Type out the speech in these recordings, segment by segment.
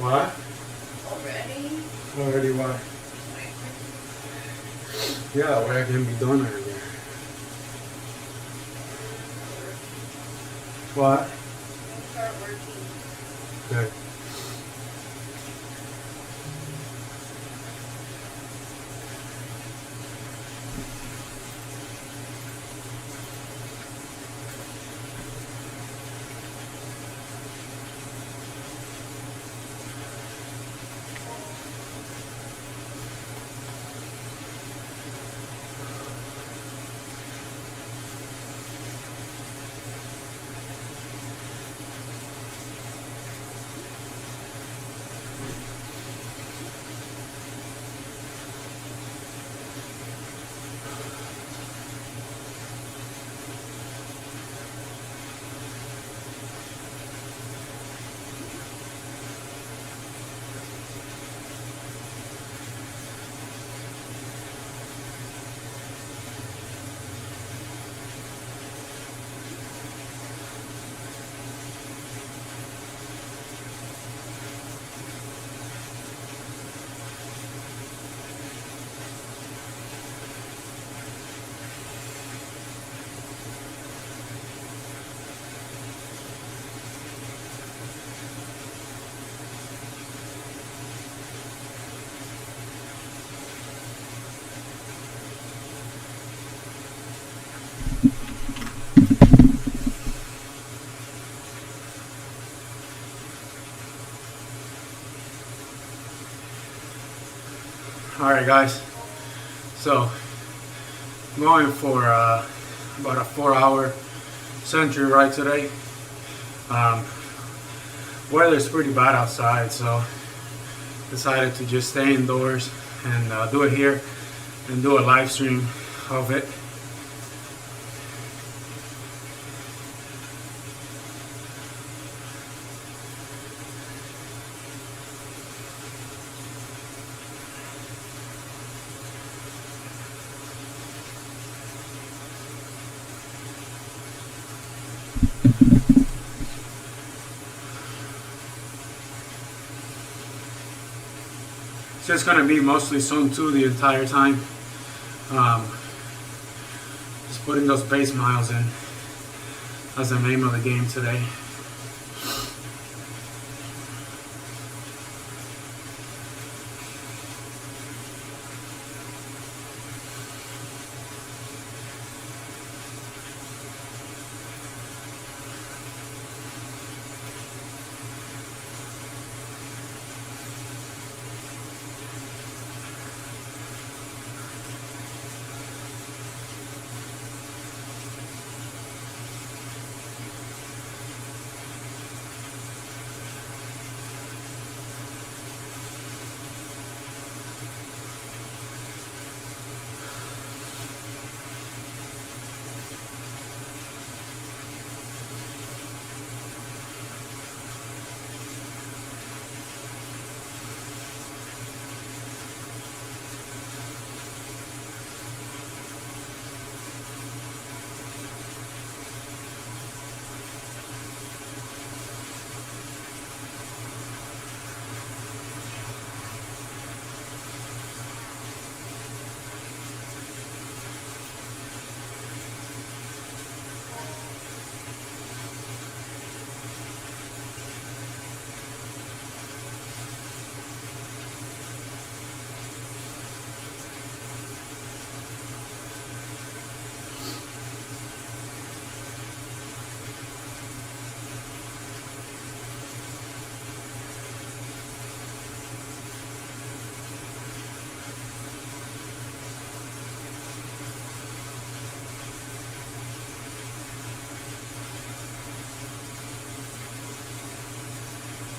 What? Already? Already what? Yeah, where can be done earlier. What? Start working. Good. Alright guys, so I'm going for about a 4-hour century ride today. Weather's pretty bad outside, so decided to just stay indoors and do it here and do a live stream of it. It's just going to be mostly Zone 2 the entire time. Just putting those base miles in. That's the name of the game today.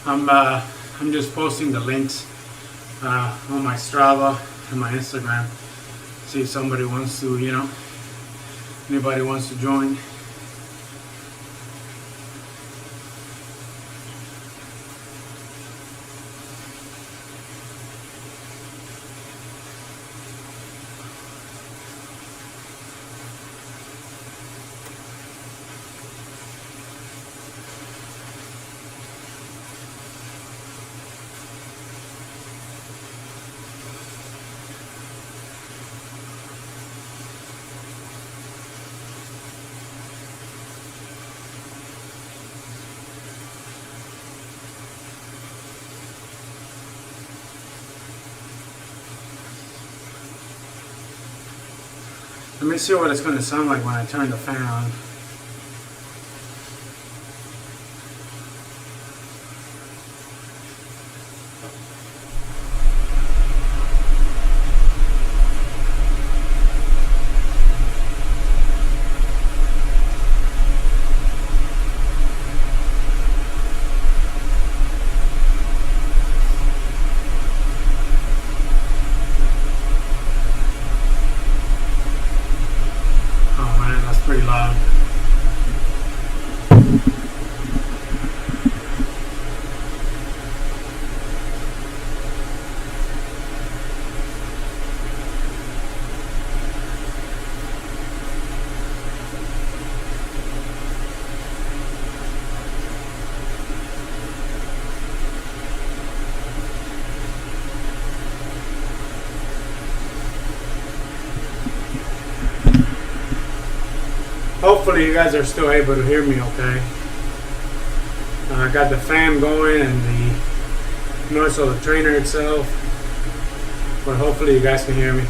I'm just posting the links on my Strava and my Instagram. See if somebody wants to, anybody wants to join. Let me see what it's going to sound like when I turn the fan on. Oh man, that's pretty loud. Hopefully you guys are still able to hear me okay. I got the fan going and the noise of the trainer itself, but hopefully you guys can hear me.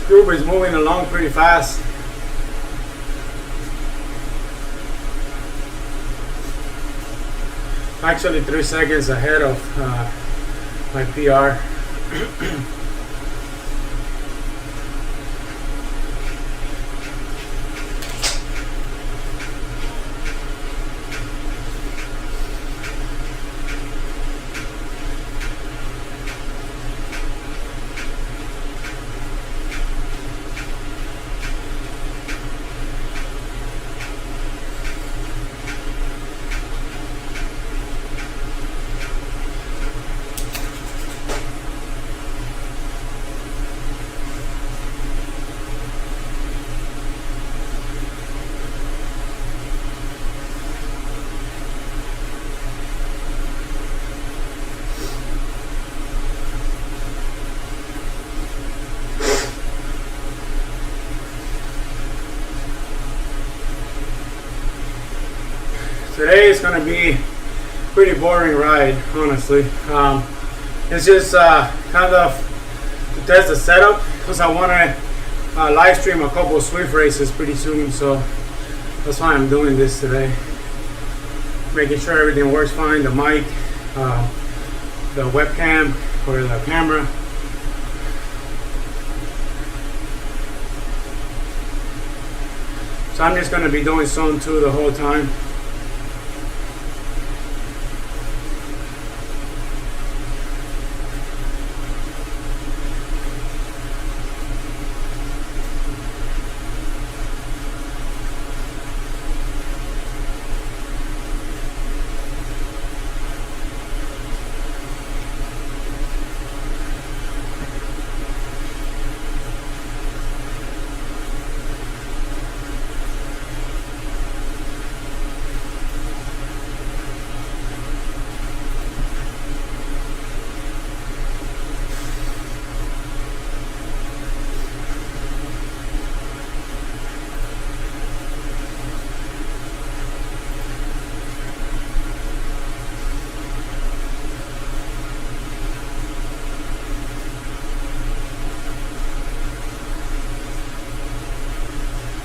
group is moving along pretty fast. Actually 3 seconds ahead of my PR. Today is going to be a pretty boring ride, honestly. It's just kind of to test the setup because I want to live stream a couple of Zwift races pretty soon, so that's why I'm doing this today. Making sure everything works fine, the mic, the webcam or the camera. So I'm just going to be doing Zone 2 the whole time.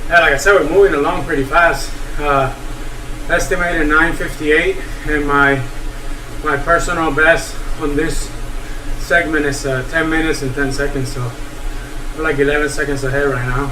Yeah, like I said, we're moving along pretty fast. Estimated 9:58, and my personal best on this segment is 10 minutes and 10 seconds. So we're like 11 seconds ahead right now.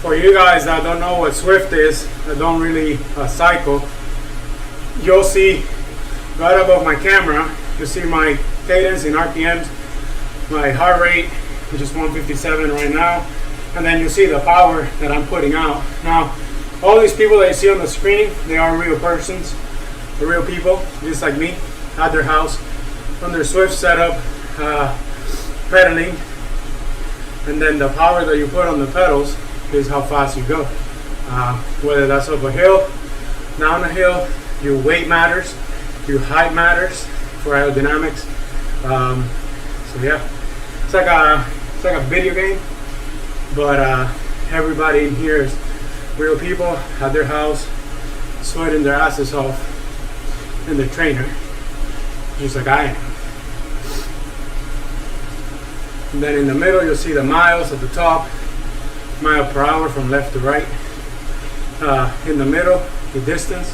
For you guys that don't know what Zwift is, that don't really cycle, you'll see right above my camera, you'll see my cadence in RPMs, my heart rate, which is 157 right now, and then you'll see the power that I'm putting out. Now, all these people that you see on the screen, they are real persons, they're real people, just like me, at their house, on their Zwift setup, pedaling, and then the power that you put on the pedals is how fast you go. Whether that's up a hill, down a hill, your weight matters, your height matters for aerodynamics. So yeah, it's like a video game, but everybody in here is real people at their house, sweating their asses off in the trainer, just like I am. And then in the middle, you'll see the miles at the top. Mile per hour from left to right. In the middle, the distance,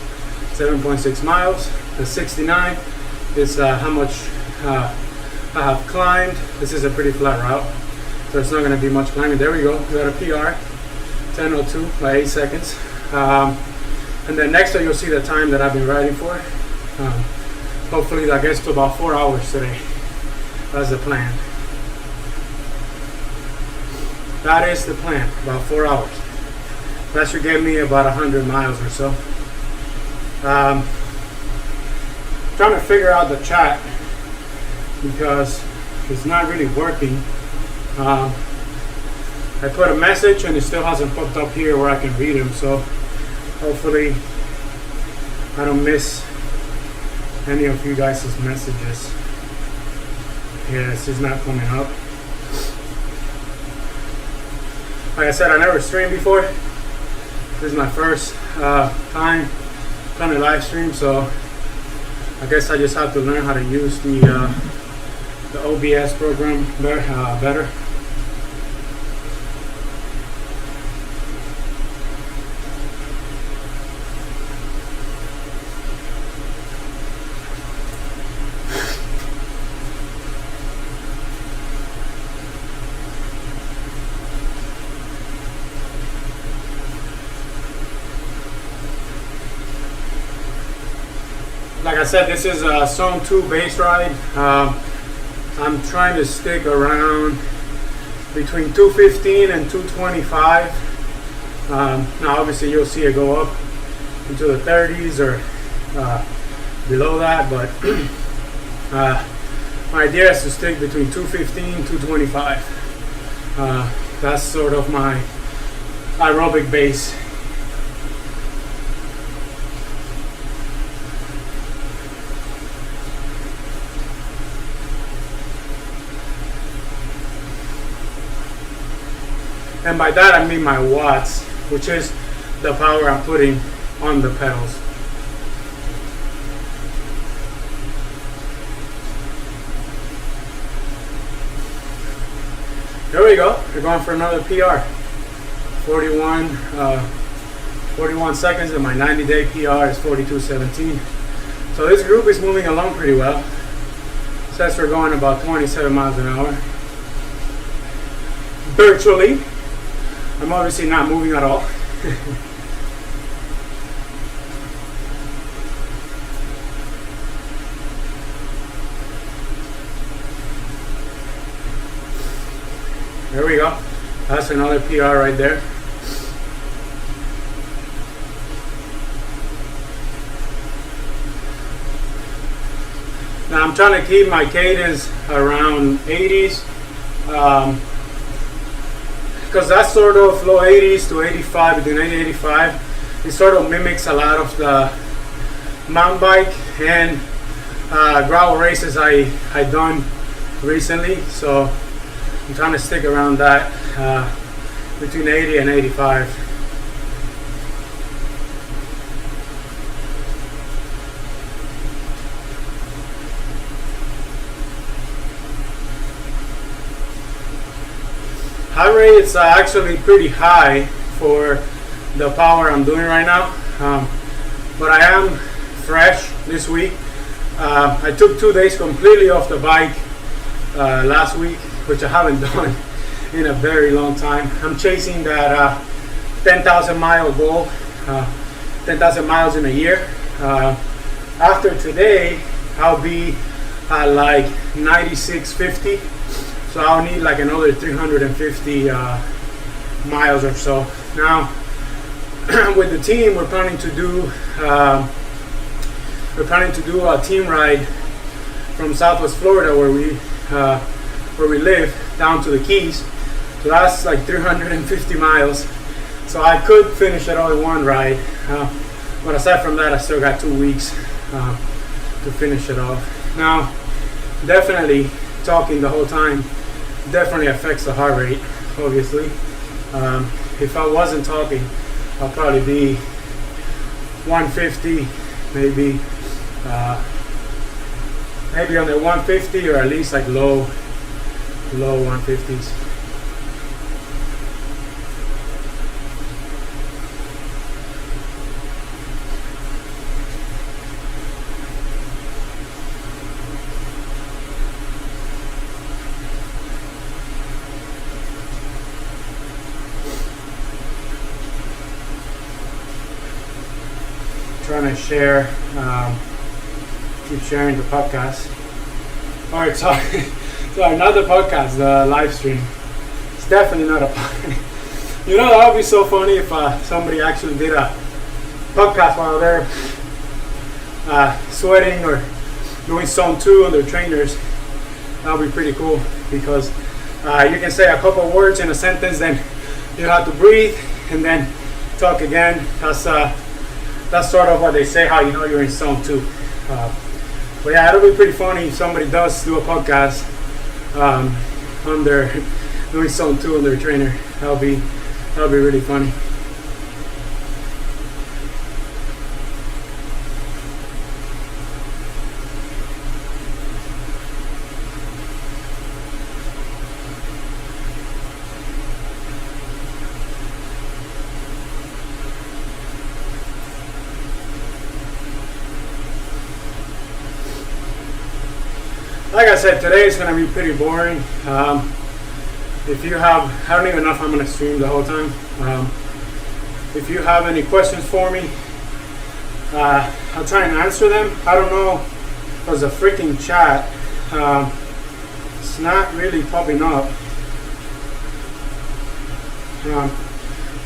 7.6 miles. The 69 is how much I have climbed. This is a pretty flat route, so it's not going to be much climbing. There we go. We got a PR, 10:02 by 8 seconds. And then next you'll see the time that I've been riding for. Hopefully that gets to about 4 hours today. That's the plan. That is the plan, about 4 hours. That should get me about 100 miles or so. Trying to figure out the chat because it's not really working. I put a message and it still hasn't popped up here where I can read them, so hopefully I don't miss any of you guys' messages. Yeah, it's just not coming up. Like I said, I never streamed before. This is my first time trying to live stream, so I guess I just have to learn how to use the OBS program better. Like I said, this is a Zone 2 base ride. I'm trying to stick around between 215 and 225. Now obviously you'll see it go up into the 30s or below that, but my idea is to stick between 215 and 225. That's sort of my aerobic base. And by that I mean my watts, which is the power I'm putting on the pedals. There we go. We're going for another PR. 41 seconds, and my 90-day PR is 42:17. So this group is moving along pretty well. Says we're going about 27 miles an hour. Virtually. I'm obviously not moving at all. There we go. That's another PR right there. Now I'm trying to keep my cadence around 80s. Because that's sort of low 80s to 85, between 80 and 85. It sort of mimics a lot of the mountain bike and gravel races I done recently. So I'm trying to stick around that between 80 and 85. Heart rate is actually pretty high for the power I'm doing right now, but I am fresh this week. I took 2 days completely off the bike last week, which I haven't done in a very long time. I'm chasing that 10,000 mile goal, 10,000 miles in a year. After today, I'll be at like 9650. So I'll need like another 350 miles or so. Now, with the team, we're planning to do a team ride from Southwest Florida, where we live, down to the Keys. So that's like 350 miles. So I could finish it all in one ride, but aside from that, I still got 2 weeks to finish it off. Now, definitely talking the whole time definitely affects the heart rate, obviously. If I wasn't talking, I'll probably be 150, maybe under 150, or at least like low 150s. trying to share, keep sharing the podcast. Alright, sorry, sorry, not the podcast, the live stream. It's definitely not a podcast. You know, that would be so funny if somebody actually did a podcast while they're sweating or doing zone 2 on their trainers. That would be pretty cool, because you can say a couple words in a sentence, then you have to breathe and then talk again. That's sort of what they say, how you know you're in zone 2. But yeah, it'll be pretty funny if somebody does do a podcast on their doing zone 2 on their trainer. That'll be really funny. Like I said, today is going to be pretty boring. If you have, I don't even know if I'm going to stream the whole time. If you have any questions for me, I'll try and answer them. I don't know, because the freaking chat, it's not really popping up.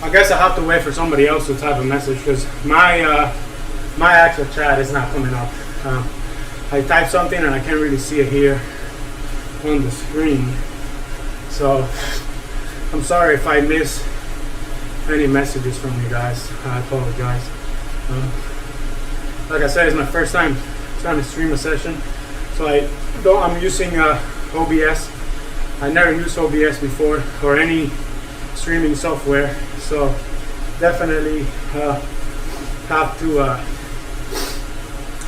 I guess I have to wait for somebody else to type a message, because my actual chat is not coming up. I type something and I can't really see it here on the screen. So I'm sorry if I miss any messages from you guys. I apologize. Like I said, it's my first time trying to stream a session. So I'm using OBS. I never used OBS before, or any streaming software. So definitely have to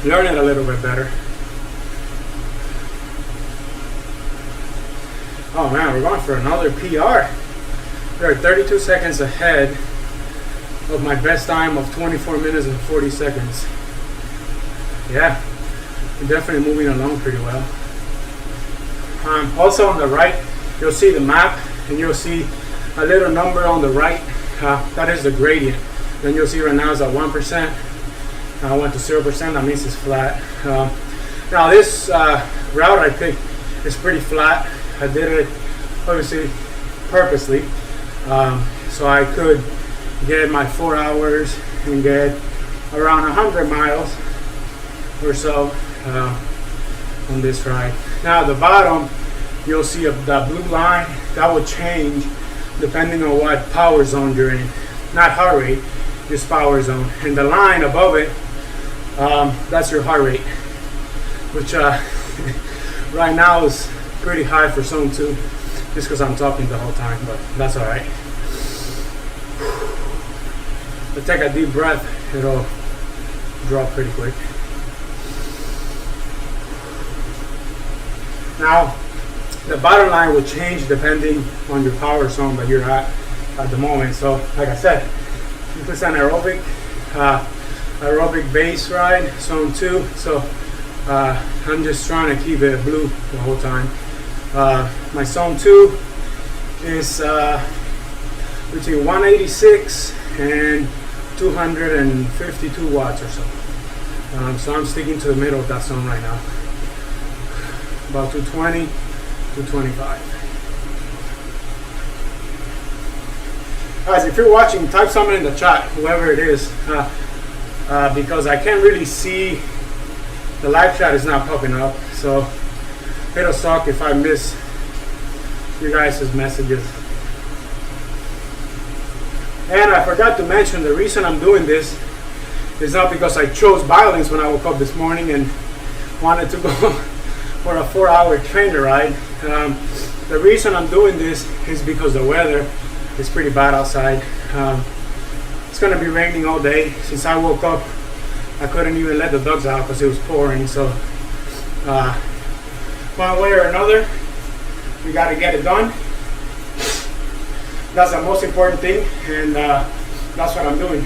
learn it a little bit better. Oh man, we're going for another PR. We're 32 seconds ahead of my best time of 24 minutes and 40 seconds. Yeah, we're definitely moving along pretty well. Also on the right, you'll see the map, and you'll see a little number on the right. That is the gradient. Then you'll see right now it's at 1%. I went to 0%, that means it's flat. Now this route I picked is pretty flat. I did it obviously purposely, so I could get my 4 hours and get around 100 miles or so on this ride. Now at the bottom, you'll see that blue line. That will change depending on what power zone you're in. Not heart rate, just power zone. And the line above it, that's your heart rate, which right now is pretty high for zone 2, just because I'm talking the whole time, but that's all right. If I take a deep breath, it'll drop pretty quick. Now, the bottom line will change depending on your power zone that you're at the moment. So, like I said, this is an aerobic base ride, zone 2. So I'm just trying to keep it blue the whole time. My zone 2 is between 186 and 252 watts or so. So I'm sticking to the middle of that zone right now. About 220, 225. Guys, if you're watching, type something in the chat, whoever it is, because I can't really see, the live chat is not popping up, so it'll suck if I miss you guys' messages. And I forgot to mention, the reason I'm doing this is not because I chose violence when I woke up this morning and wanted to go for a 4-hour trainer ride. The reason I'm doing this is because the weather is pretty bad outside. It's going to be raining all day. Since I woke up, I couldn't even let the dogs out because it was pouring. So one way or another, we got to get it done. That's the most important thing, and that's what I'm doing.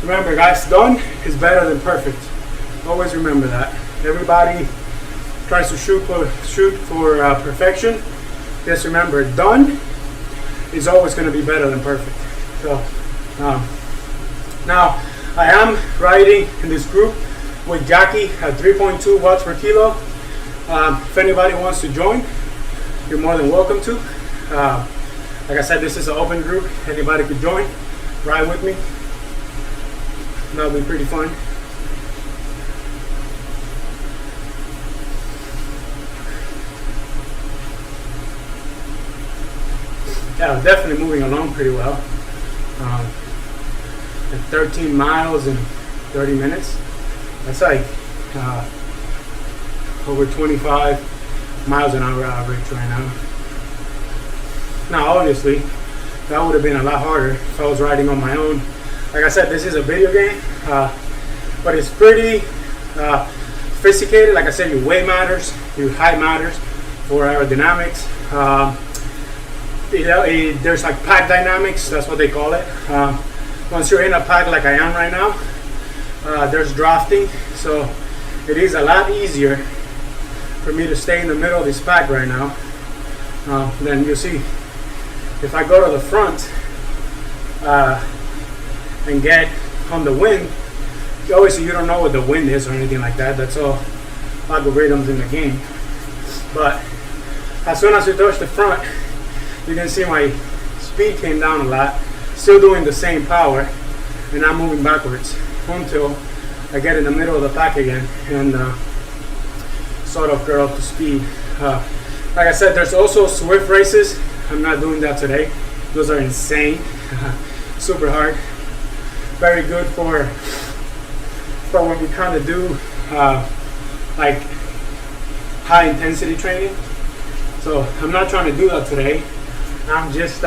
Remember guys, done is better than perfect. Always remember that. Everybody tries to shoot for perfection. Just remember, done is always going to be better than perfect. So Now, I am riding in this group with Jackie at 3.2 watts per kilo. If anybody wants to join, you're more than welcome to. Like I said, this is an open group. Anybody could join, ride with me. That'll be pretty fun. Yeah, definitely moving along pretty well. At 13 miles in 30 minutes. That's like over 25 miles an hour average right now. Now, obviously, that would have been a lot harder if I was riding on my own. Like I said, this is a video game, but it's pretty sophisticated. Like I said, your weight matters, your height matters for aerodynamics. There's like pack dynamics, that's what they call it. Once you're in a pack like I am right now, there's drafting, so it is a lot easier for me to stay in the middle of this pack right now. Then you'll see, if I go to the front and get on the wind, obviously you don't know what the wind is or anything like that. That's all algorithms in the game. But as soon as you touch the front, you can see my speed came down a lot. Still doing the same power, and I'm moving backwards until I get in the middle of the pack again and sort of get up to speed. Like I said, there's also Zwift races. I'm not doing that today. Those are insane, super hard. Very good for when you kind of do like high intensity training. So I'm not trying to do that today. I'm just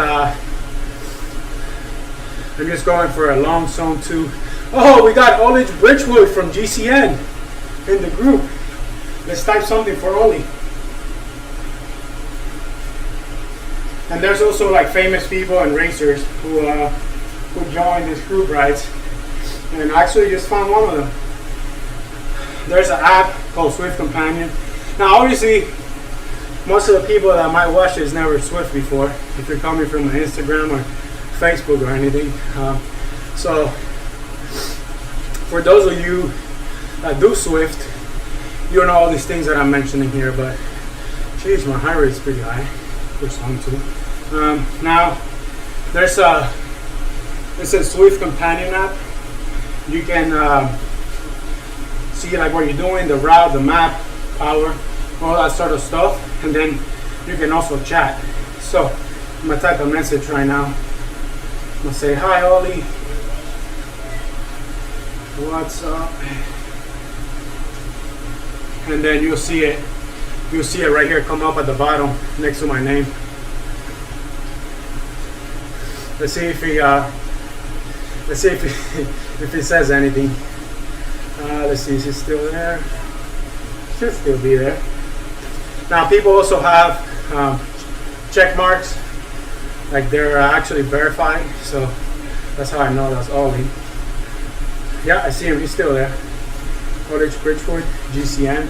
going for a long zone 2. Oh, we got Olich Bridgewood from GCN in the group. Let's type something for Oli. And there's also like famous people and racers who join this group rides. And I actually just found one of them. There's an app called Zwift Companion. Now, obviously, most of the people that might watch this never Zwift before, if you're coming from Instagram or Facebook or anything. So for those of you that do Zwift, you know all these things that I'm mentioning here, but geez, my heart rate is pretty high for some too. Now there's a Zwift Companion app. You can see like what you're doing, the route, the map, power, all that sort of stuff, and then you can also chat. So I'm gonna type a message right now. I'm gonna say, hi Ollie, what's up? And then you'll see it right here come up at the bottom next to my name. Let's see if he says anything. Let's see, is it still there? Should still be there. Now people also have check marks, like they're actually verified, so that's how I know that's Ollie. Yeah, I see him, he's still there. Olich Bridgewood, GCN.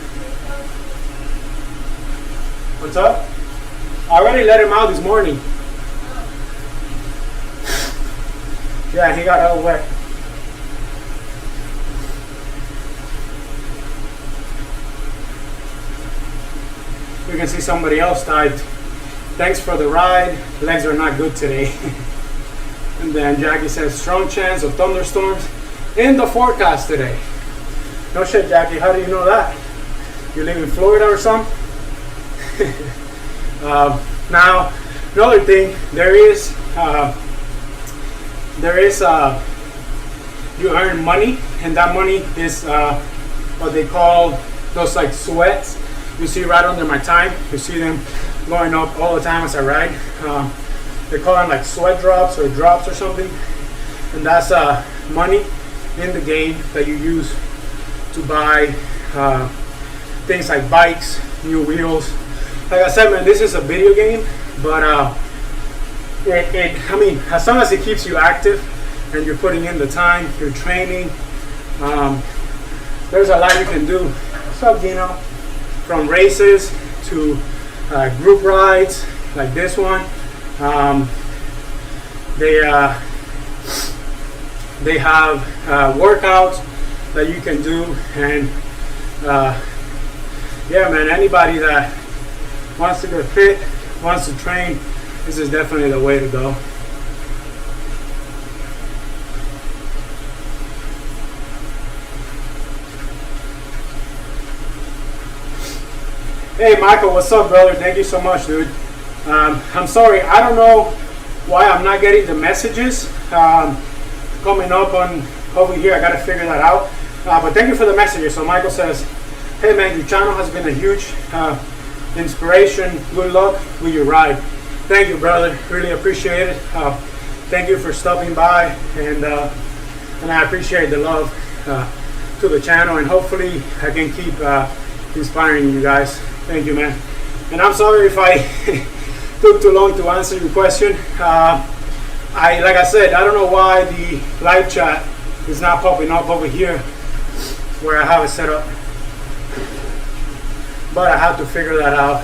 What's up? I already let him out this morning. Yeah, he got all wet. We can see somebody else typed, thanks for the ride, legs are not good today. And then Jackie says, strong chance of thunderstorms in the forecast today. No shit, Jackie, how do you know that? You live in Florida or something? Now, another thing, you earn money, and that money is what they call those like sweats. You see right under my time, you see them going up all the time as I ride. They call them like sweat drops or drops or something, and that's money in the game that you use to buy things like bikes, new wheels. Like I said, man, this is a video game, but I mean, as long as it keeps you active and you're putting in the time, you're training, there's a lot you can do. What's up, Dino? From races to group rides like they They have workouts that you can do, and yeah, man, anybody that wants to get fit, wants to train, this is definitely the way to go. Hey Michael, what's up, brother? Thank you so much, dude. I'm sorry, I don't know why I'm not getting the messages coming up on over here. I gotta figure that out. But thank you for the messages. So Michael says, hey man, your channel has been a huge inspiration. Good luck with your ride. Thank you, brother. Really appreciate it. Thank you for stopping by, and I appreciate the love to the channel, and hopefully I can keep inspiring you guys. Thank you, man. And I'm sorry if I took too long to answer your question. Like I said, I don't know why the live chat is not popping up over here where I have it set up, but I have to figure that out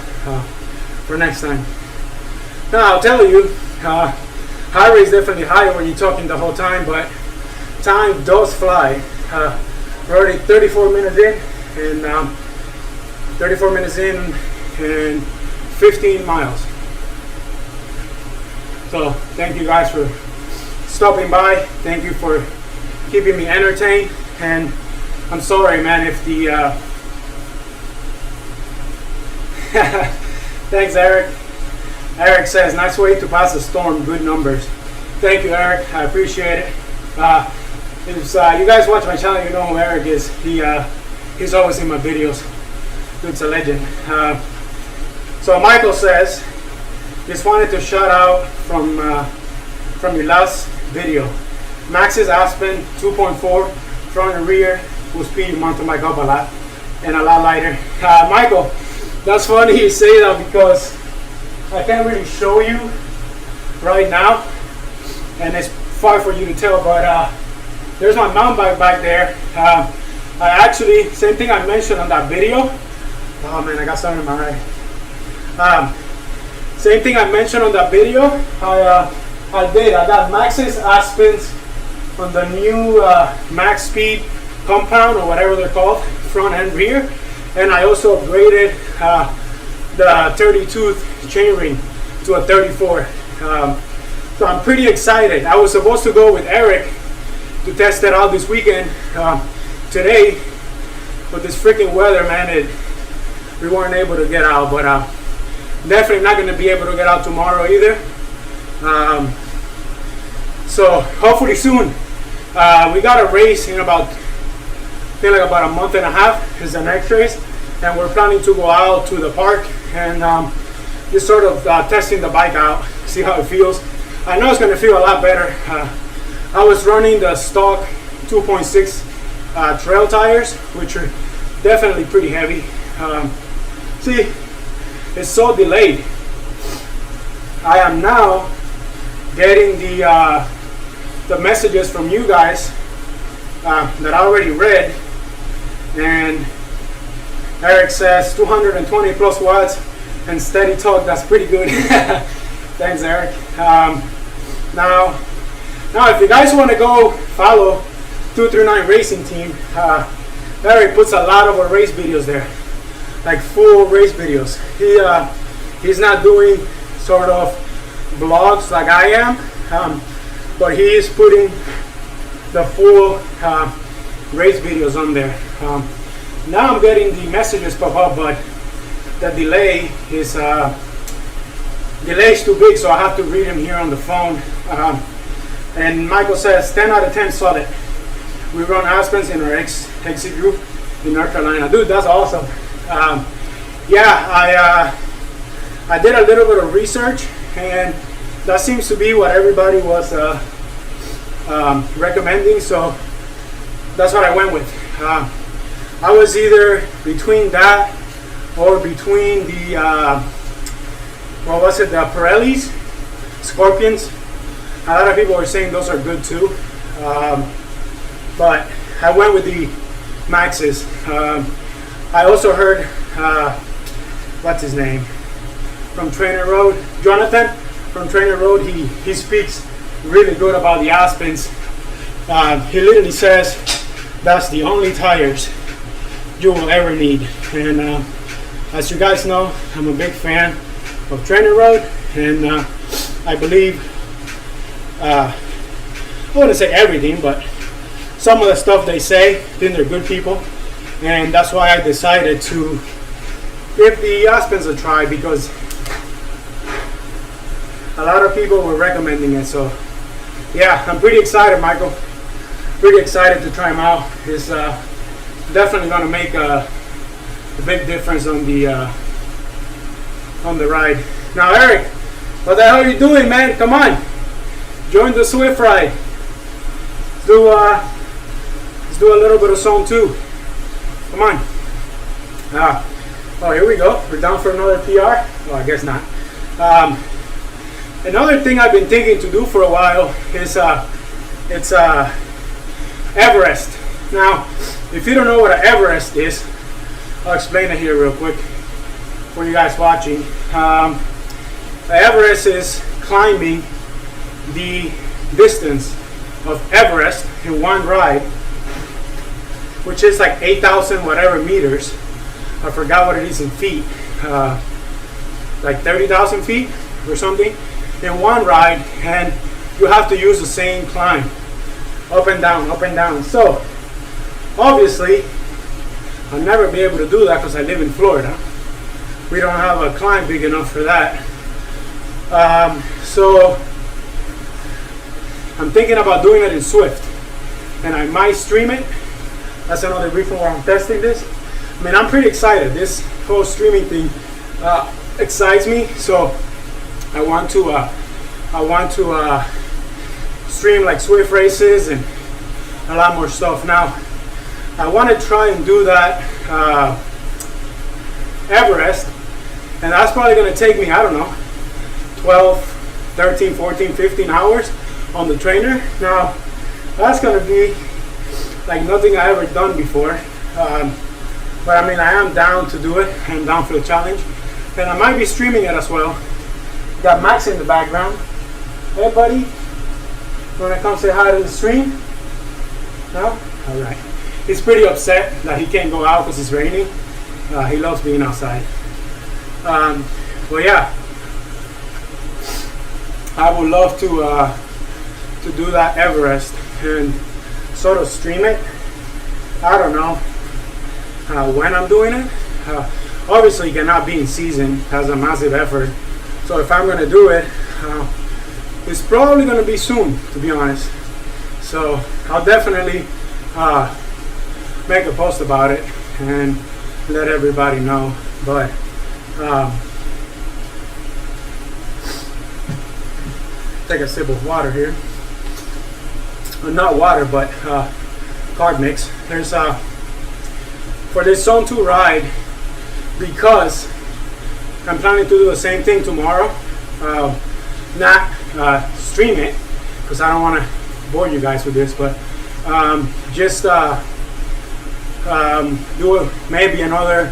for next time. Now I'll tell you, heart rate is definitely higher when you're talking the whole time, but time does fly. We're already 34 minutes in, and 34 minutes in and 15 miles. So thank you guys for stopping by. Thank you for keeping me entertained. And I'm sorry, man, if the thanks, Eric. Eric says, nice way to pass the storm, good numbers. Thank you, Eric. I appreciate it. If you guys watch my channel, you know who Eric is. He's always in my videos. Dude's a legend. So Michael says, just wanted to shout out from your last video. Max's Aspen 2.4 front and rear will speed your mountain bike up a lot and a lot lighter. Michael, that's funny you say that because I can't really show you right now, and it's far for you to tell, but there's my mountain bike back there. I actually, same thing I mentioned on that video. Oh man, I got something in my eye. Same thing I mentioned on that video. I got Max's Aspens on the new Max Speed compound, or whatever they're called, front and rear, and I also upgraded the 30-tooth chainring to a 34. So I'm pretty excited. I was supposed to go with Eric to test it out this weekend. Today, with this freaking weather, man, we weren't able to get out, but definitely not going to be able to get out tomorrow either. So hopefully soon. We got a race in about a month and a half. Is the next race, and we're planning to go out to the park and just sort of testing the bike out, see how it feels. I know it's going to feel a lot better. I was running the stock 2.6 trail tires, which are definitely pretty heavy. See, it's so delayed. I am now getting the messages from you guys that I already read, and Eric says 220 plus watts and steady torque. That's pretty good. Thanks, Eric. Now if you guys want to go follow 239 Racing Team, Eric puts a lot of our race videos there, like full race videos. He's not doing sort of vlogs like I am, but he is putting the full race videos on there. Now I'm getting the messages pop up, but the delay is too big, so I have to read them here on the phone. And Michael says 10 out of 10 solid. We run Aspens in our exit group in North Carolina. Dude, that's awesome. Yeah, I did a little bit of research, and that seems to be what everybody was recommending, so that's what I went with. I was either between that or between the the Pirellis, Scorpions. A lot of people were saying those are good too, but I went with the Maxes. I also heard what's his name from Trainer Road, Jonathan from Trainer Road. He speaks really good about the Aspens, He literally says that's the only tires you will ever need. And as you guys know, I'm a big fan of Trainer Road, and I believe I wouldn't say everything, but some of the stuff they say, I think they're good people, and that's why I decided to give the Aspens a try, because a lot of people were recommending it. So yeah, I'm pretty excited, Michael. Pretty excited to try them out. It's definitely going to make a big difference on the ride. Now, Eric, what the hell are you doing, man? Come on, join the Zwift ride. Let's do a little bit of zone 2. Come on. Oh, here we go. We're down for another PR. Well, I guess not. Another thing I've been thinking to do for a while is it's Everest. Now, if you don't know what an Everest is, I'll explain it here real quick for you guys watching. Everest is climbing the distance of Everest in one ride, which is like 8,000 whatever meters. I forgot what it is in feet. Like 30,000 feet or something in one ride, and you have to use the same climb, up and down, up and down. So obviously I'll never be able to do that because I live in Florida. We don't have a climb big enough for that. So I'm thinking about doing it in Zwift, and I might stream it. That's another reason why I'm testing this. I mean, I'm pretty excited. This whole streaming thing excites me. So I want to stream like Zwift races and a lot more stuff. Now, I want to try and do that Everest, and that's probably going to take me, I don't know, 12, 13, 14, 15 hours on the trainer. Now, that's going to be like nothing I ever done before. But I mean, I am down to do it. I'm down for the challenge, and I might be streaming it as well. Got Max in the background. Hey, buddy. You wanna come say hi to the stream? No? All right. He's pretty upset that he can't go out because it's raining. He loves being outside. Well, yeah. I would love to do that Everest and sort of stream it. I don't know when I'm doing it. Obviously, it cannot be in season. It has a massive effort. So if I'm going to do it, it's probably going to be soon, to be honest. So I'll definitely make a post about it and let everybody know. But take a sip of water here. Not water, but carb mix. There's for this Zone 2 ride, because I'm planning to do the same thing tomorrow. Not stream it, because I don't want to bore you guys with this, but just do maybe another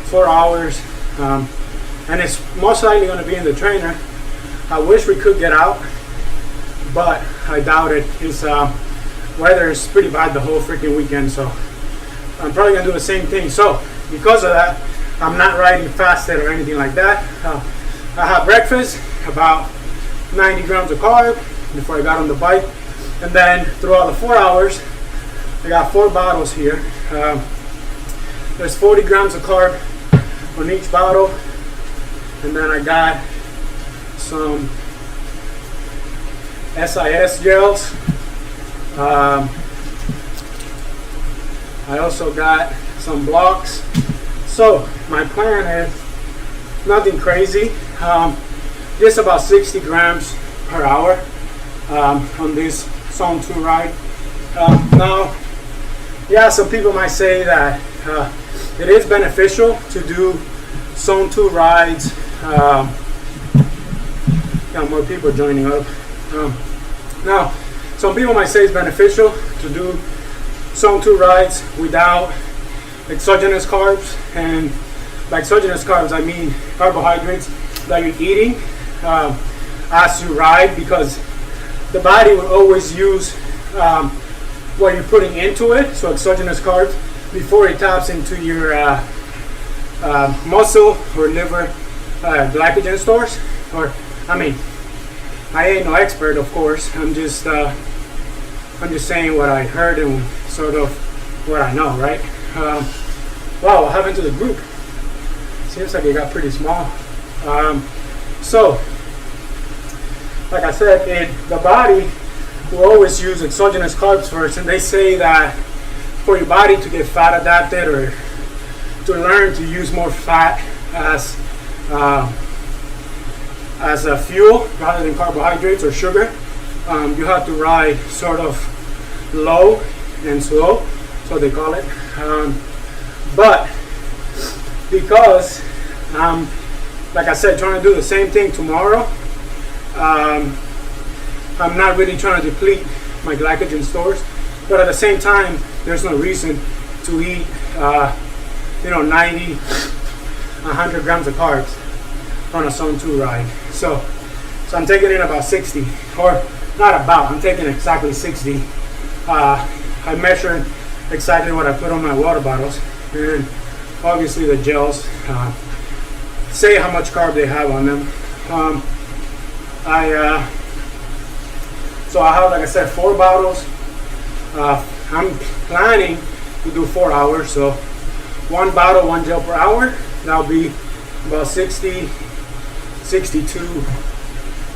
4 hours, and it's most likely going to be in the trainer. I wish we could get out, but I doubt it. It's weather is pretty bad the whole freaking weekend, so I'm probably gonna do the same thing. So because of that, I'm not riding fasted or anything like that. I had breakfast, about 90 grams of carb before I got on the bike, and then throughout the 4 hours, I got 4 bottles here. There's 40 grams of carb on each bottle, and then I got some SIS gels. I also got some blocks. So my plan is nothing crazy, just about 60 grams per hour on this Zone 2 ride. Now, yeah, some people might say that it is beneficial to do Zone 2 rides. Got more people joining up. Now, some people might say it's beneficial to do Zone 2 rides without exogenous carbs, and by exogenous carbs I mean carbohydrates that you're eating as you ride, because the body will always use what you're putting into it, so exogenous carbs, before it taps into your muscle or liver glycogen stores. Or, I mean, I ain't no expert, of course. I'm just saying what I heard and sort of what I know, right? Wow, what happened to the group? Seems like it got pretty small. So, like I said, the body will always use exogenous carbs first, and they say that for your body to get fat adapted or to learn to use more fat as a fuel rather than carbohydrates or sugar, you have to ride sort of low and slow, so they call it. But because like I said, trying to do the same thing tomorrow, I'm not really trying to deplete my glycogen stores, but at the same time, there's no reason to eat 90, 100 grams of carbs on a zone 2 ride. So I'm taking in about 60, or not about, I'm taking exactly 60. I measured exactly what I put on my water bottles, and obviously the gels say how much carb they have on them. So I have, like I said, 4 bottles. I'm planning to do 4 hours, so 1 bottle, 1 gel per hour. That'll be about 60, 62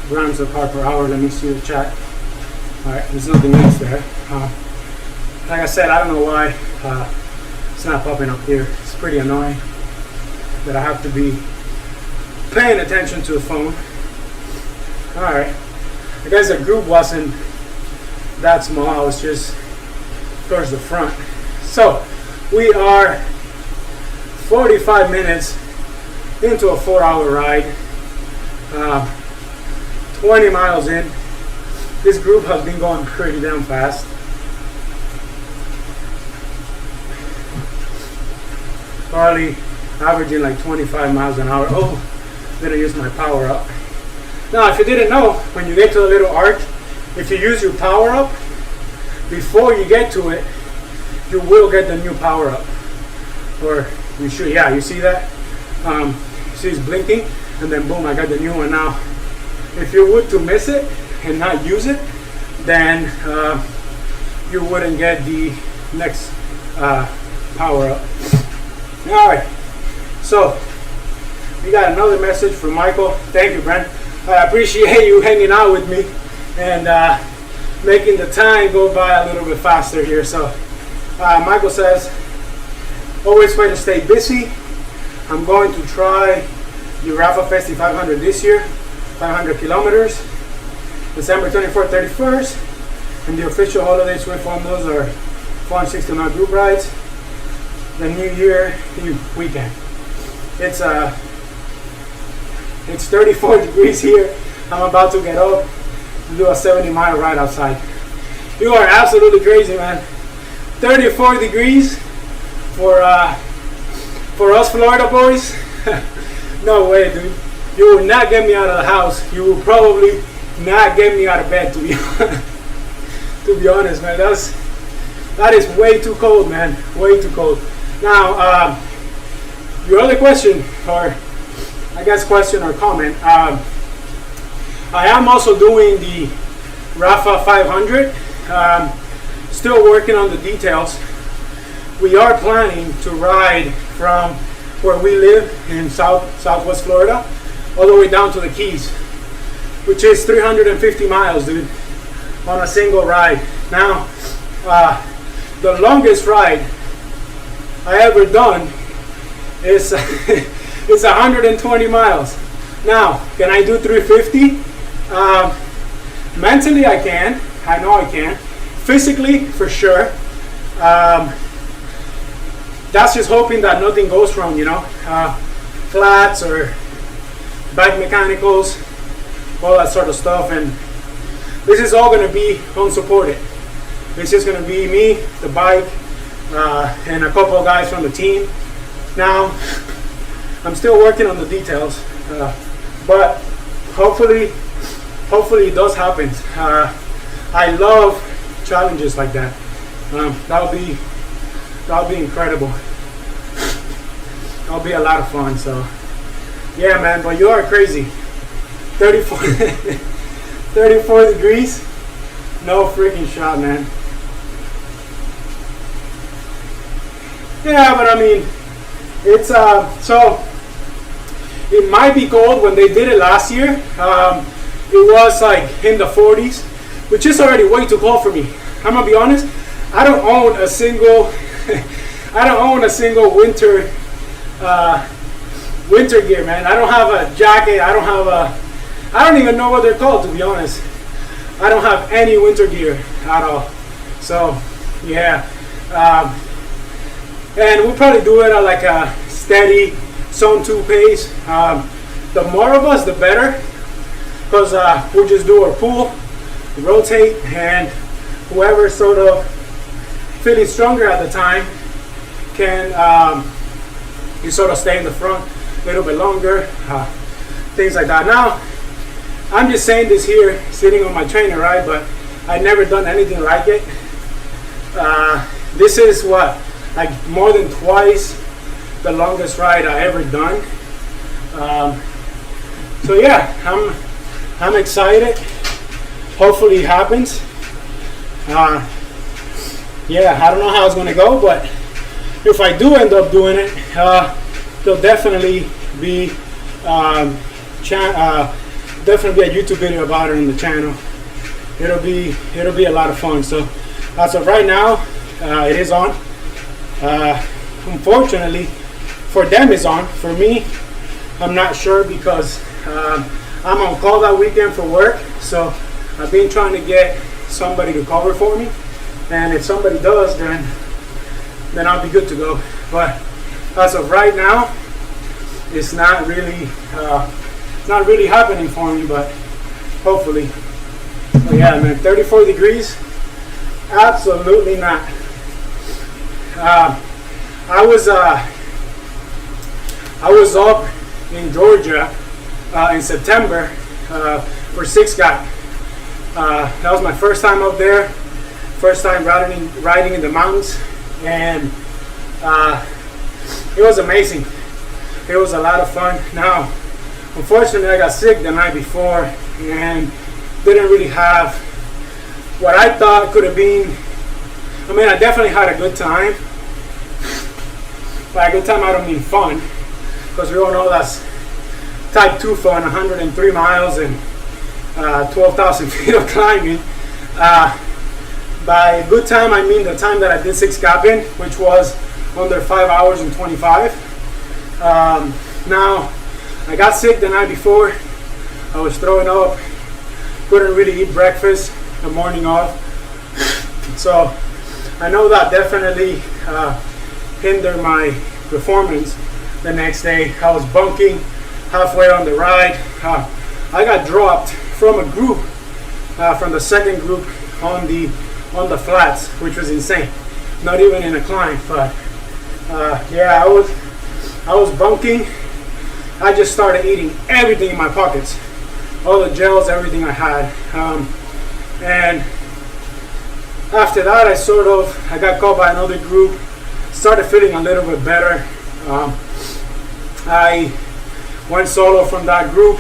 grams of carb per hour. Let me see the chat. All right, there's nothing else there. Like I said, I don't know why it's not popping up here. It's pretty annoying that I have to be paying attention to the phone. All right, I guess the group wasn't that small. I was just towards the front. So we are 45 minutes into a 4-hour ride, 20 miles in. This group has been going pretty damn fast. Probably averaging like 25 miles an hour. Oh, didn't use my power up. Now, if you didn't know, when you get to the little arch, if you use your power up, before you get to it, you will get the new power up. Or you should, yeah, you see that? You see it's blinking, and then boom, I got the new one now. If you were to miss it and not use it, then you wouldn't get the next power up. All right, so we got another message from Michael. Thank you, Brent. I appreciate you hanging out with me and making the time go by a little bit faster here. So Michael says, always way to stay busy. I'm going to try the Rafa Festi 500 this year, 500 kilometers, December 24th, 31st, and the official holiday Zwift on those are 460 group rides. The New Year Eve weekend. It's 34 degrees here. I'm about to get up to do a 70-mile ride outside. You are absolutely crazy, man. 34 degrees for us Florida boys. No way, dude. You will not get me out of the house. You will probably not get me out of bed, to be to be honest, man. That is way too cold, man. Way too cold. Now, your other question, or I guess question or comment, I am also doing the Rafa 500. Still working on the details. We are planning to ride from where we live in Southwest Florida all the way down to the Keys, which is 350 miles, dude, on a single ride. Now, the longest ride I ever done is 120 miles. Now, can I do 350? Mentally, I can. I know I can. Physically, for sure. That's just hoping that nothing goes wrong, you know. Flats or bike mechanicals, all that sort of stuff. And this is all going to be unsupported. It's just going to be me, the bike, and a couple of guys from the team. Now, I'm still working on the details, but hopefully it does happen. I love challenges like that. That'll be incredible. That'll be a lot of fun. So yeah, man. But you are crazy. 34, 34 degrees. No freaking shot, man. Yeah, but I mean, it's so it might be cold. When they did it last year, it was like in the 40s, which is already way too cold for me. I'm gonna be honest. I don't own a single winter gear, man. I don't have a jacket. I don't even know what they're called, to be honest. I don't have any winter gear at all. So yeah, and we'll probably do it at like a steady zone 2 pace. The more of us, the better, because we'll just do our pull, rotate, and whoever sort of feeling stronger at the time can you sort of stay in the front a little bit longer, things like that. Now, I'm just saying this here, sitting on my trainer, right? But I've never done anything like it. This is what, like more than twice the longest ride I ever done. So yeah, I'm excited. Hopefully it happens. Yeah, I don't know how it's gonna go, but if I do end up doing it, there'll definitely be definitely a YouTube video about it on the channel. It'll be a lot of fun. So as of right now, it is on. Unfortunately, for them it's on. For me, I'm not sure because I'm on call that weekend for work. So I've been trying to get somebody to cover for me, and if somebody does, then I'll be good to go. But as of right now, it's not really happening for me, but hopefully. But yeah, man, 34 degrees, absolutely not. I was up in Georgia in September for Six Guy. That was my first time up there, first time riding in the mountains, and it was amazing. It was a lot of fun. Now, unfortunately, I got sick the night before and didn't really have what I thought could have been. I mean, I definitely had a good time. By a good time, I don't mean fun, because we all know that's type 2 fun, 103 miles and 12,000 feet of climbing. By a good time, I mean the time that I did 6 capping, which was under 5 hours and 25. Now, I got sick the night before. I was throwing up, couldn't really eat breakfast the morning of. So I know that definitely hindered my performance the next day. I was bunking halfway on the ride. I got dropped from a group, from the second group on the flats, which was insane. Not even in a climb, but yeah, I was bunking. I just started eating everything in my pockets, all the gels, everything I had, and after that, I got caught by another group, started feeling a little bit better. I went solo from that group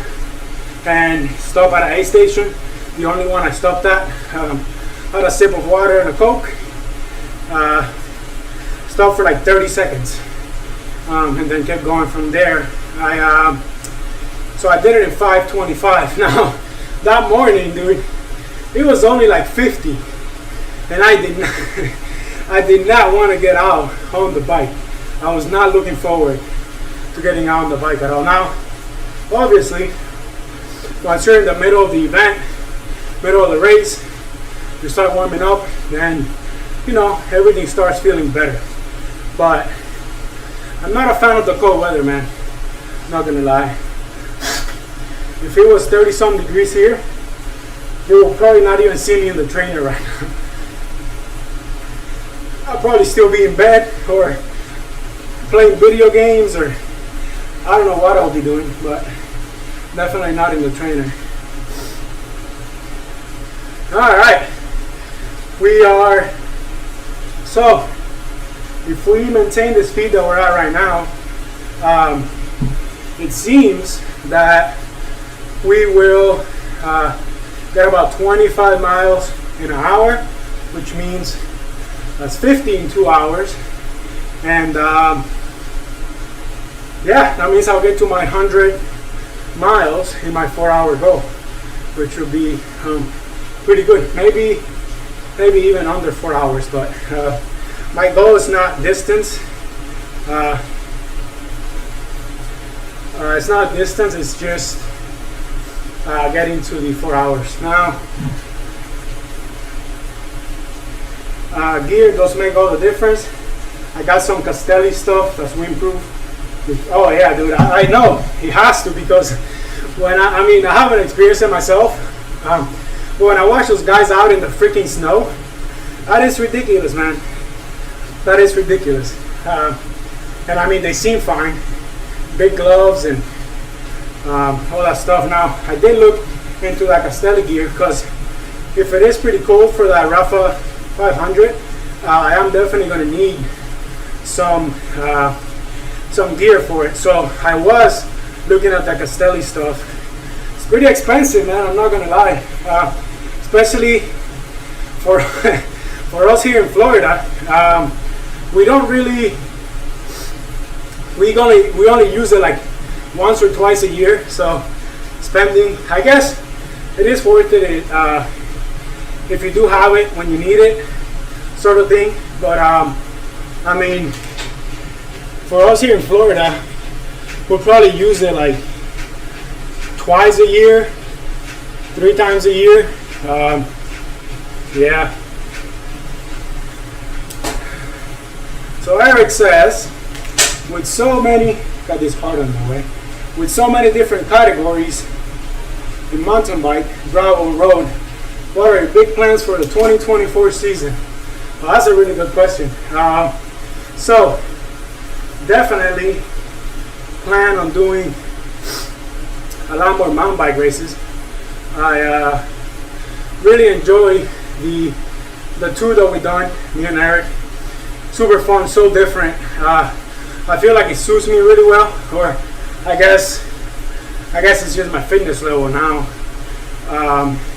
and stopped at an aid station, the only one I stopped at. Had a sip of water and a Coke, stopped for like 30 seconds, and then kept going from there. So I did it in 5:25. Now, that morning, dude, it was only like 50, and I did not want to get out on the bike. I was not looking forward to getting out on the bike at all. Now, obviously, once you're in the middle of the event, middle of the race, you start warming up, then, you know, everything starts feeling better. But I'm not a fan of the cold weather, man. Not gonna lie. If it was 30-some degrees here, you will probably not even see me in the trainer right now. I'll probably still be in bed or playing video games, or I don't know what I'll be doing, but definitely not in the trainer. All right, we are So if we maintain the speed that we're at right now, it seems that we will get about 25 miles an hour, which means that's 50 in 2 hours. And yeah, that means I'll get to my 100 miles in my 4-hour goal, which will be pretty good. Maybe even under 4 hours, but my goal is not distance. It's not distance, it's just getting to the 4 hours. Now, gear does make all the difference. I got some Castelli stuff that's windproof. Oh yeah, dude, I know it has to, because when I haven't experienced it myself. But when I watch those guys out in the freaking snow, that is ridiculous, man. That is ridiculous. And I mean, they seem fine. Big gloves and all that stuff. Now, I did look into that Castelli gear, because if it is pretty cold for that Rafa 500, I am definitely going to need some gear for it. So I was looking at the Castelli stuff. It's pretty expensive, man, I'm not going to lie. Especially for for us here in Florida. We don't really, we only use it like once or twice a year, so spending, I guess it is worth it if you do have it when you need it, sort of thing. But I mean, for us here in Florida, we'll probably use it like twice a year, 3 times a year. Yeah. So Eric says, with so many, got this hard on the way, with so many different categories in mountain bike, gravel, road, what are your big plans for the 2024 season? Well, that's a really good question. So definitely plan on doing a lot more mountain bike races. I really enjoy the tour that we done, me and Eric. Super fun, so different. I feel like it suits me really well, or I guess it's just my fitness level now.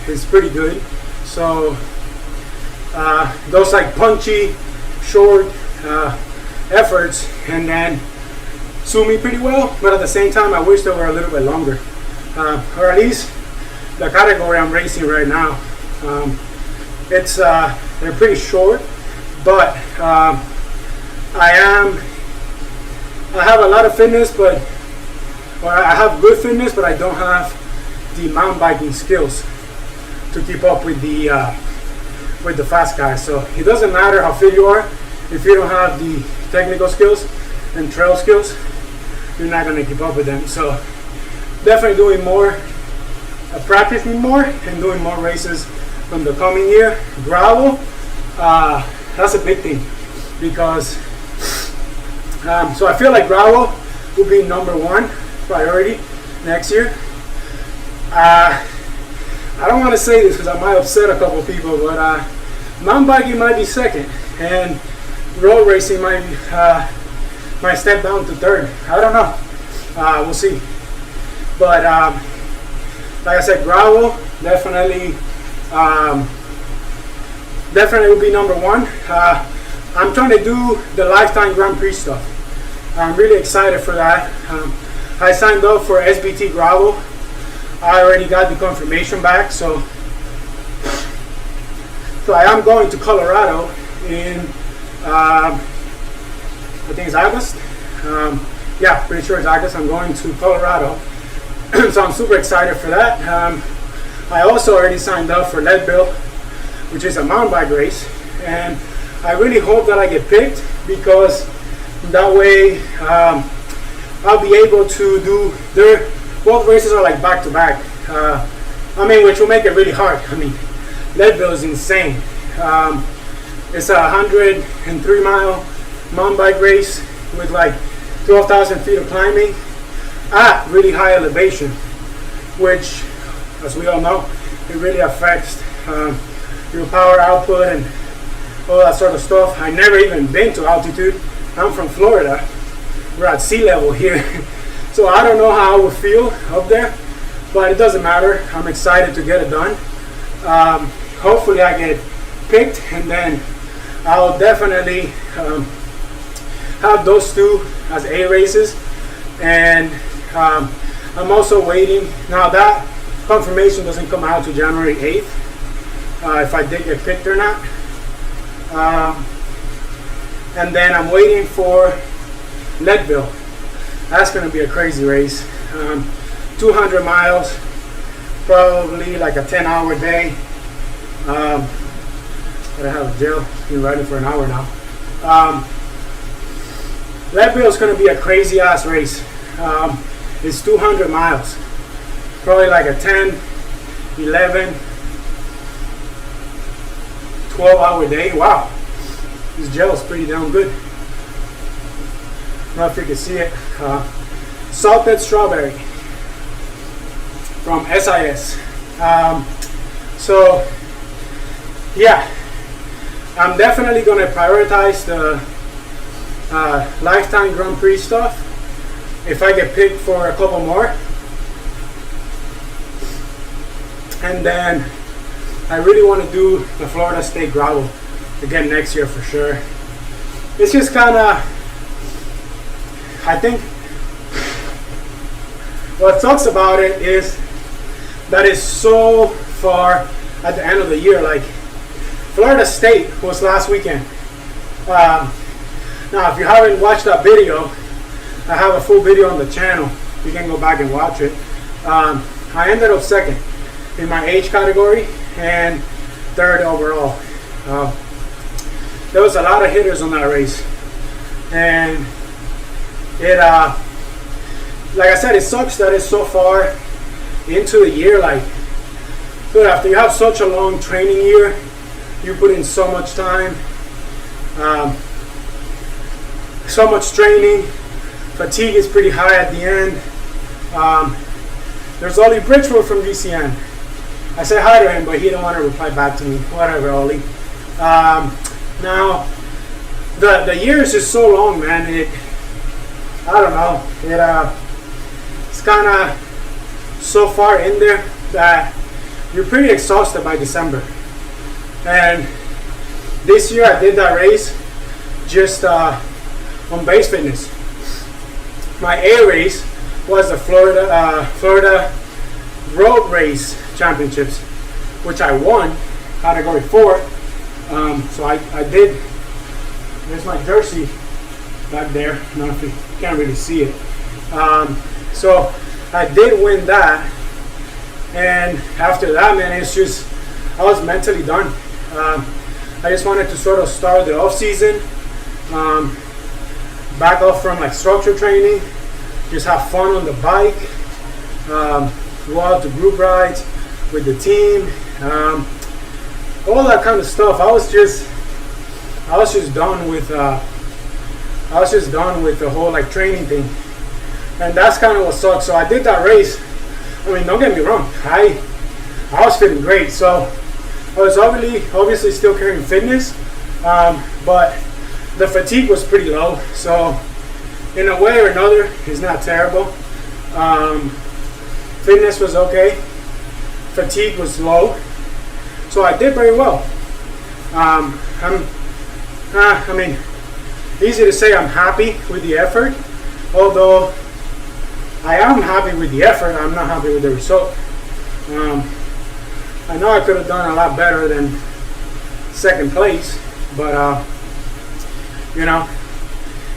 It's pretty good. So those like punchy, short efforts, and then suit me pretty well. But at the same time, I wish they were a little bit longer, or at least the category I'm racing right now. It's they're pretty short, but I have a lot of fitness, or I have good fitness, but I don't have the mountain biking skills to keep up with the fast guys. So it doesn't matter how fit you are, if you don't have the technical skills and trail skills, you're not going to keep up with them. So definitely doing more, practicing more, and doing more races from the coming year. Gravel, that's a big thing, because so I feel like gravel will be #1 priority next year. I don't want to say this because I might upset a couple people, but mountain biking might be second, and road racing might step down to third. I don't know. We'll see. But like I said, gravel definitely will be #1. I'm trying to do the Lifetime Grand Prix stuff. I'm really excited for that. I signed up for SBT Gravel. I already got the confirmation back, so I am going to Colorado in I think it's August. Yeah, pretty sure it's August. I'm going to Colorado, so I'm super excited for that. I also already signed up for Leadville, which is a mountain bike race, and I really hope that I get picked, because that way I'll be able to do both races are like back to back. Which will make it really hard. Leadville is insane. It's a 103-mile mountain bike race with like 12,000 feet of climbing at really high elevation, which, as we all know, it really affects your power output and all that sort of stuff. I never even been to altitude. I'm from Florida. We're at sea level here. So I don't know how I would feel up there, but it doesn't matter. I'm excited to get it done. Hopefully I get picked, and then I'll definitely have those two as A races. And I'm also waiting. Now that confirmation doesn't come out to January 8th, if I did get picked or not. And then I'm waiting for Leadville. That's going to be a crazy race. 200 miles, probably like a 10-hour day. Gotta have a gel. Been riding for an hour now. Leadville is going to be a crazy ass race. It's 200 miles. Probably like a 10, 11, 12-hour day. Wow. This gel is pretty damn good. I don't know if you can see it. Salted strawberry from SIS. So yeah, I'm definitely going to prioritize the Lifetime Grand Prix stuff if I get picked for a couple more. And then I really want to do the Florida State Gravel again next year for sure. It's just kind of, I think what sucks about it is that it's so far at the end of the year. Like Florida State was last weekend. Now if you haven't watched that video, I have a full video on the channel. You can go back and watch it. I ended up second in my age category and third overall. There was a lot of hitters on that race, and it like I said, it sucks that it's so far into the year. Like, dude, after you have such a long training year, you put in so much time, so much training, fatigue is pretty high at the end. There's Ollie Bridgewood from GCN. I said hi to him, but he didn't want to reply back to me. Whatever, Ollie. Now, the year is just so long, man. I don't know. It's kind of so far in there that you're pretty exhausted by December. And this year I did that race just on base fitness. My A race was the Florida Road Race Championships, which I won, category 4. So I did. There's my jersey back there. I don't know if you can't really see it. So I did win that, and after that, man, it's just I was mentally done. I just wanted to sort of start the off season, back off from like structure training, just have fun on the bike, go out to group rides with the team, all that kind of stuff. I was just done with the whole like training thing, and that's kind of what sucks. So I did that race. I mean, don't get me wrong, I was feeling great. So I was obviously still carrying fitness, but the fatigue was pretty low. So in a way or another, it's not terrible. Fitness was okay. Fatigue was low. So I did very well. I mean, easy to say I'm happy with the effort, although I am happy with the effort. I'm not happy with the result. I know I could have done a lot better than second place, but you know,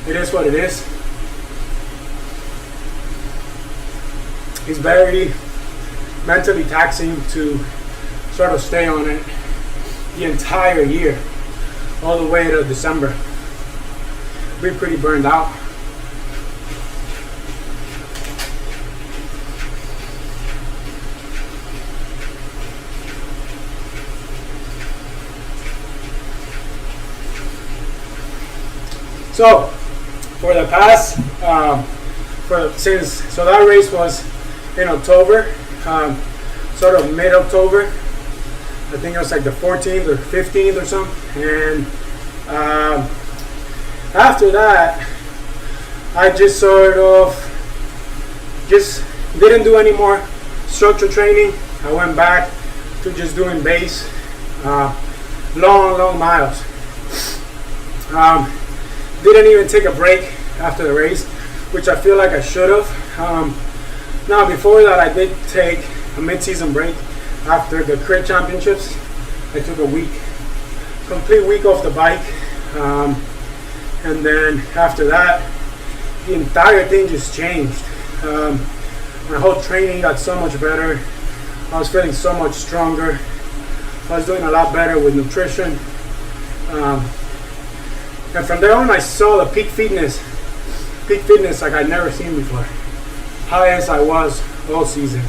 it is what it is. It's very mentally taxing to sort of stay on it the entire year, all the way to December. Be pretty burned out. So for the past, so that race was in October, sort of mid-October. I think it was like the 14th or 15th or something. And after that, I just sort of just didn't do any more structure training. I went back to just doing base, long miles. Didn't even take a break after the race, which I feel like I should have. Now before that, I did take a mid-season break after the crit championships. I took a week, complete week off the bike, and then after that, the entire thing just changed. My whole training got so much better. I was feeling so much stronger. I was doing a lot better with nutrition. And from there on, I saw the peak fitness like I'd never seen before. Highest I was all season.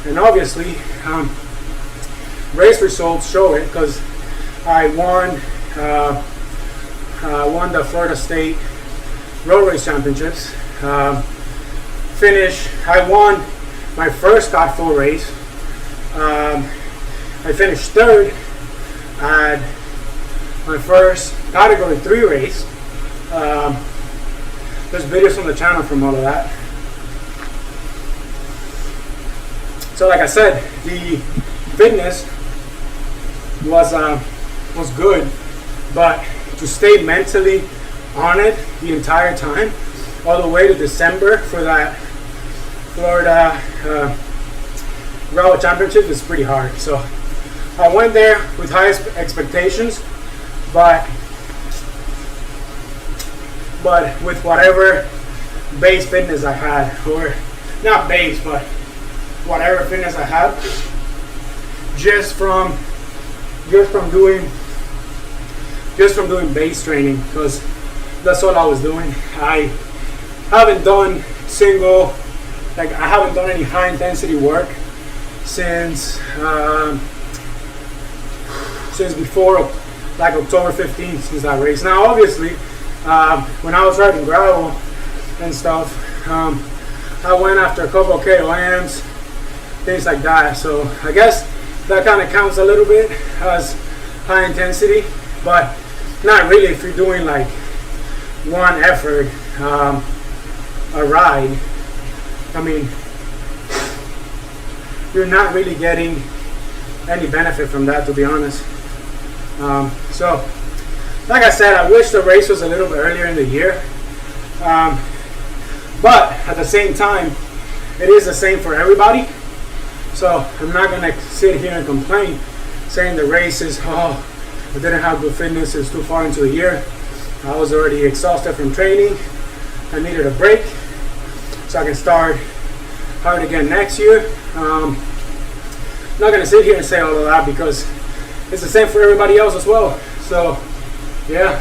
And obviously, race results show it, because I won the Florida State Road Race Championships. I won my first Scott full race. I finished third at my first Category 3 race. There's videos on the channel from all of that. So like I said, the fitness was good, but to stay mentally on it the entire time, all the way to December for that Florida Road Championship, is pretty hard. So I went there with high expectations, but with whatever base fitness I had, or not base, but whatever fitness I had, just from doing base training, because that's all I was doing. I haven't done any high intensity work since before like October 15th, since that race. Now obviously, when I was riding gravel and stuff, I went after a couple of KOMs, things like that. So I guess that kind of counts a little bit as high intensity, but not really if you're doing like one effort, a ride. I mean, you're not really getting any benefit from that, to be honest. So like I said, I wish the race was a little bit earlier in the year, but at the same time, it is the same for everybody. So I'm not gonna sit here and complain saying the race is, I didn't have good fitness, it's too far into the year. I was already exhausted from training. I needed a break so I can start hard again next year. I'm not gonna sit here and say all of that, because it's the same for everybody else as well. So yeah,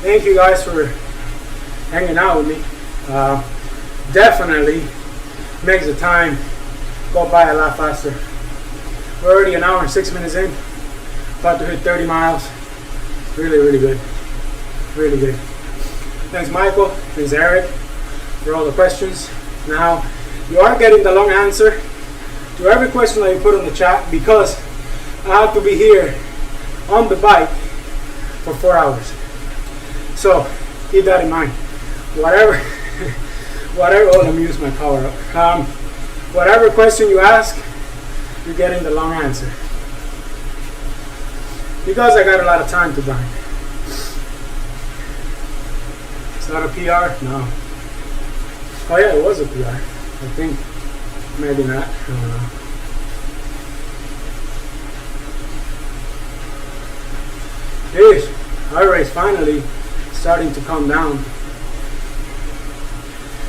thank you guys for hanging out with me. Definitely makes the time go by a lot faster. We're already an hour and 6 minutes in, about to hit 30 miles. Really good, really good. Thanks Michael, thanks Eric for all the questions. Now you are getting the long answer to every question that you put on the chat, because I have to be here on the bike for 4 hours. So keep that in mind. Whatever, let me use my power up. Whatever question you ask, you're getting the long answer, because I got a lot of time to burn. It's not a PR? No. Oh yeah, it was a PR. I think. Maybe not. I don't know. Jeez, our race finally starting to come down.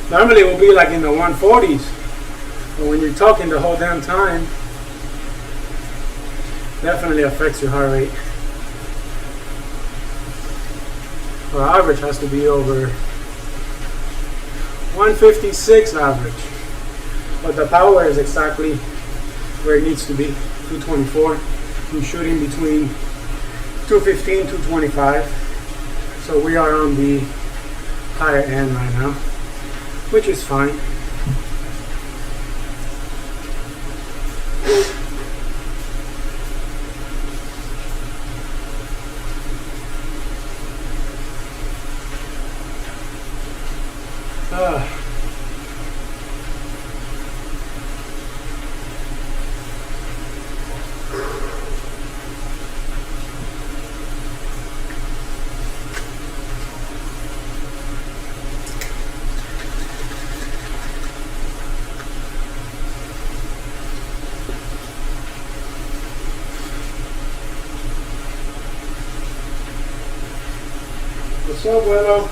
Normally it will be like in the 140s, but when you're talking the whole damn time, definitely affects your heart rate. Our average has to be over 156 average, but the power is exactly where it needs to be, 224. I'm shooting between 215, 225, so we are on the higher end right now, which is fine. What's up, Willow?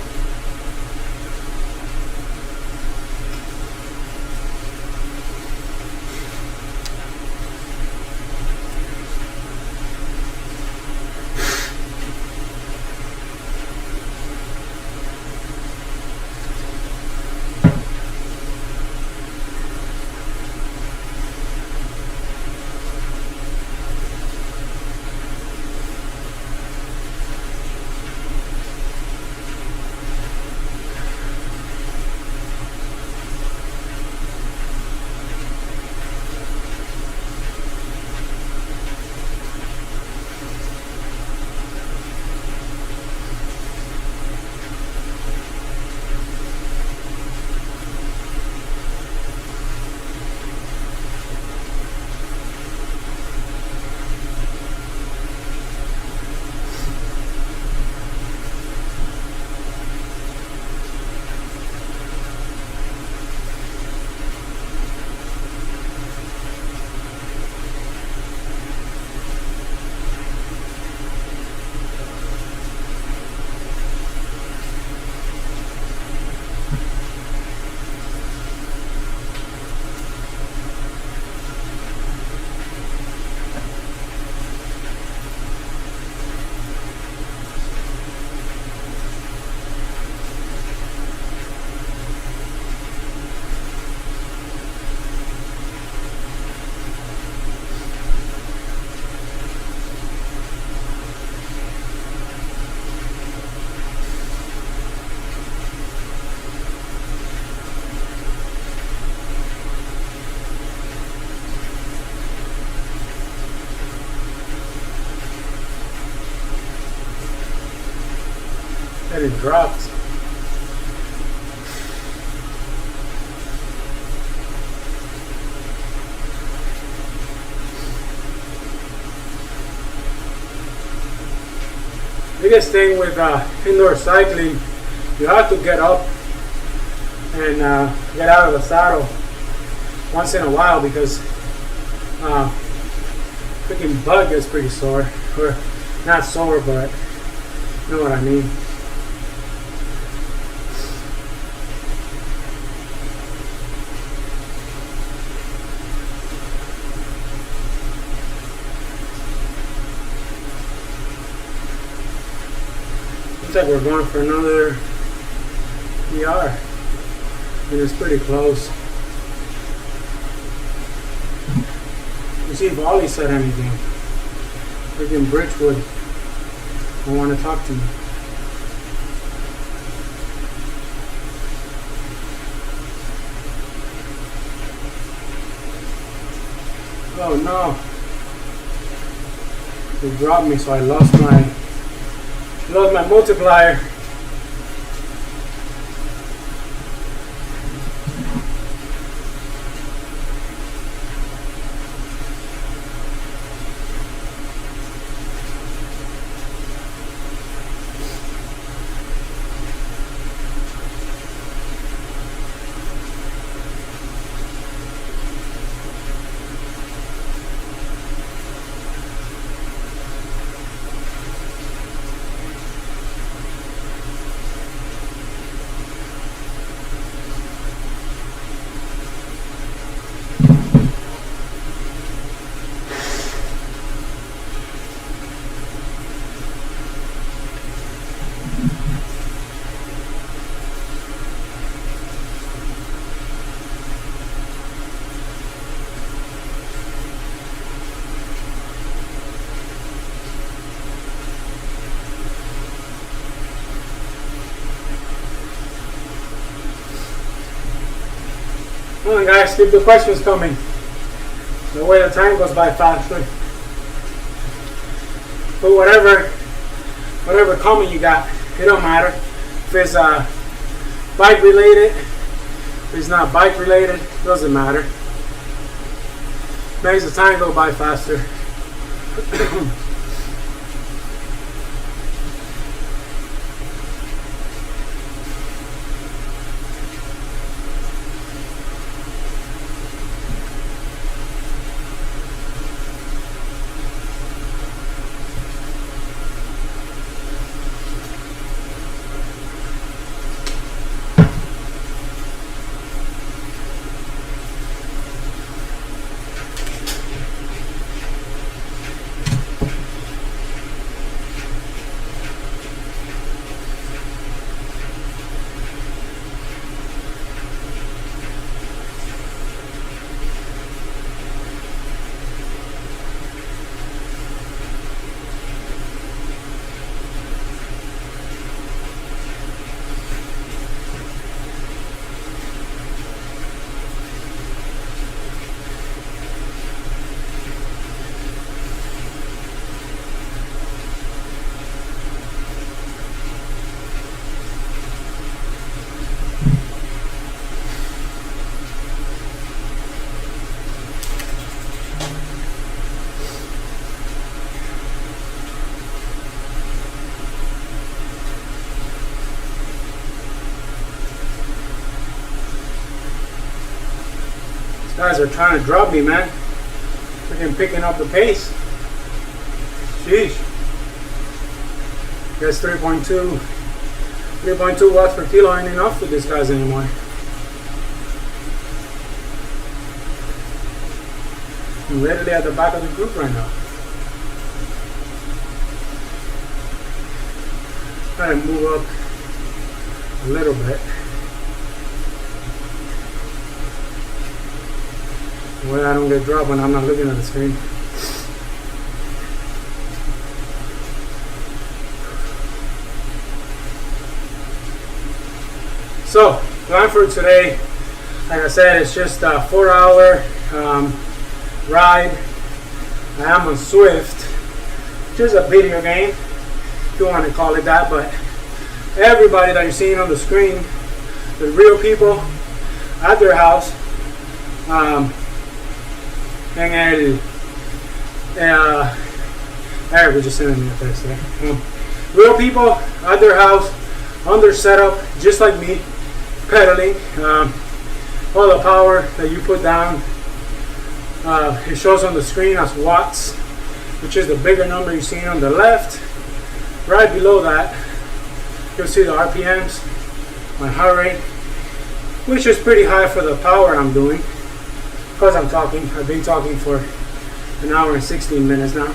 And it dropped. Biggest thing with indoor cycling, you have to get up and get out of the saddle once in a while because freaking butt gets pretty sore, or not sore, but you know what I mean. Looks like we're going for another PR, and it's pretty close. Let's see if Ollie said anything. Freaking Bridgewood, I want to talk to you. Oh no! They dropped me, so I lost my multiplier. Come on guys, keep the questions coming. The way the time goes by faster. But whatever comment you got, it don't matter. If it's bike related, if it's not bike related, doesn't matter. Makes the time go by faster. Guys are trying to drop me, man. Freaking picking up the pace. Sheesh. Guess 3.2 watts per kilo ain't enough for these guys anymore. I'm literally at the back of the group right now. Try to move up a little bit. Well, I don't get dropped when I'm not looking at the screen. So, plan for today, like I said, it's just a 4-hour ride. I am on Zwift, just a video game, if you want to call it that, but everybody that you're seeing on the screen, the real people at their house, we're just sending me a text there. Real people at their house, on their setup, just like me, pedaling. All the power that you put down, it shows on the screen as watts, which is the bigger number you're seeing on the left. Right below that, you'll see the RPMs, my heart rate, which is pretty high for the power I'm doing. Because I'm talking, I've been talking for an hour and 16 minutes now.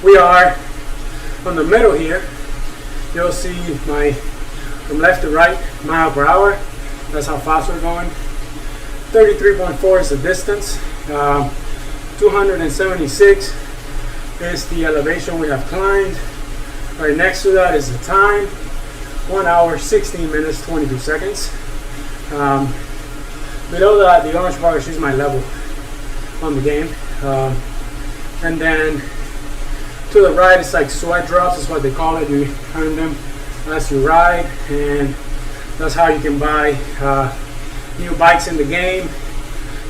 We are on the middle here. You'll see my from left to right mile per hour. That's how fast we're going. 33.4 is the distance. 276 is the elevation we have climbed. Right next to that is the time. 1 hour, 16 minutes, 22 seconds. Below that, the orange bar is my level on the game. And then to the right, it's like sweat drops, is what they call it. You earn them as you ride, and that's how you can buy new bikes in the game.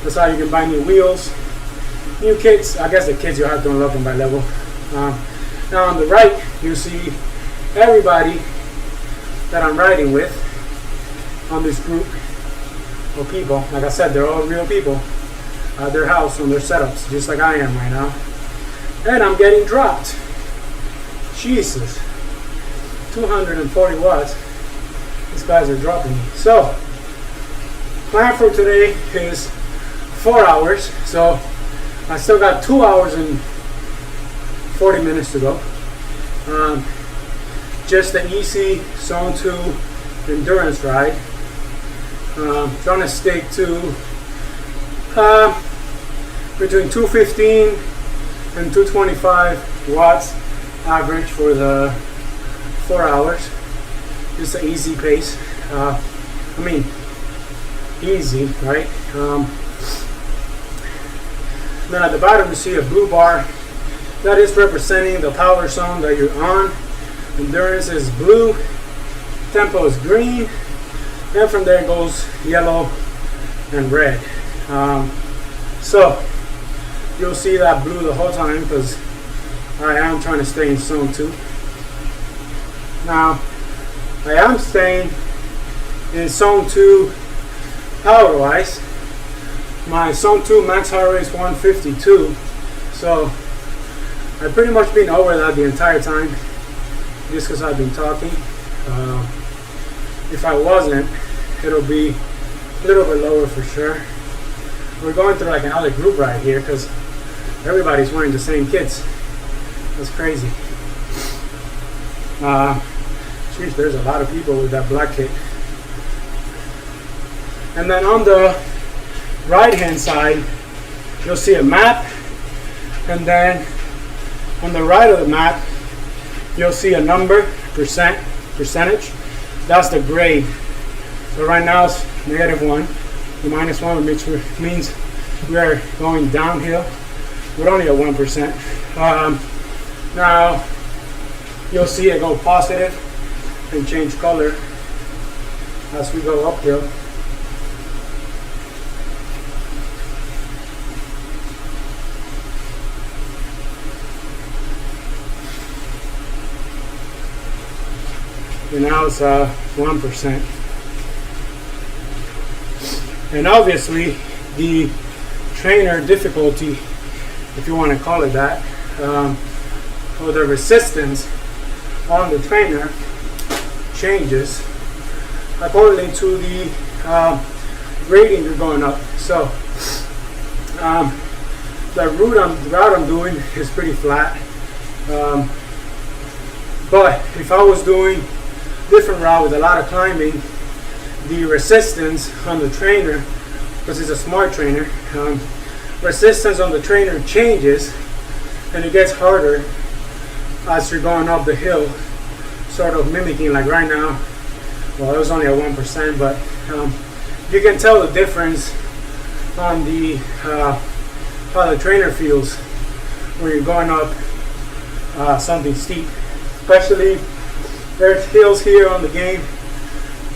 That's how you can buy new wheels, new kits. I guess the kits you have to unlock them by level. Now on the right, you see everybody that I'm riding with on this group of people. Like I said, they're all real people at their house on their setups, just like I am right now. And I'm getting dropped. Jesus. 240 watts. These guys are dropping me. So, plan for today is 4 hours. So, I still got 2 hours and 40 minutes to go. Just an easy Zone 2 endurance ride. Trying to stick to between 215 and 225 watts average for the 4 hours. Just an easy pace. Easy, right? Then at the bottom you see a blue bar. That is representing the power zone that you're on. Endurance is blue. Tempo is green. And from there it goes yellow and red. So you'll see that blue the whole time because I am trying to stay in Zone 2. Now, I am staying in Zone 2 power-wise. My Zone 2 max heart rate is 152. So I've pretty much been over that the entire time just because I've been talking. If I wasn't, it'll be a little bit lower for sure. We're going through like another group right here because everybody's wearing the same kits. That's crazy. Geez, there's a lot of people with that black kit. And then on the right hand side, you'll see a map. And then on the right of the map, you'll see a number, percentage. That's the grade. So right now it's -1. The -1 which means we are going downhill. We're only at 1%. Now you'll see it go positive and change color as we go uphill. And now it's 1%. And obviously the trainer difficulty, if you want to call it that, or the resistance on the trainer changes according to the gradient you're going up. So the route I'm doing is pretty flat, but if I was doing different route with a lot of climbing, the resistance on the trainer, because it's a smart trainer, resistance on the trainer changes and it gets harder as you're going up the hill, sort of mimicking like right now. Well, it was only at 1%, but you can tell the difference on the how the trainer feels when you're going up something steep. Especially there's hills here on the game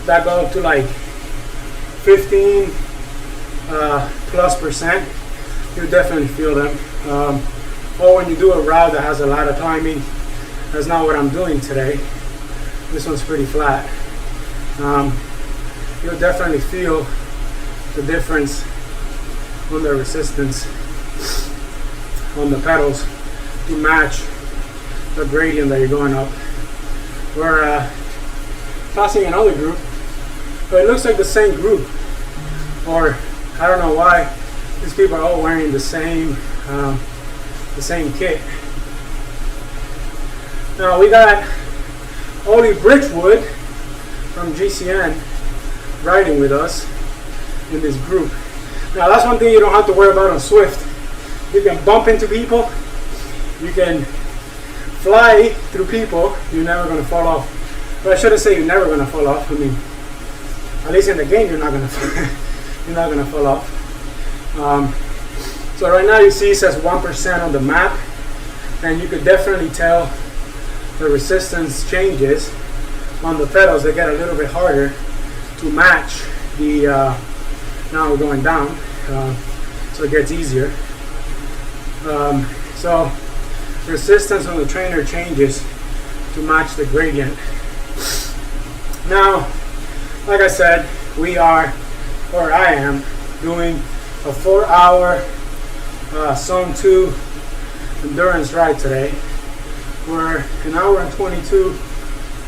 that go up to like 15 plus%. You definitely feel them. Or when you do a route that has a lot of climbing, that's not what I'm doing today. This one's pretty flat. You'll definitely feel the difference on the resistance on the pedals to match the gradient that you're going up. We're passing another group, but it looks like the same group, or I don't know why these people are all wearing the same kit. Now we got Oli Bridgewood from GCN riding with us in this group. Now that's one thing you don't have to worry about on Zwift. You can bump into people, you can fly through people, you're never going to fall off. But I shouldn't say you're never going to fall off. I mean, at least in the game you're not going to you're not going to fall off. So right now you see it says 1% on the map, and you could definitely tell the resistance changes on the pedals. They get a little bit harder to match the now we're going down, so it gets easier. So resistance on the trainer changes to match the gradient. Now, like I said, we are, or I am, doing a 4-hour Zone 2 endurance ride today. We're an hour and 22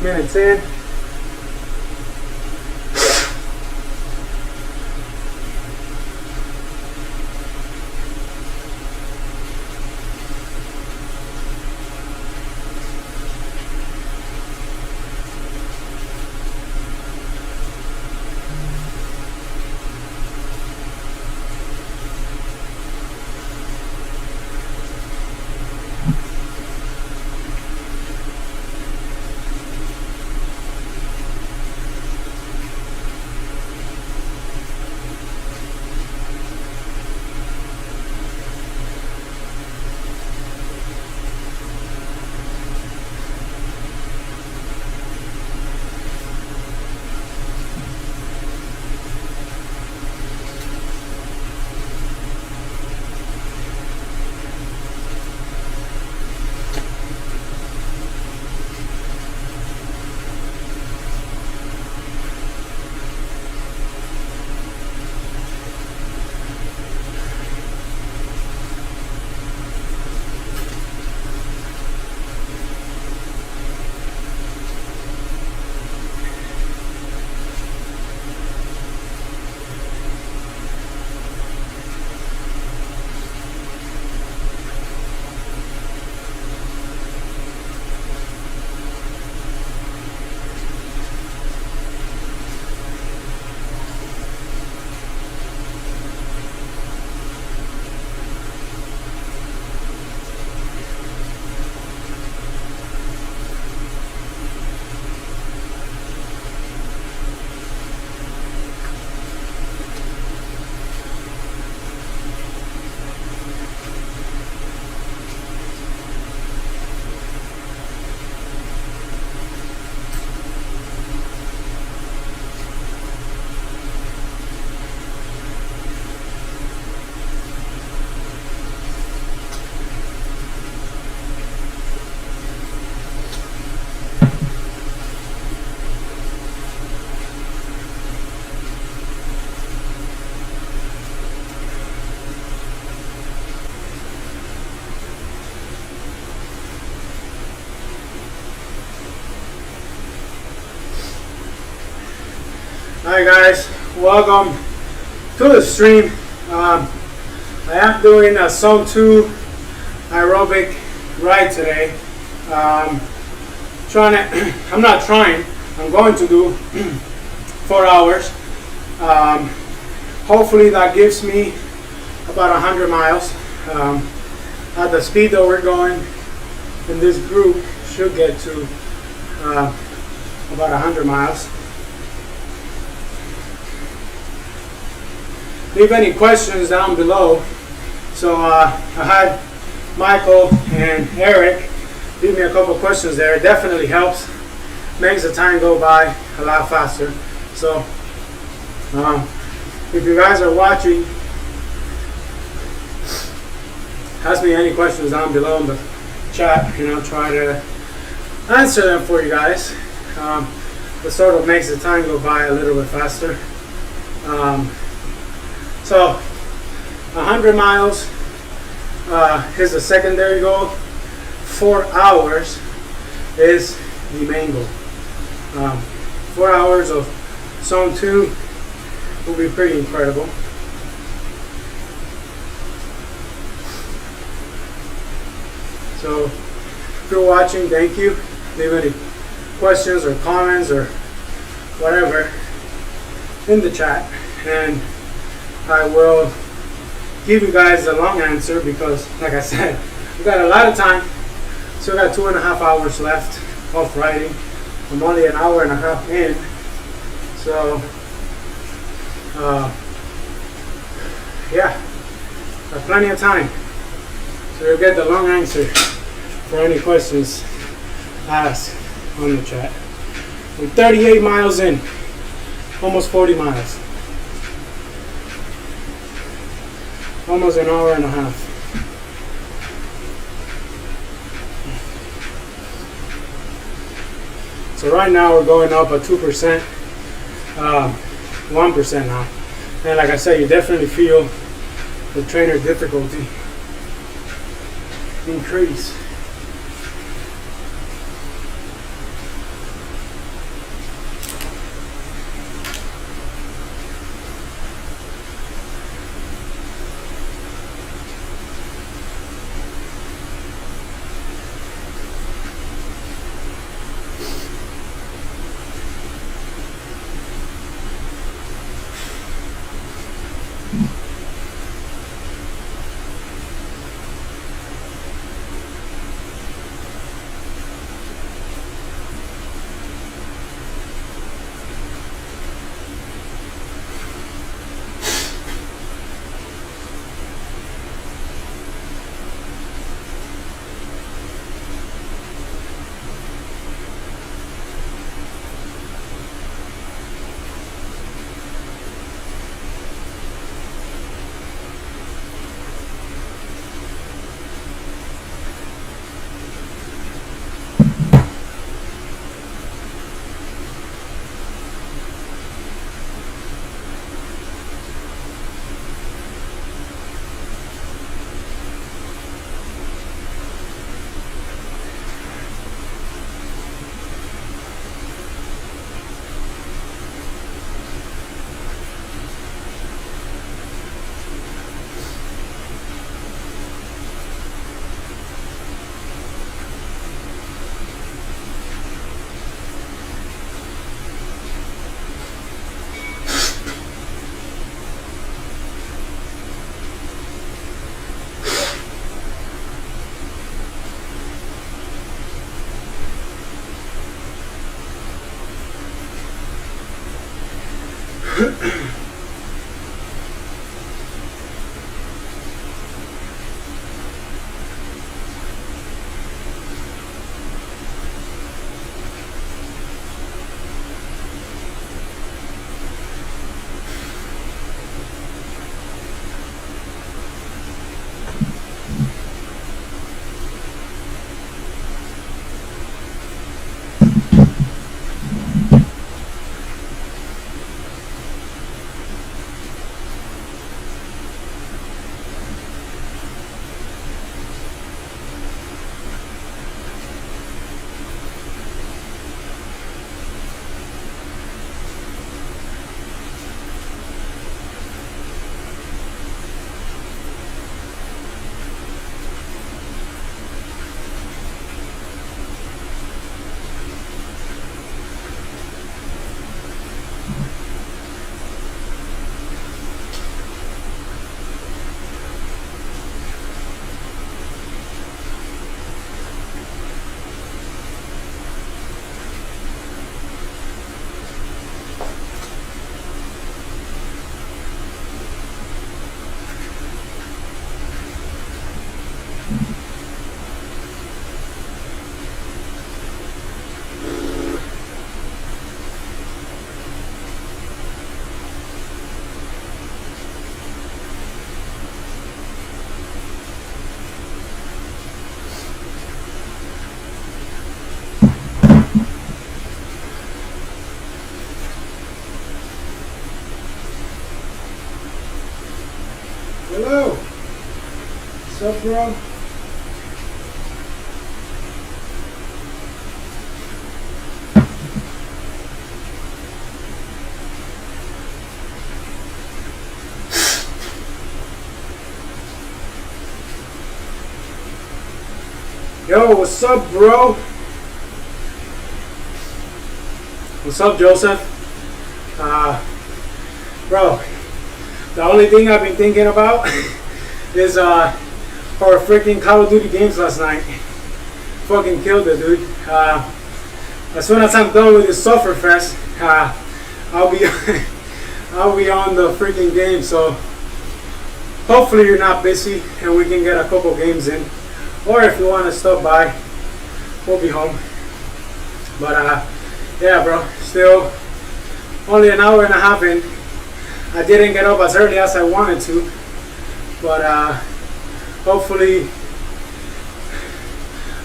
minutes in. Hi guys, welcome to the stream. I am doing a Zone 2 aerobic ride today. I'm going to do 4 hours. Hopefully that gives me about 100 miles. At the speed that we're going in this group should get to about 100 miles. Leave any questions down below. So I had Michael and Eric leave me a couple questions there. It definitely helps, makes the time go by a lot faster. So if you guys are watching, ask me any questions down below in the chat and I'll try to answer them for you guys. It sort of makes the time go by a little bit faster. So 100 miles is the secondary goal. 4 hours is the main goal. 4 hours of Zone 2 will be pretty incredible. So if you're watching, thank you. Leave any questions or comments or whatever in the chat, and I will give you guys a long answer because, like I said, we got a lot of time. So we got 2.5 hours left of riding. I'm only an hour and a half in, so yeah, got plenty of time. So you'll get the long answer for any questions asked on the chat. We're 38 miles in, almost 40 miles. Almost an hour and a half. So right now we're going up at 2%, 1% now. And like I said, you definitely feel the trainer difficulty increase. What's up, bro? Yo, what's up, bro? What's up, Joseph? Bro, the only thing I've been thinking about is our freaking Call of Duty games last night. Fucking killed it, dude. As soon as I'm done with this Suffer Fest, I'll be I'll be on the freaking game. So hopefully you're not busy and we can get a couple games in. Or if you want to stop by, we'll be home. But yeah, bro, still only an hour and a half in. I didn't get up as early as I wanted to, but hopefully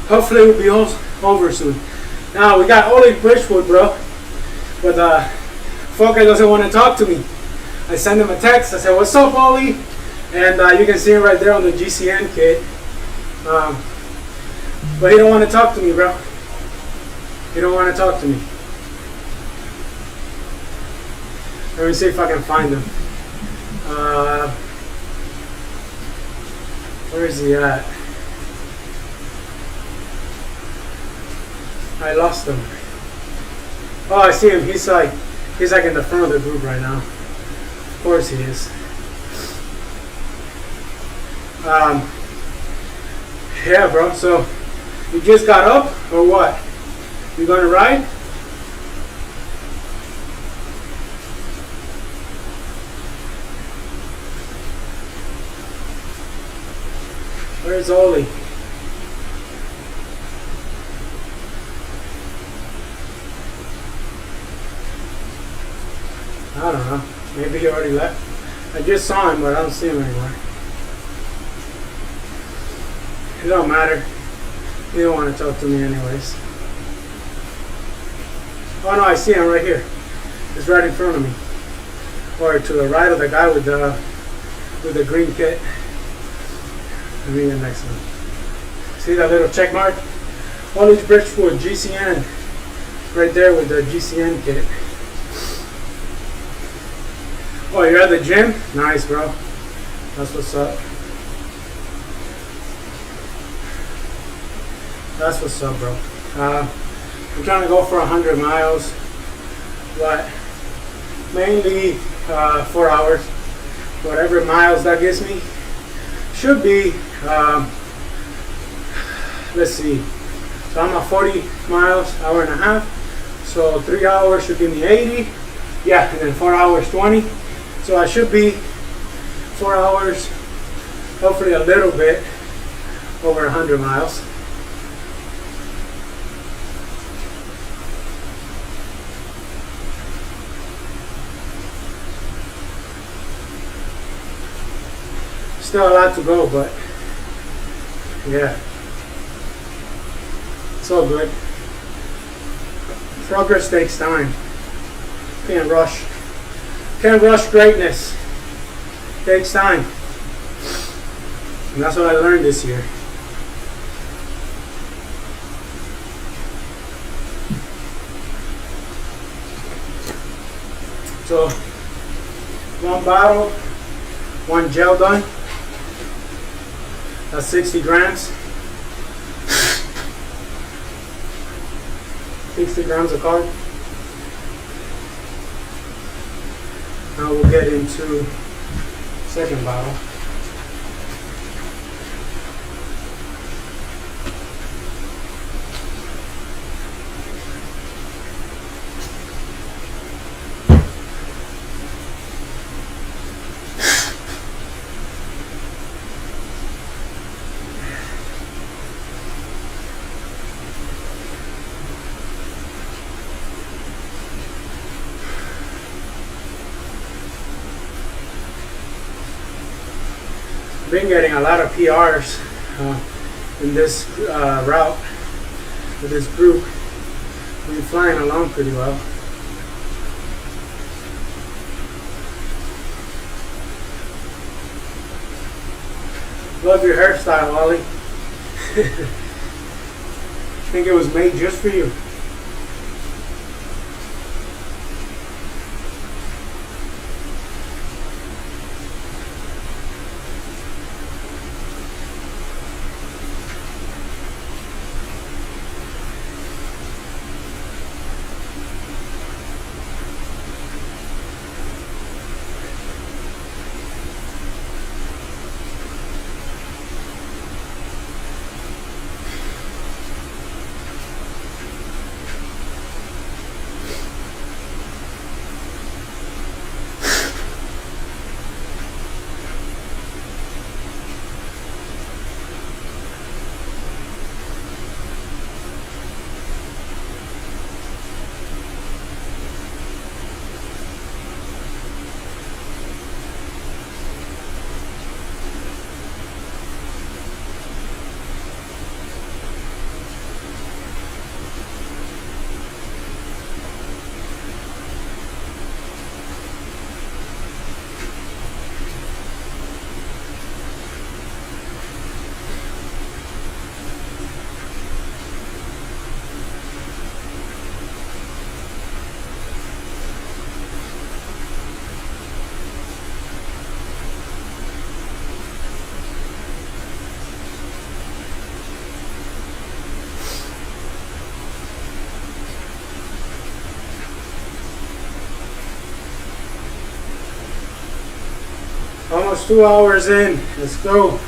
it'll be over soon. Now we got Ollie Bridgewood, bro, but fucker doesn't want to talk to me. I sent him a text. I said, "What's up, Ollie?" And you can see him right there on the GCN kit. But he don't want to talk to me, bro. He don't want to talk to me. Let me see if I can find him. Where is he at? I lost him. Oh, I see him. He's like in the front of the group right now. Of course he is. Yeah, bro. So you just got up or what? You gonna ride? Where's Ollie? I don't know. Maybe he already left. I just saw him, but I don't see him anymore. It don't matter. He don't want to talk to me anyways. Oh no, I see him right here. He's right in front of me. Or to the right of the guy with the green kit. Let me get next one. See that little check mark? Ollie Bridgewood, GCN. Right there with the GCN kit. Oh, you're at the gym? Nice, bro. That's what's up. That's what's up, bro. I'm trying to go for 100 miles, but mainly 4 hours. Whatever miles that gives me should be, let's see. So I'm at 40 miles, hour and a half. So 3 hours should give me 80. Yeah, and then 4 hours, 20. So I should be 4 hours, hopefully a little bit over 100 miles. Still a lot to go, but yeah, it's all good. Progress takes time. Can't rush. Can't rush greatness. Takes time. And that's what I learned this year. So, one bottle, one gel done. That's 60 grams. 60 grams of carb. Now we'll get into second bottle. Been getting a lot of PRs in this route with this group. We've been flying along pretty well. Love your hairstyle, Ollie. Think it was made just for you. Almost 2 hours in. Let's go.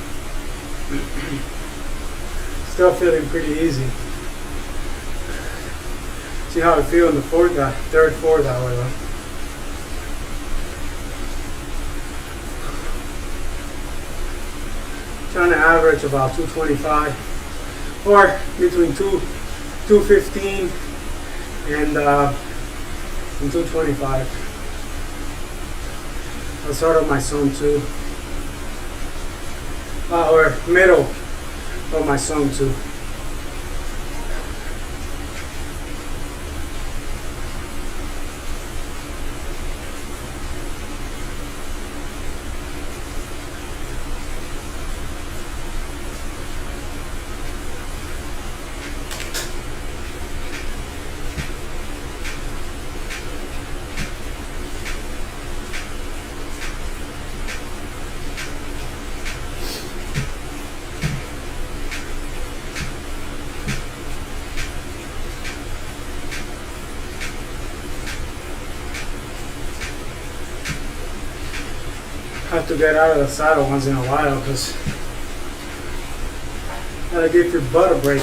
Still feeling pretty easy. See how I feel in the third, fourth hour though. Trying to average about 225 or between 215 and 225. That's sort of my zone 2. Or middle of my zone 2. Have to get out of the saddle once in a while because gotta give your butt a break.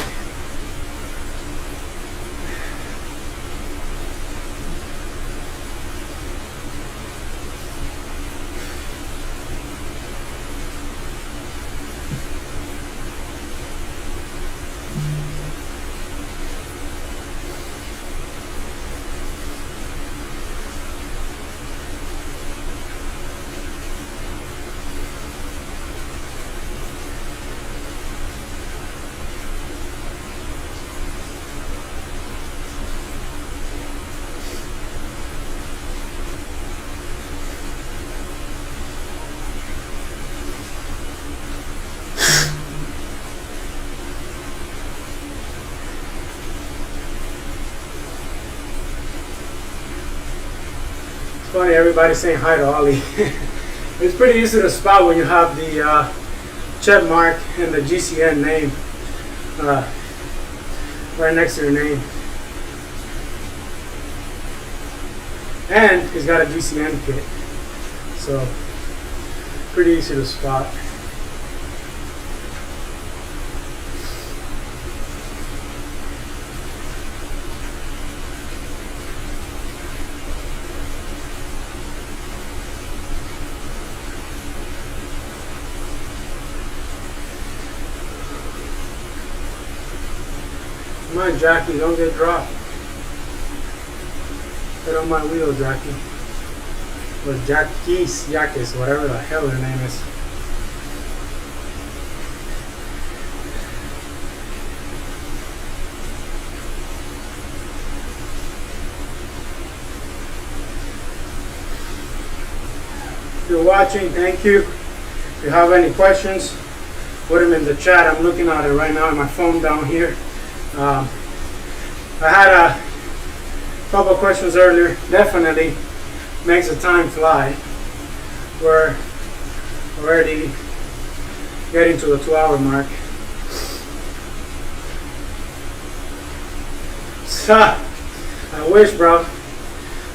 Funny, everybody's saying hi to Ollie. It's pretty easy to spot when you have the check mark and the GCN name right next to your name. And he's got a GCN kit, so pretty easy to spot. Come on, Jackie, don't get dropped. Get on my wheel, Jackie. Or Jackis, whatever the hell her name is. If you're watching, thank you. If you have any questions, put them in the chat. I'm looking at it right now on my phone down here. I had a couple questions earlier. Definitely makes the time fly. We're already getting to the 2-hour mark. So, I wish, bro.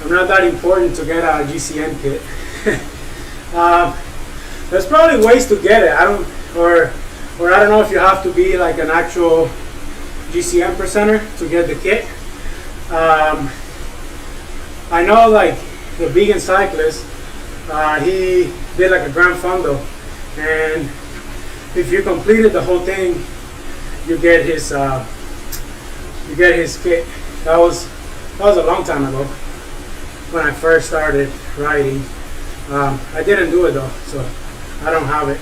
I'm not that important to get a GCN kit. There's probably ways to get it. I don't know if you have to be like an actual GCN percenter to get the kit. I know like the vegan cyclist, he did like a Grand Fondo, and if you completed the whole thing, you get his kit. That was a long time ago when I first started riding. I didn't do it though, so I don't have it.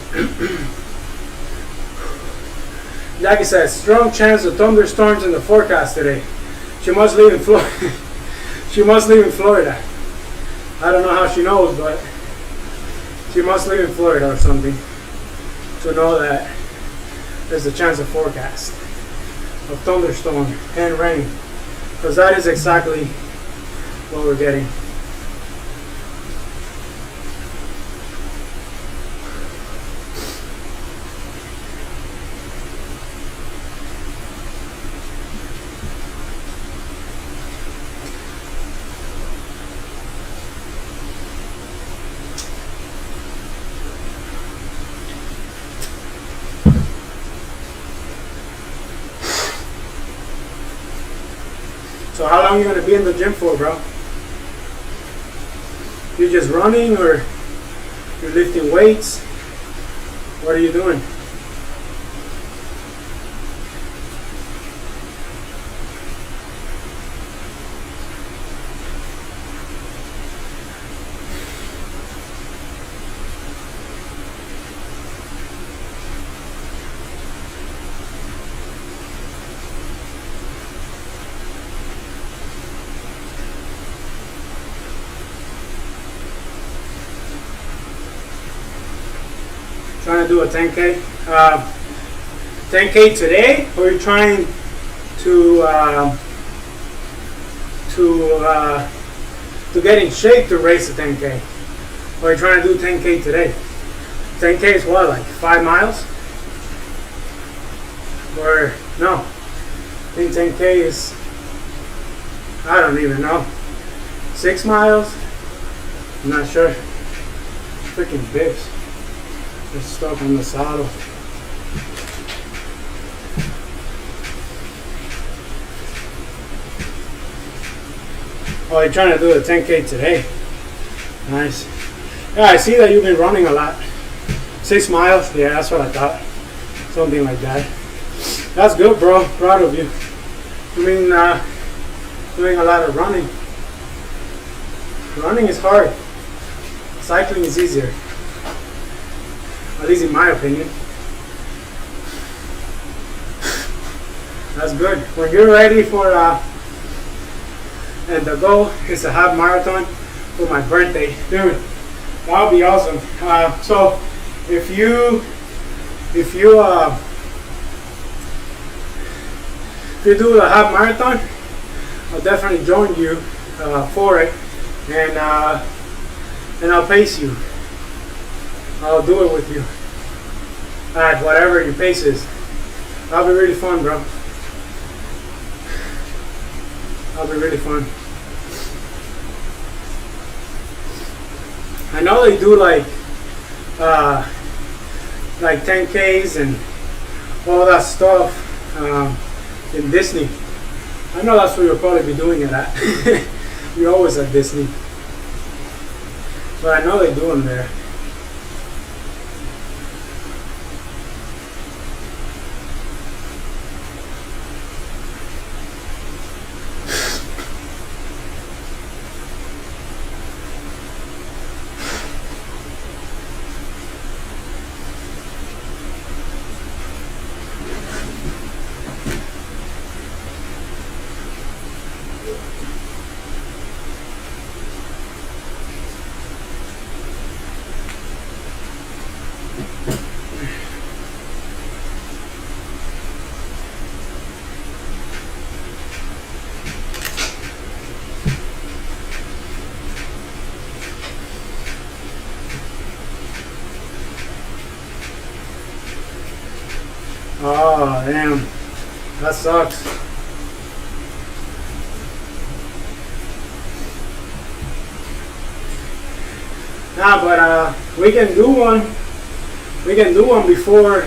Jackie says, strong chance of thunderstorms in the forecast today. She must live in Florida. She must live in Florida. I don't know how she knows, but she must live in Florida or something to know that there's a chance of forecast of thunderstorm and rain, because that is exactly what we're getting. So how long are you going to be in the gym for, bro? You just running, or you're lifting weights? What are you doing? Trying to do a 10K? 10K today, or are you trying to get in shape to race a 10K? Or are you trying to do 10K today? 10K is what, like 5 miles? Or no? I think 10K is, I don't even know, 6 miles? I'm not sure. Freaking bitch. Just stuck on the saddle. Oh, you're trying to do a 10K today. Nice. Yeah, I see that you've been running a lot. 6 miles? Yeah, that's what I thought. Something like that. That's good, bro. Proud of you. Doing a lot of running. Running is hard. Cycling is easier. At least in my opinion. That's good. When you're ready for, and the goal is a half marathon for my birthday. Dude, that would be awesome. So if you do the half marathon, I'll definitely join you for it, and I'll pace you. I'll do it with you at whatever your pace is. That'll be really fun, bro. That'll be really fun. I know they do like 10Ks and all that stuff in Disney. I know that's where you'll probably be doing it at. You're always at Disney. But I know they do them there. Oh, damn. That sucks. Nah, but we can do one. We can do one before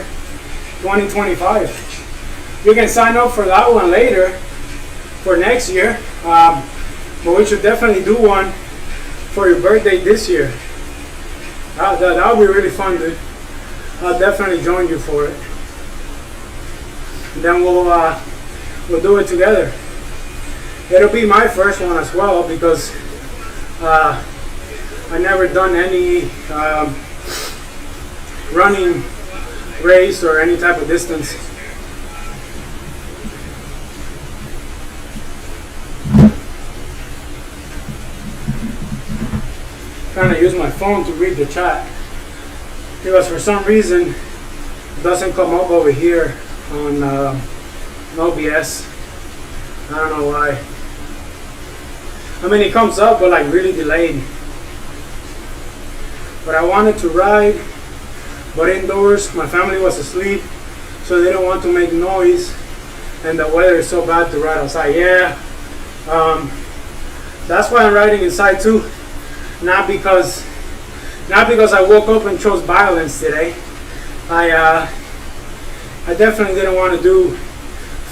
2025. You can sign up for that one later for next year. But we should definitely do one for your birthday this year. That would be really fun, dude. I'll definitely join you for it. And then we'll do it together. It'll be my first one as well because I never done any running race or any type of distance. Trying to use my phone to read the chat because for some reason it doesn't come up over here on OBS. I don't know why. I mean, it comes up, but like really delayed. But I wanted to ride, but indoors. My family was asleep, so they don't want to make noise, and the weather is so bad to ride outside. Yeah, that's why I'm riding inside too. Not because I woke up and chose violence today. I definitely didn't want to do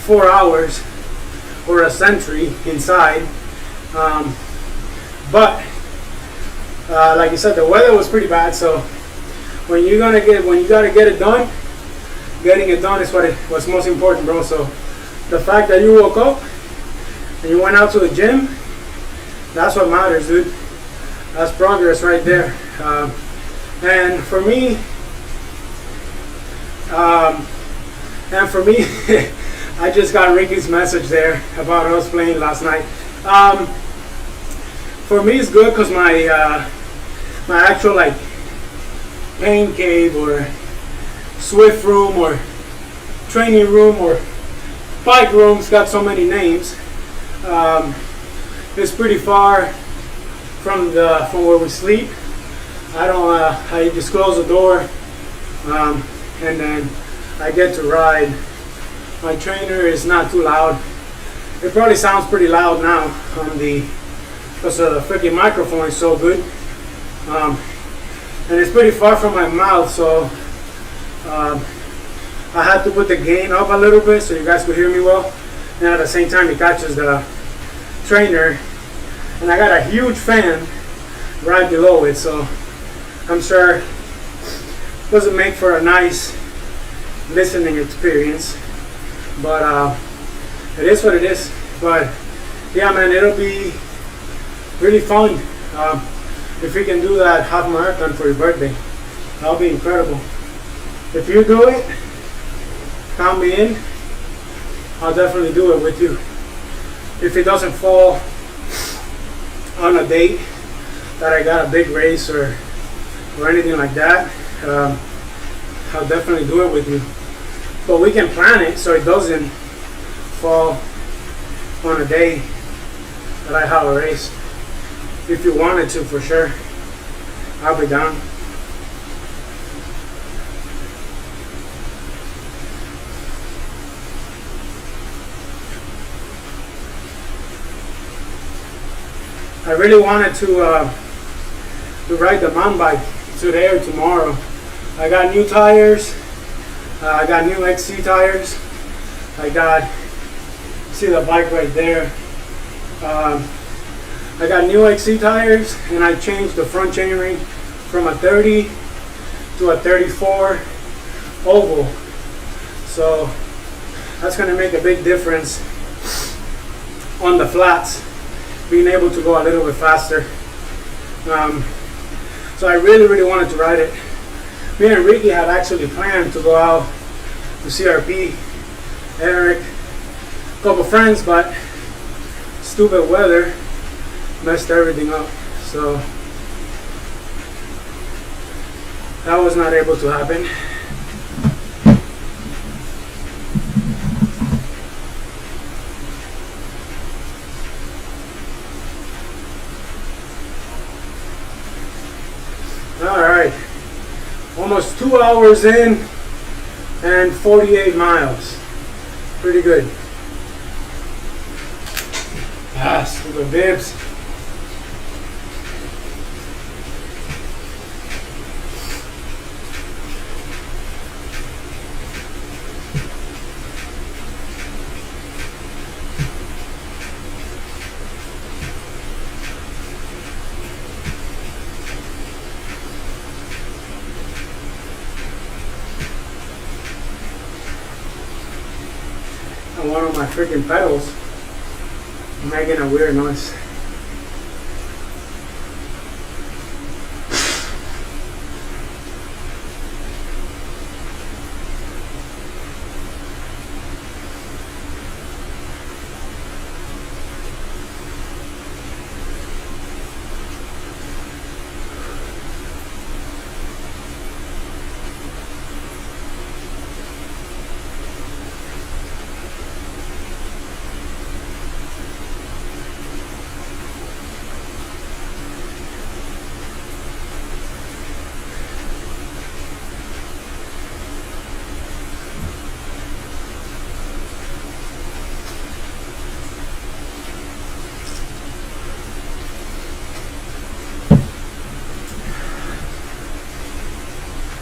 4 hours or a century inside. But like you said, the weather was pretty bad. So when you gotta get it done, getting it done is what's most important, bro. So the fact that you woke up and you went out to the gym, that's what matters, dude. That's progress right there. And for me, I just got Ricky's message there about us playing last night. For me, it's good because my actual like pain cave or Zwift room or training room or bike room's got so many names. It's pretty far from where we sleep. I just close the door, and then I get to ride. My trainer is not too loud. It probably sounds pretty loud now because the freaking microphone is so good, and it's pretty far from my mouth, so I had to put the gain up a little bit so you guys could hear me well, and at the same time it catches the trainer. And I got a huge fan right below it, so I'm sure it doesn't make for a nice listening experience, but it is what it is. But yeah, man, it'll be really fun if you can do that half marathon for your birthday. That'll be incredible. If you do it, count me in. I'll definitely do it with you. If it doesn't fall on a date that I got a big race or anything like that, I'll definitely do it with you. But we can plan it so it doesn't fall on a day that I have a race. If you wanted to, for sure, I'll be down. I really wanted to ride the mountain bike today or tomorrow. I got new tires. I got new XC tires. See the bike right there. I got new XC tires, and I changed the front chainring from a 30 to a 34 oval. So that's going to make a big difference on the flats, being able to go a little bit faster. So I really wanted to ride it. Me and Ricky had actually planned to go out to CRP, Eric, a couple friends, but stupid weather messed everything up. So that was not able to happen. Alright, almost 2 hours in, and went 48 miles. Pretty good. Ah, stupid bibs. And one of my freaking pedals making a weird noise.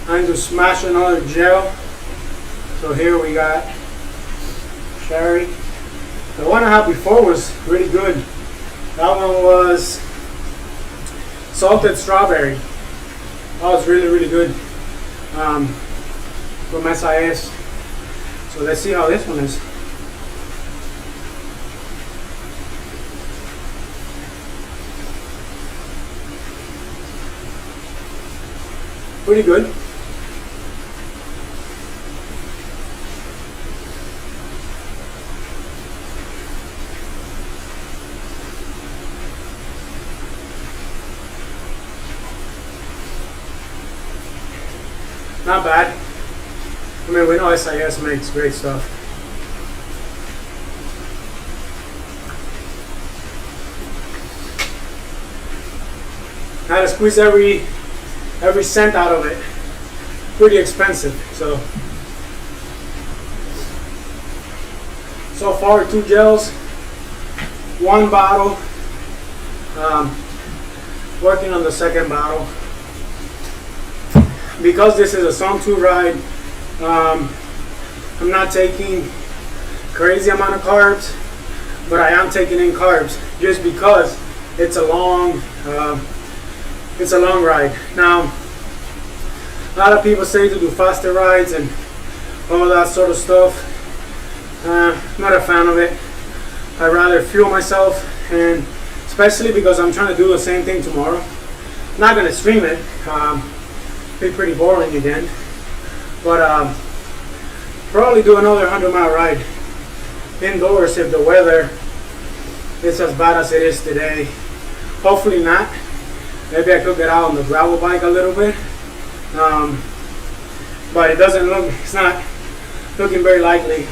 Time to smash another gel. So here we got cherry. The one I had before was really good. That one was salted strawberry. That was really good from SIS. So let's see how this one is. Pretty good. Not bad. I mean, we know SIS makes great stuff. I had to squeeze every cent out of it. Pretty expensive. So far 2 gels, 1 bottle. Working on the second bottle. Because this is a Zone 2 ride, I'm not taking crazy amount of carbs, but I am taking in carbs just because it's a long ride. Now, a lot of people say to do faster rides and all that sort of stuff. Not a fan of it. I'd rather fuel myself, and especially because I'm trying to do the same thing tomorrow. I'm not gonna stream it. Be pretty boring again, but probably do another 100-mile ride indoors if the weather is as bad as it is today. Hopefully not. Maybe I could get out on the gravel bike a little bit, but it's not looking very likely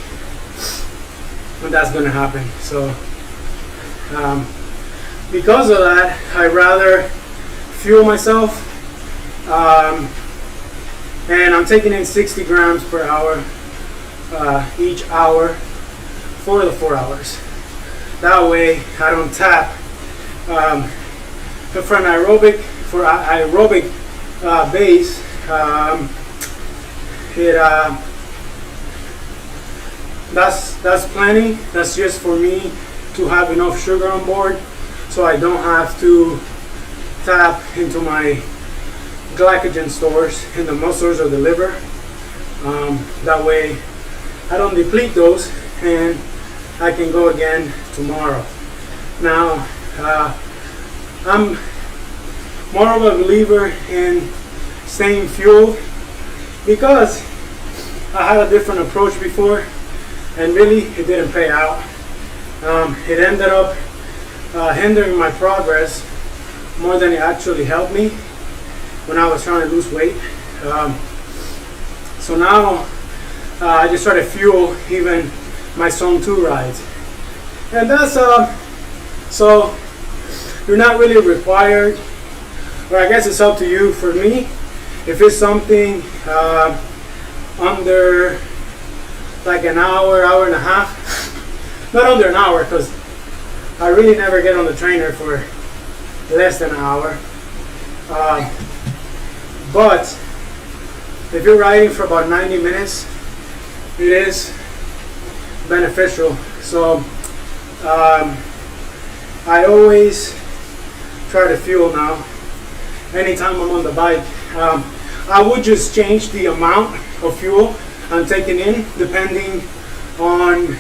that that's going to happen. So because of that, I'd rather fuel myself. And I'm taking in 60 grams per hour each hour for the 4 hours. That way I don't tap. For aerobic base, that's plenty. That's just for me to have enough sugar on board, so I don't have to tap into my glycogen stores in the muscles or the liver. That way I don't deplete those and I can go again tomorrow. Now I'm more of a believer in staying fueled because I had a different approach before and really it didn't pay out. It ended up hindering my progress more than it actually helped me when I was trying to lose weight. So now I just try to fuel even my Zone 2 rides. And that's so you're not really required, or I guess it's up to you. For me, if it's something under like an hour, hour and a half. Not under an hour, because I really never get on the trainer for less than an hour. But if you're riding for about 90 minutes, it is beneficial. So I always try to fuel now. Anytime I'm on the bike, I would just change the amount of fuel I'm taking in depending on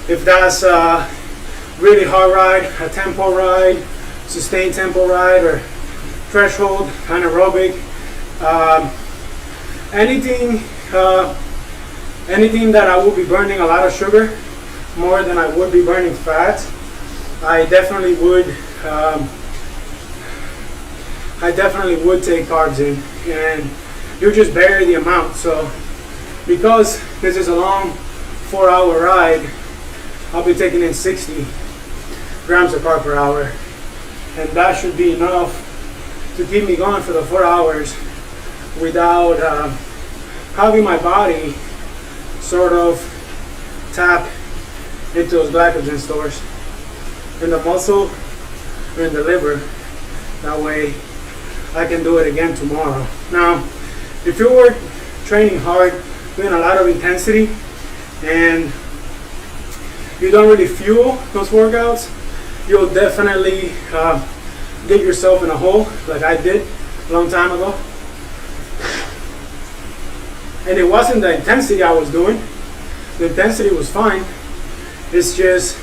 if that's a really hard ride, a tempo ride, sustained tempo ride, or threshold, anaerobic. Anything that I will be burning a lot of sugar more than I would be burning fat, I definitely would take carbs in, and you just vary the amount. So because this is a long 4-hour ride, I'll be taking in 60 grams of carb per hour, and that should be enough to keep me going for the 4 hours without having my body sort of tap into those glycogen stores in the muscle or in the liver. That way I can do it again tomorrow. Now, if you were training hard, doing a lot of intensity, and you don't really fuel those workouts, you'll definitely get yourself in a hole like I did a long time ago. And it wasn't the intensity I was doing. The intensity was fine. It's just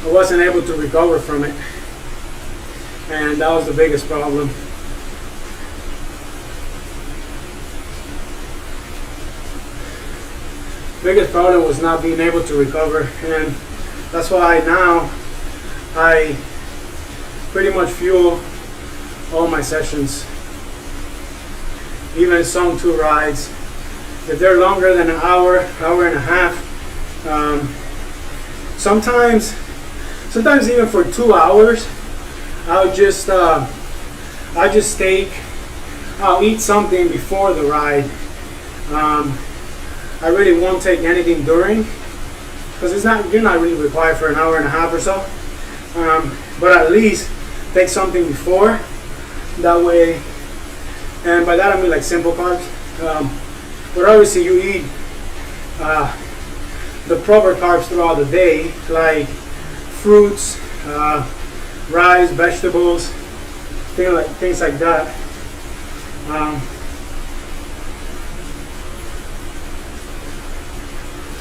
I wasn't able to recover from it. And that was the biggest problem. Biggest problem was not being able to recover, and that's why now I pretty much fuel all my sessions, even Song 2 rides. If they're longer than an hour, hour and a half, sometimes even for 2 hours, I'll eat something before the ride. I really won't take anything during, because you're not really required for an hour and a half or so. But at least take something before. That way, and by that I mean like simple carbs. But obviously you eat the proper carbs throughout the day, like fruits, rice, vegetables, things like that.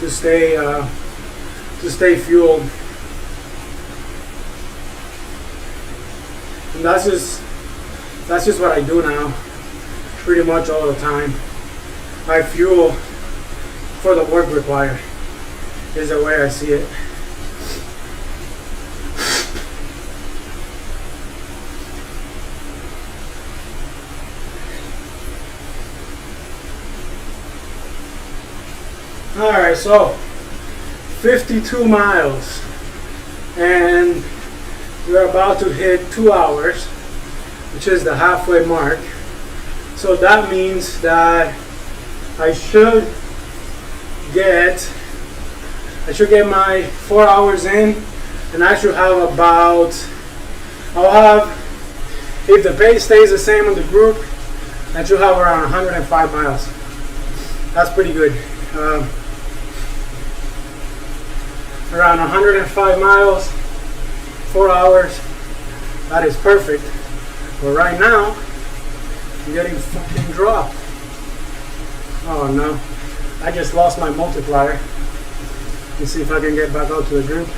To stay fueled, and that's just what I do now, pretty much all the time. I fuel for the work required, is the way I see it. Alright, so 52 miles, and we're about to hit 2 hours, which is the halfway mark. So that means that I should get my 4 hours in, and I should have if the pace stays the same in the group, I should have around 105 miles. That's pretty good. Around 105 miles, 4 hours, that is perfect. But right now, I'm getting fucking dropped. Oh no, I just lost my multiplier. Let's see if I can get back out to the group.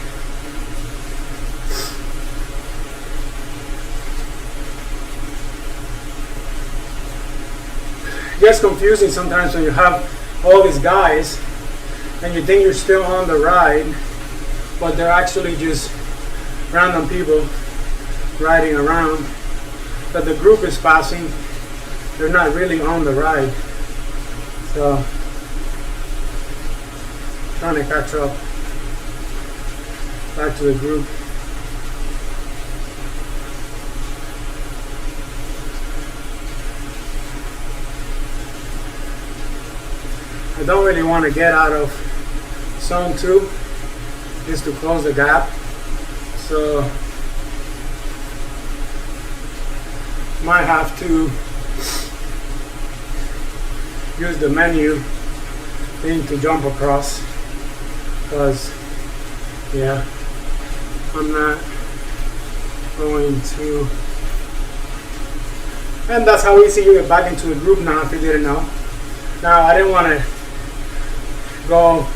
It gets confusing sometimes when you have all these guys and you think you're still on the ride, but they're actually just random people riding around that the group is passing. They're not really on the ride. So, trying to catch up back to the group. I don't really want to get out of zone 2 just to close the gap. So might have to use the menu thing to jump across, because yeah, I'm not going to. And that's how easy you get back into a group now, if you didn't know. Now, I didn't want to go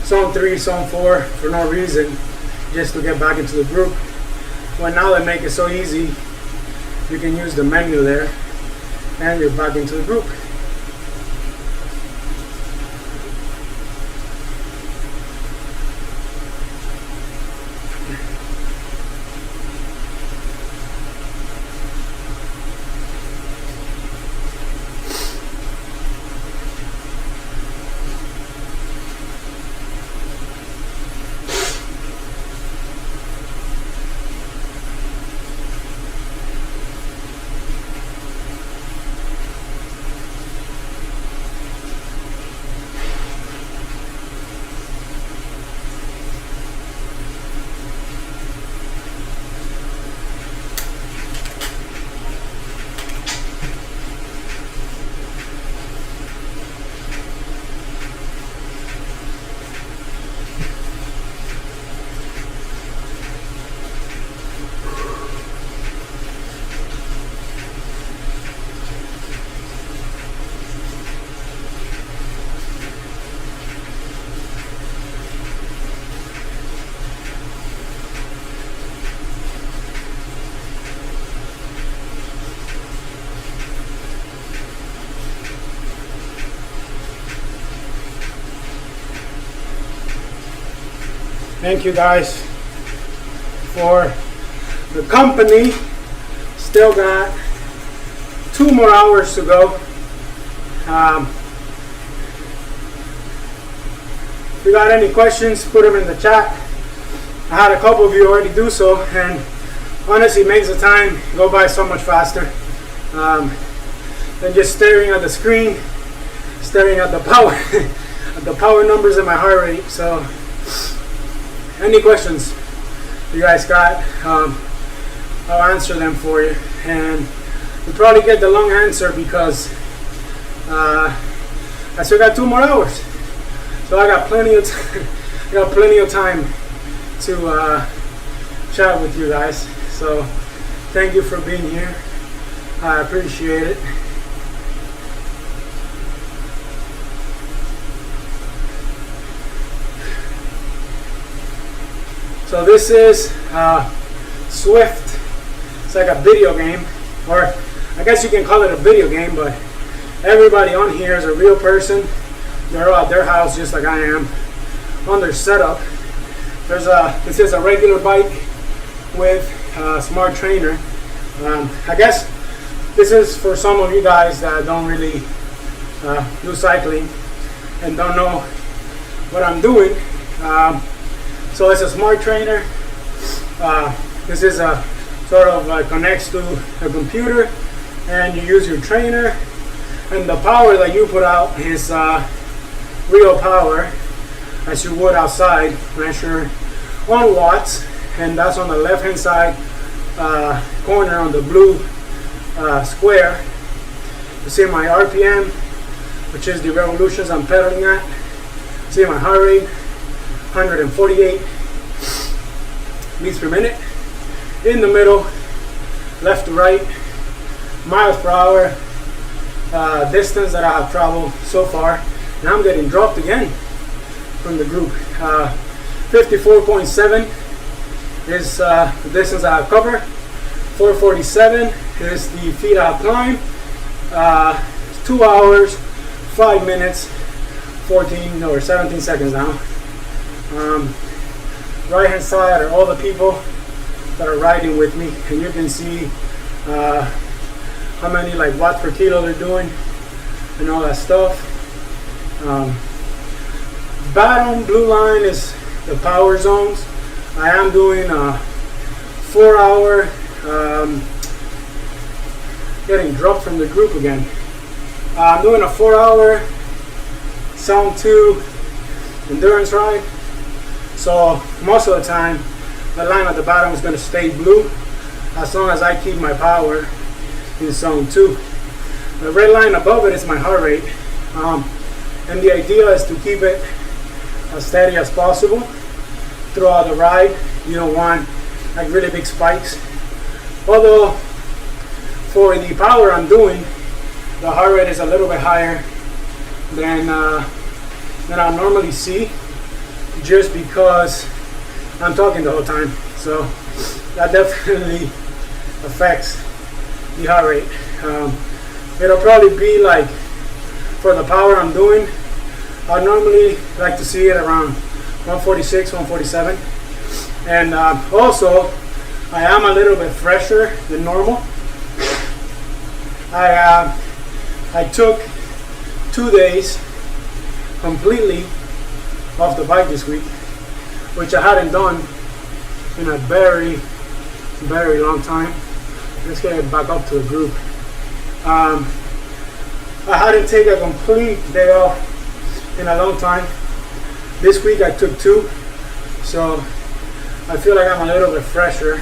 zone 3, zone 4 for no reason, just to get back into the group. Well, now they make it so easy, you can use the menu there and you're back into the group. Thank you guys for the company. Still got 2 more hours to go. If you got any questions, put them in the chat. I had a couple of you already do so, and honestly, it makes the time go by so much faster than just staring at the screen, staring at the power, at the power numbers and my heart rate. So, any questions you guys got, I'll answer them for you, and you'll probably get the long answer because I still got 2 more hours, so I got plenty of time to chat with you guys. So thank you for being here. I appreciate it. So this is Zwift. It's like a video game, or I guess you can call it a video game, but everybody on here is a real person. They're at their house just like I am, on their setup. This is a regular bike with a smart trainer. I guess this is for some of you guys that don't really do cycling and don't know what I'm doing. So it's a smart trainer. This is a sort of connects to a computer, and you use your trainer, and the power that you put out is real power, as you would outside, measure on watts, and that's on the left hand side corner on the blue square. You see my RPM, which is the revolutions I'm pedaling at. See my heart rate, 148 beats per minute. In the middle, left to right, miles per hour, distance that I have traveled so far. Now I'm getting dropped again from the group. 54.7 is the distance I have covered. 447 is the feet I have climbed. 2 hours, 5 minutes, 14 or 17 seconds now. Right hand side are all the people that are riding with me, and you can see how many like watts per kilo they're doing and all that stuff. Bottom blue line is the power zones. I am doing a 4 hour, getting dropped from the group again. I'm doing a 4 hour zone 2 endurance ride. So most of the time, the line at the bottom is going to stay blue as long as I keep my power in zone 2. The red line above it is my heart rate. And the idea is to keep it as steady as possible throughout the ride. You don't want like really big spikes. Although for the power I'm doing, the heart rate is a little bit higher than I normally see, just because I'm talking the whole time. So that definitely affects the heart rate. It'll probably be like, for the power I'm doing, I normally like to see it around 146, 147. And also, I am a little bit fresher than normal. I took 2 days completely off the bike this week, which I hadn't done in a very, very long time. Let's get it back up to the group. I hadn't taken a complete day off in a long time. This week I took 2, so I feel like I'm a little bit fresher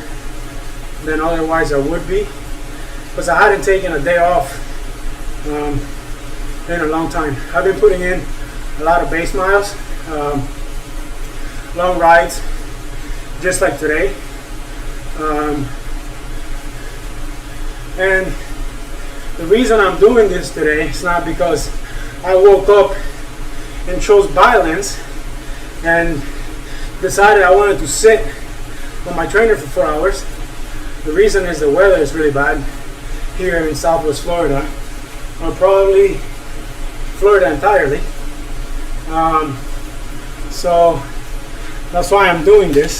than otherwise I would be, because I hadn't taken a day off in a long time. I've been putting in a lot of base miles, long rides, just like today. And the reason I'm doing this today is not because I woke up and chose violence and decided I wanted to sit on my trainer for 4 hours. The reason is the weather is really bad here in Southwest Florida, or probably Florida entirely. So that's why I'm doing this,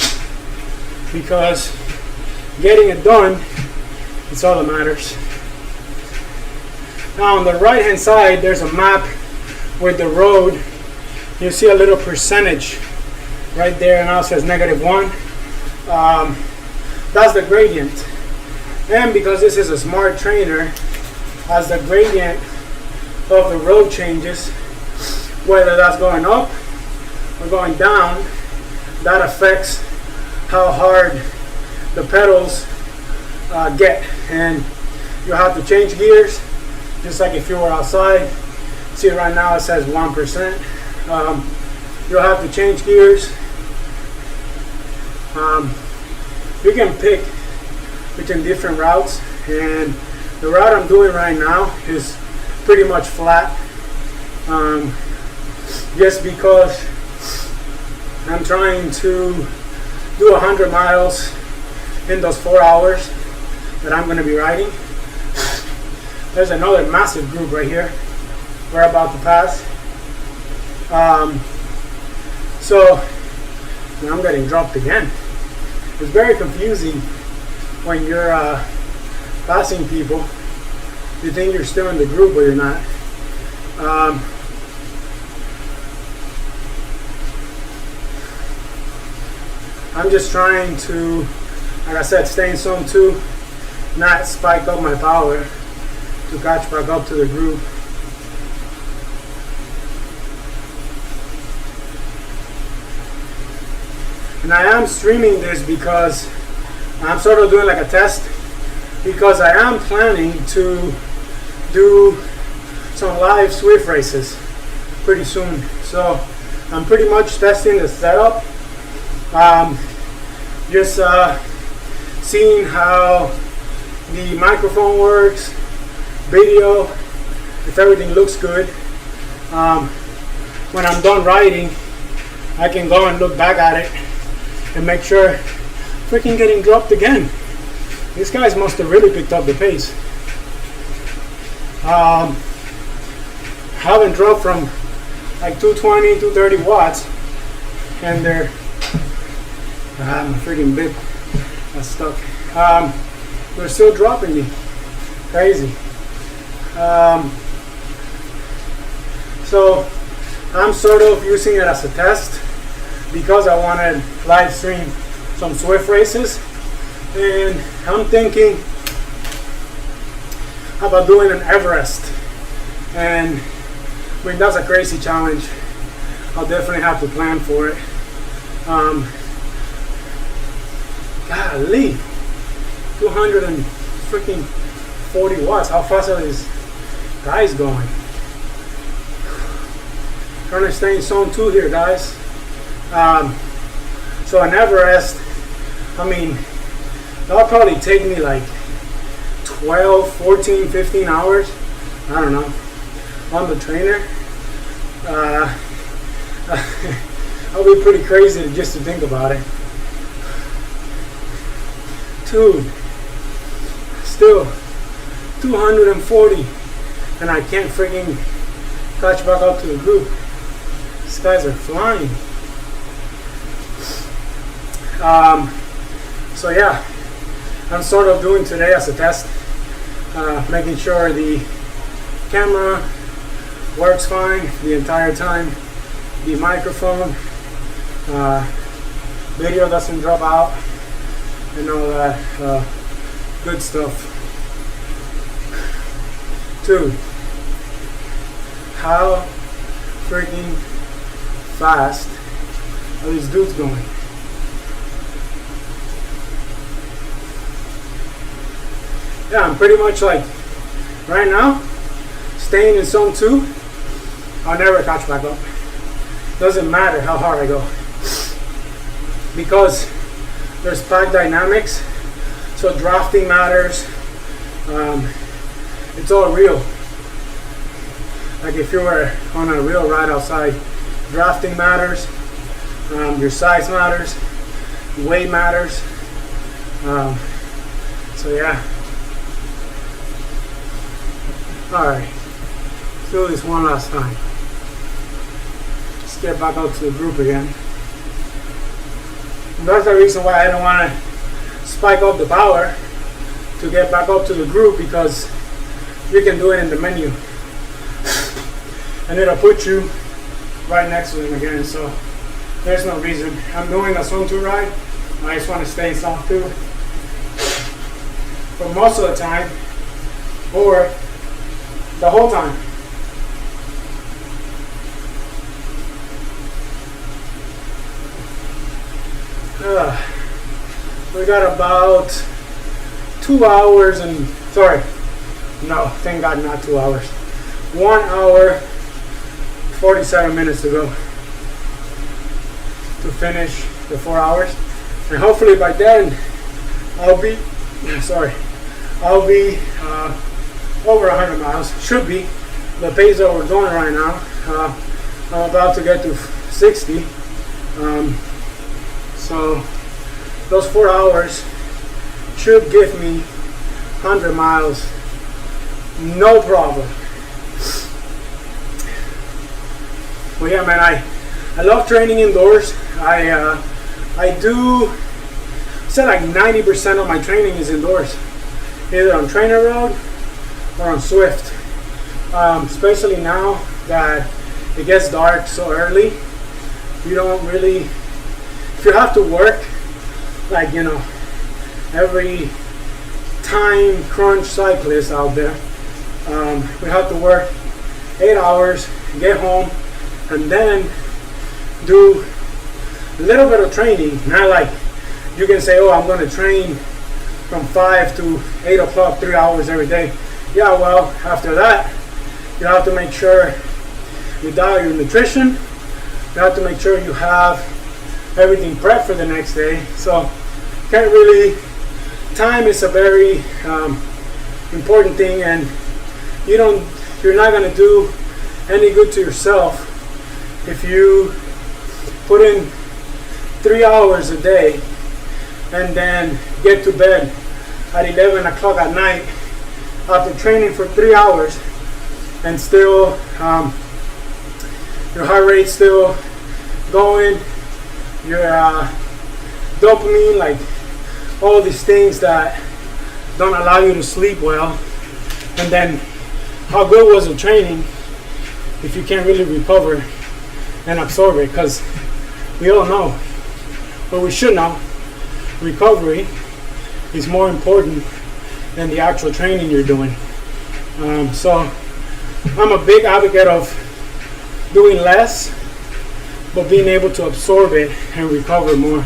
because getting it done is all that matters. Now on the right hand side, there's a map with the road. You see a little percentage right there, and now it says -1. That's the gradient. And because this is a smart trainer, as the gradient of the road changes, whether that's going up or going down, that affects how hard the pedals get. And you have to change gears, just like if you were outside. See, right now it says 1%. You'll have to change gears. You can pick between different routes, and the route I'm doing right now is pretty much flat, just because I'm trying to do 100 miles in those 4 hours that I'm going to be riding. There's another massive group right here we're about to pass. So now I'm getting dropped again. It's very confusing when you're passing people. You think you're still in the group, but you're not. I'm just trying to, like I said, stay in zone 2, not spike up my power to catch back up to the group. And I am streaming this because I'm sort of doing like a test, because I am planning to do some live Zwift races pretty soon. So I'm pretty much testing the setup, just seeing how the microphone works, video, if everything looks good. When I'm done riding, I can go and look back at it and make sure. Freaking getting dropped again. These guys must have really picked up the pace. Haven't dropped from like 220, 230 watts, and they're my freaking bit that's stuck. They're still dropping me. Crazy. So I'm sort of using it as a test, because I want to live stream some Zwift races, and I'm thinking about doing an Everest, and I mean, that's a crazy challenge. I'll definitely have to plan for it. Golly, 240 watts. How fast are these guys going? Trying to stay in zone 2 here, guys. So an Everest, I mean, that'll probably take me like 12, 14, 15 hours. I don't know. On the trainer. That'll be pretty crazy just to think about it. Dude, still 240, and I can't freaking catch back up to the group. These guys are flying. So yeah, I'm sort of doing today as a test, making sure the camera works fine the entire time, the microphone, video doesn't drop out, and all that good stuff. Dude, how freaking fast are these dudes going? Yeah, I'm pretty much like, right now, staying in zone 2, I'll never catch back up. Doesn't matter how hard I go. Because there's pack dynamics, so drafting matters. It's all real. Like if you were on a real ride outside, drafting matters, your size matters, weight matters. So yeah. Alright, let's do this one last time. Let's get back out to the group again. And that's the reason why I don't want to spike up the power to get back up to the group, because you can do it in the menu. And it'll put you right next to them again, so there's no reason. I'm doing a zone 2 ride. I just want to stay in zone 2 for most of the time, or the whole time. We got about 2 hours and, sorry, no, thank God not 2 hours. 1 hour, 47 minutes to go to finish the 4 hours. And hopefully by then, I'll be over 100 miles. Should be. The pace that we're going right now. I'm about to get to 60. So those 4 hours should give me 100 miles, no problem. But yeah, man, I love training indoors. I do say like 90% of my training is indoors, either on trainer road or on Zwift. Especially now that it gets dark so early, you don't really, if you have to work, like, you know, every time crunch cyclist out there, we have to work 8 hours, get home, and then do a little bit of training. Not like you can say, oh, I'm going to train from 5 to 8 o'clock, 3 hours every day. Yeah, well, after that, you have to make sure you dial your nutrition. You have to make sure you have everything prepped for the next day. So, can't really, time is a very important thing, and you're not going to do any good to yourself if you put in 3 hours a day and then get to bed at 11 o'clock at night after training for 3 hours, and still your heart rate still going, your dopamine, like all these things that don't allow you to sleep well. And then how good was the training if you can't really recover and absorb it? Because we all know, or we should know, recovery is more important than the actual training you're doing. So I'm a big advocate of doing less, but being able to absorb it and recover more.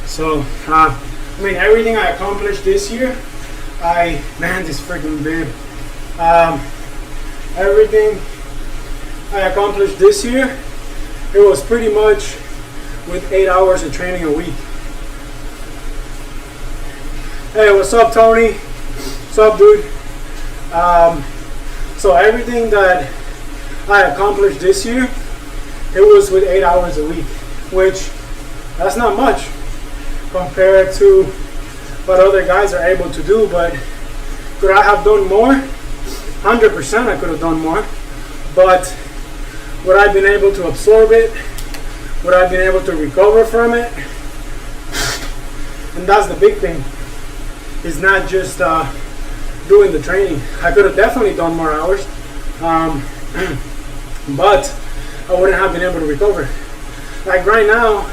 So, I mean, everything I accomplished this year, this freaking bib. Everything I accomplished this year, it was pretty much with 8 hours of training a week. Hey, what's up, Tony? What's up, dude? So everything that I accomplished this year, it was with 8 hours a week, which that's not much compared to what other guys are able to do. But could I have done more? 100% I could have done more. But would I been able to absorb it? Would I been able to recover from it? And that's the big thing. It's not just doing the training. I could have definitely done more hours, but I wouldn't have been able to recover. Like right now,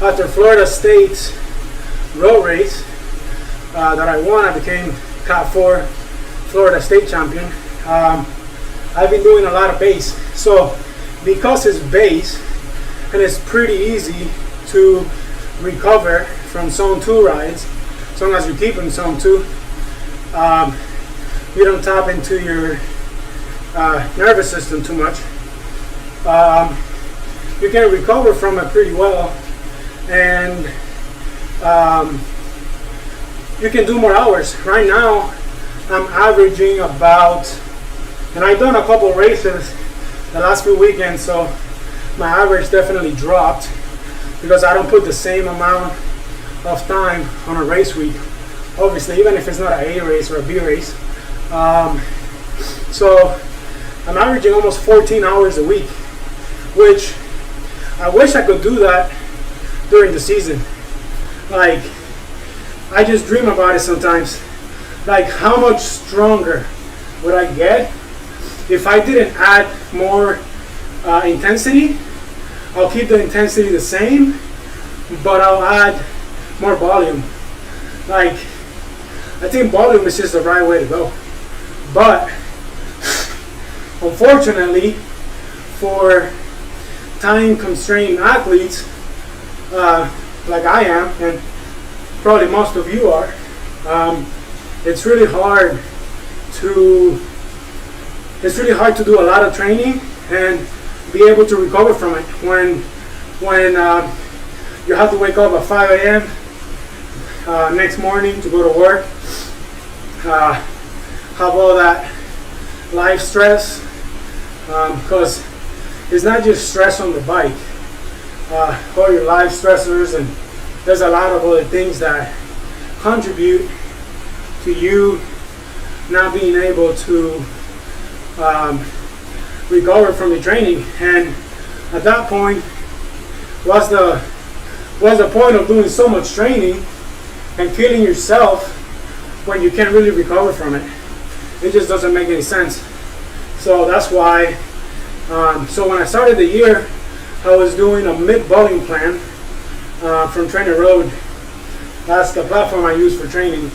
after Florida State's road race that I won, I became Cat 4 Florida State champion. I've been doing a lot of base. So because it's base and it's pretty easy to recover from zone 2 rides, as long as you keep in zone 2, you don't tap into your nervous system too much. You can recover from it pretty well, and you can do more hours. Right now, I'm averaging about, and I've done a couple races the last few weekends, so my average definitely dropped because I don't put the same amount of time on a race week. Obviously, even if it's not an A race or a B race. So I'm averaging almost 14 hours a week, which I wish I could do that during the season. Like, I just dream about it sometimes. Like, how much stronger would I get if I didn't add more intensity? I'll keep the intensity the same, but I'll add more volume. Like, I think volume is just the right way to go. But unfortunately, for time-constrained athletes like I am, and probably most of you are, it's really hard to do a lot of training and be able to recover from it when you have to wake up at 5 a.m. Next morning to go to work, have all that life stress, because it's not just stress on the bike, all your life stressors, and there's a lot of other things that contribute to you not being able to recover from the training. And at that point, what's the point of doing so much training and killing yourself when you can't really recover from it? It just doesn't make any sense. So that's why, so when I started the year, I was doing a mid-volume plan from Trainer Road. That's the platform I use for training.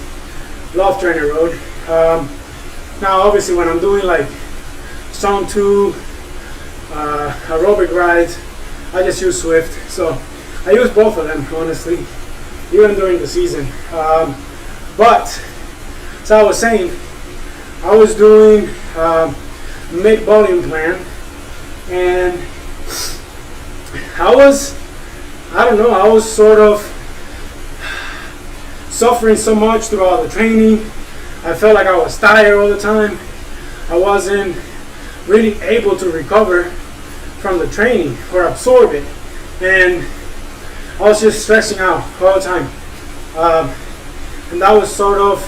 Love Trainer Road. Now obviously when I'm doing like zone 2 aerobic rides, I just use Zwift. So I use both of them, honestly, even during the season. But, so I was saying, I was doing mid-volume plan, and I was sort of suffering so much throughout the training. I felt like I was tired all the time. I wasn't really able to recover from the training or absorb it, and I was just stressing out all the time, and that was sort of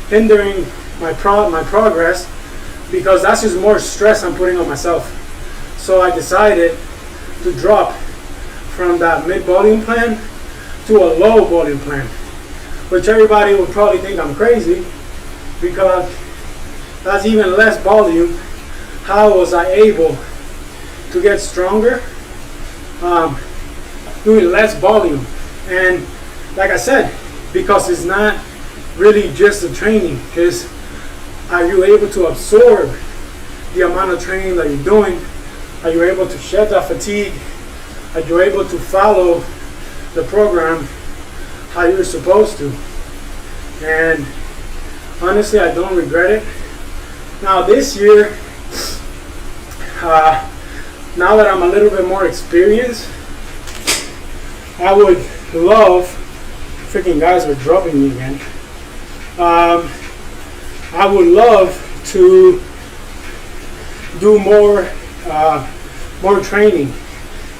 hindering my progress, because that's just more stress I'm putting on myself. So I decided to drop from that mid-volume plan to a low volume plan, which everybody would probably think I'm crazy, because that's even less volume. How was I able to get stronger doing less volume? And like I said, because it's not really just the training, is are you able to absorb the amount of training that you're doing Are you able to shed that fatigue? Are you able to follow the program how you're supposed to? And honestly, I don't regret it. Now this year, now that I'm a little bit more experienced, I would love, freaking guys were dropping me again. I would love to do more training.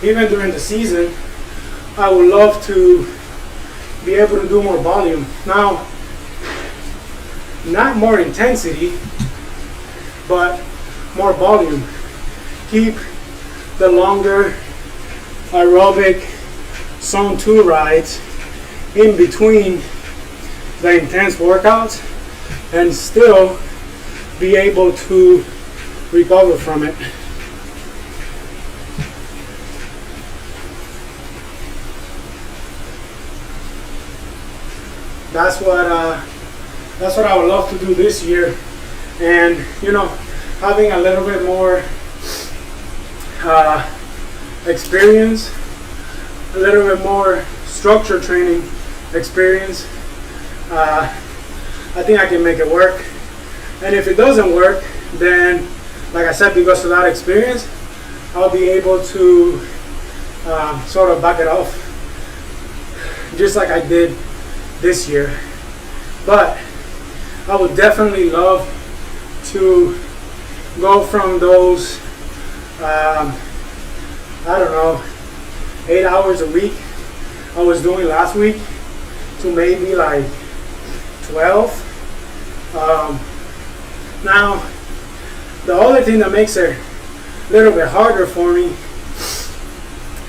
Even during the season, I would love to be able to do more volume. Now, not more intensity, but more volume. Keep the longer aerobic zone 2 rides in between the intense workouts and still be able to recover from it. That's what I would love to do this year, and having a little bit more experience, a little bit more structure training experience, I think I can make it work. And if it doesn't work, then like I said, because of that experience, I'll be able to sort of back it off, just like I did this year. But I would definitely love to go from those, I don't know, 8 hours a week I was doing last week to maybe like 12. Now, the other thing that makes it a little bit harder for me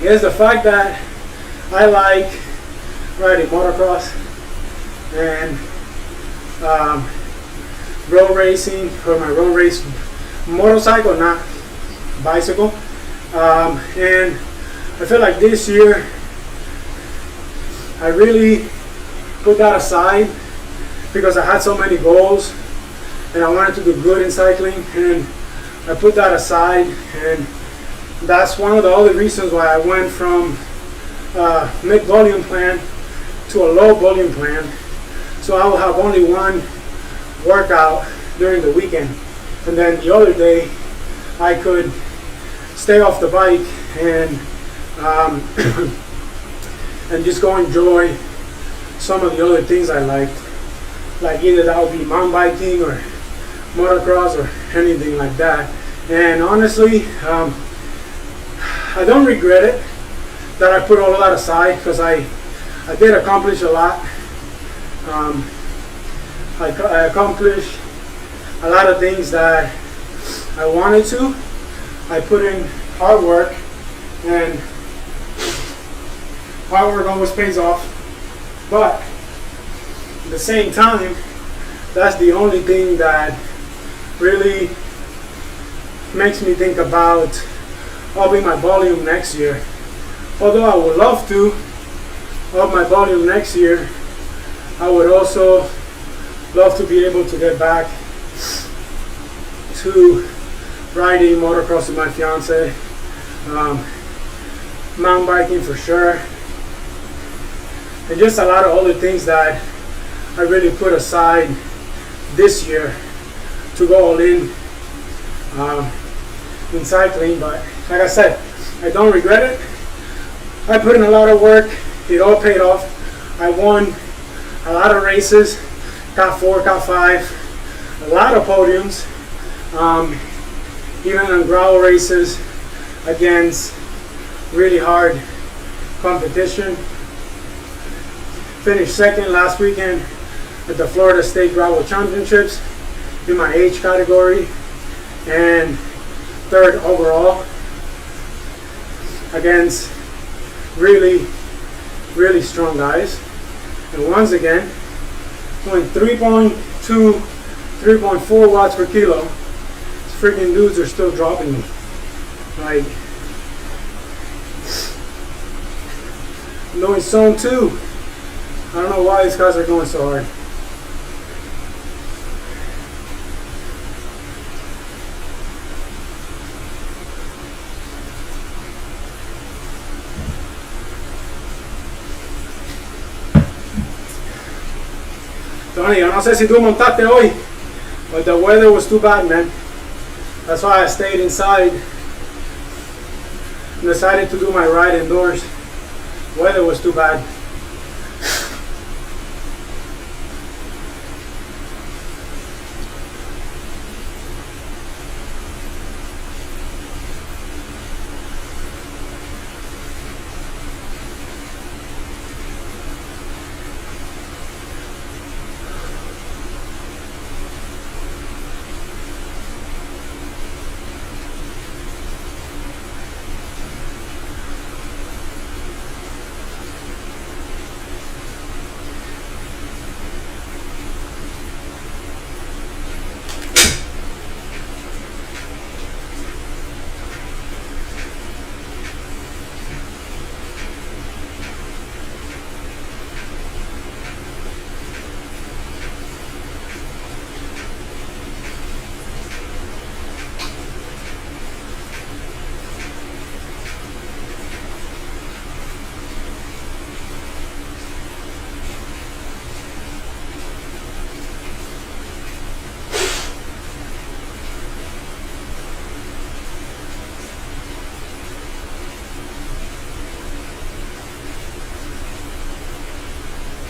is the fact that I like riding motocross and road racing, or my road race motorcycle, not bicycle. And I feel like this year I really put that aside because I had so many goals and I wanted to do good in cycling, and I put that aside, and that's one of the other reasons why I went from mid-volume plan to a low volume plan, so I will have only one workout during the weekend, and then the other day I could stay off the bike and and just go enjoy some of the other things I like either that would be mountain biking or motocross or anything like that. And honestly, I don't regret it that I put all of that aside, because I did accomplish a lot. I accomplished a lot of things that I wanted to. I put in hard work, and hard work always pays off. But at the same time, that's the only thing that really makes me think about upping my volume next year. Although I would love to up my volume next year, I would also love to be able to get back to riding motocross with my fiance, mountain biking for sure, and just a lot of other things that I really put aside this year to go all in cycling. But like I said, I don't regret it. I put in a lot of work. It all paid off. I won a lot of races, got 4, got 5, a lot of podiums, even on gravel races against really hard competition. Finished second last weekend at the Florida State Gravel Championships in my age category, and third overall against really strong guys. And once again, when 3.2, 3.4 watts per kilo, these freaking dudes are still dropping me. Like, I'm doing zone 2. I don't know why these guys are going so hard. Tony, yo no sé si tú montaste hoy, but the weather was too bad, man. That's why I stayed inside. Decided to do my ride indoors. Weather was too bad.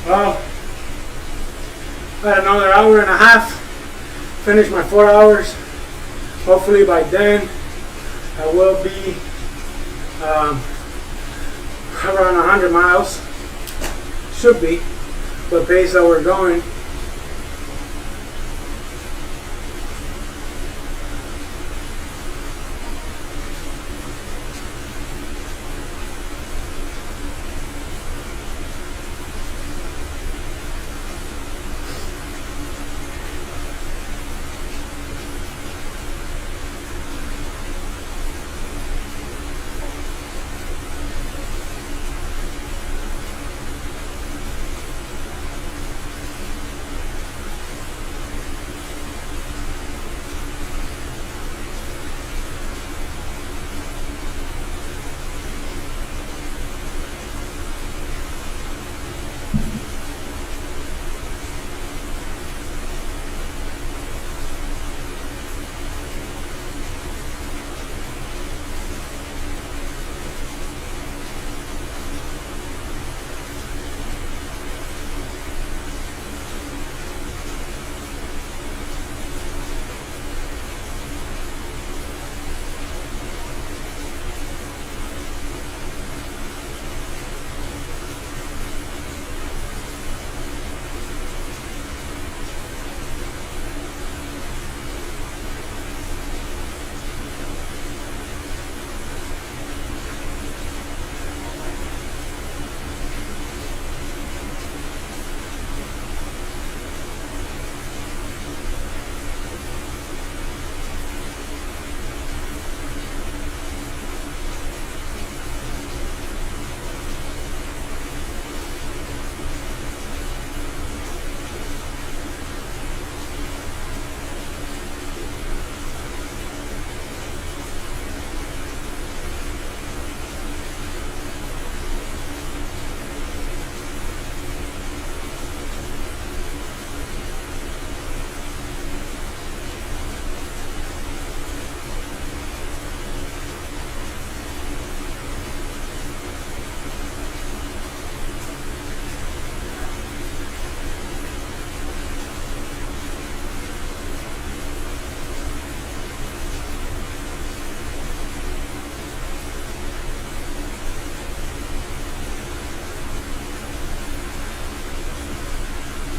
Well, got another hour and a half. Finish my 4 hours. Hopefully by then I will be around 100 miles. Should be the pace that we're going.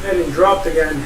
And it dropped again.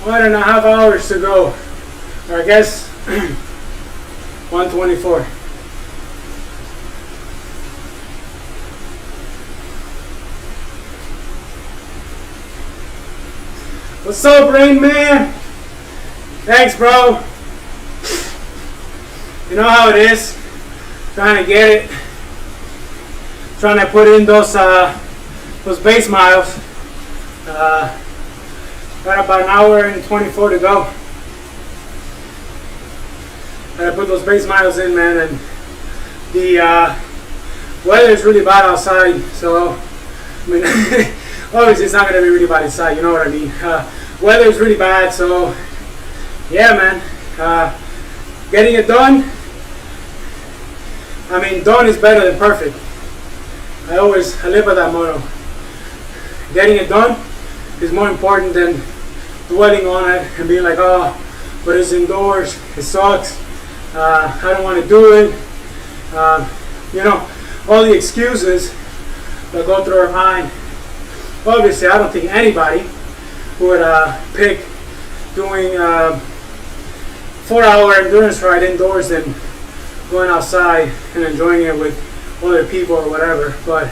1.5 hours to go. Or I guess 124. What's up, Rain Man? Thanks, bro. You know how it is. Trying to get it. Trying to put in those base miles. Got about an hour and 24 to go. Gotta put those base miles in, man, and the weather is really bad outside, so I mean obviously it's not gonna be really bad inside, you know what I mean. Weather is really bad, so yeah, man. Getting it done, I mean, done is better than perfect. I live by that motto. Getting it done is more important than dwelling on it and being like, oh, but it's indoors, it sucks, I don't want to do it. You know, all the excuses that go through our mind. Obviously, I don't think anybody would pick doing 4-hour endurance ride indoors than going outside and enjoying it with other people or whatever. But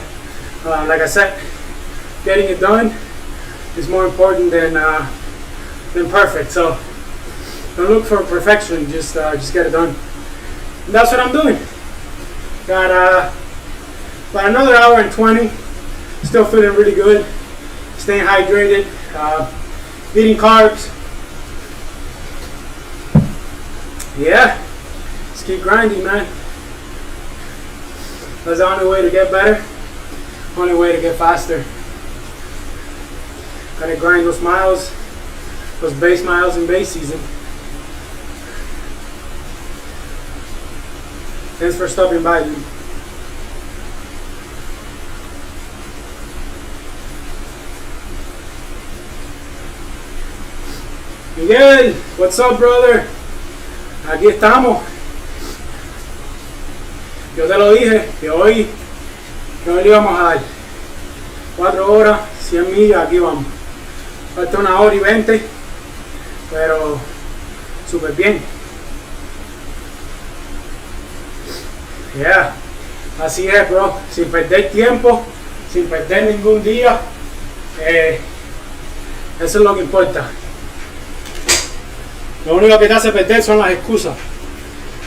like I said, getting it done is more important than perfect. So don't look for perfection. Just get it done. And that's what I'm doing. Got about another hour and 20. Still feeling really good. Staying hydrated. Eating carbs. Yeah. Just keep grinding, man. That's the only way to get better. Only way to get faster. Gotta grind those miles. Those base miles in base season. Thanks for stopping by, dude. Miguel, what's up, brother? Aquí estamos. Yo te lo dije que hoy le íbamos a dar 4 horas, 100 millas, aquí vamos. Falta 1 hora y 20, pero súper bien. Yeah, así es, bro. Sin perder tiempo, sin perder ningún día. Eso es lo que importa. Lo único que te hace perder son las excusas.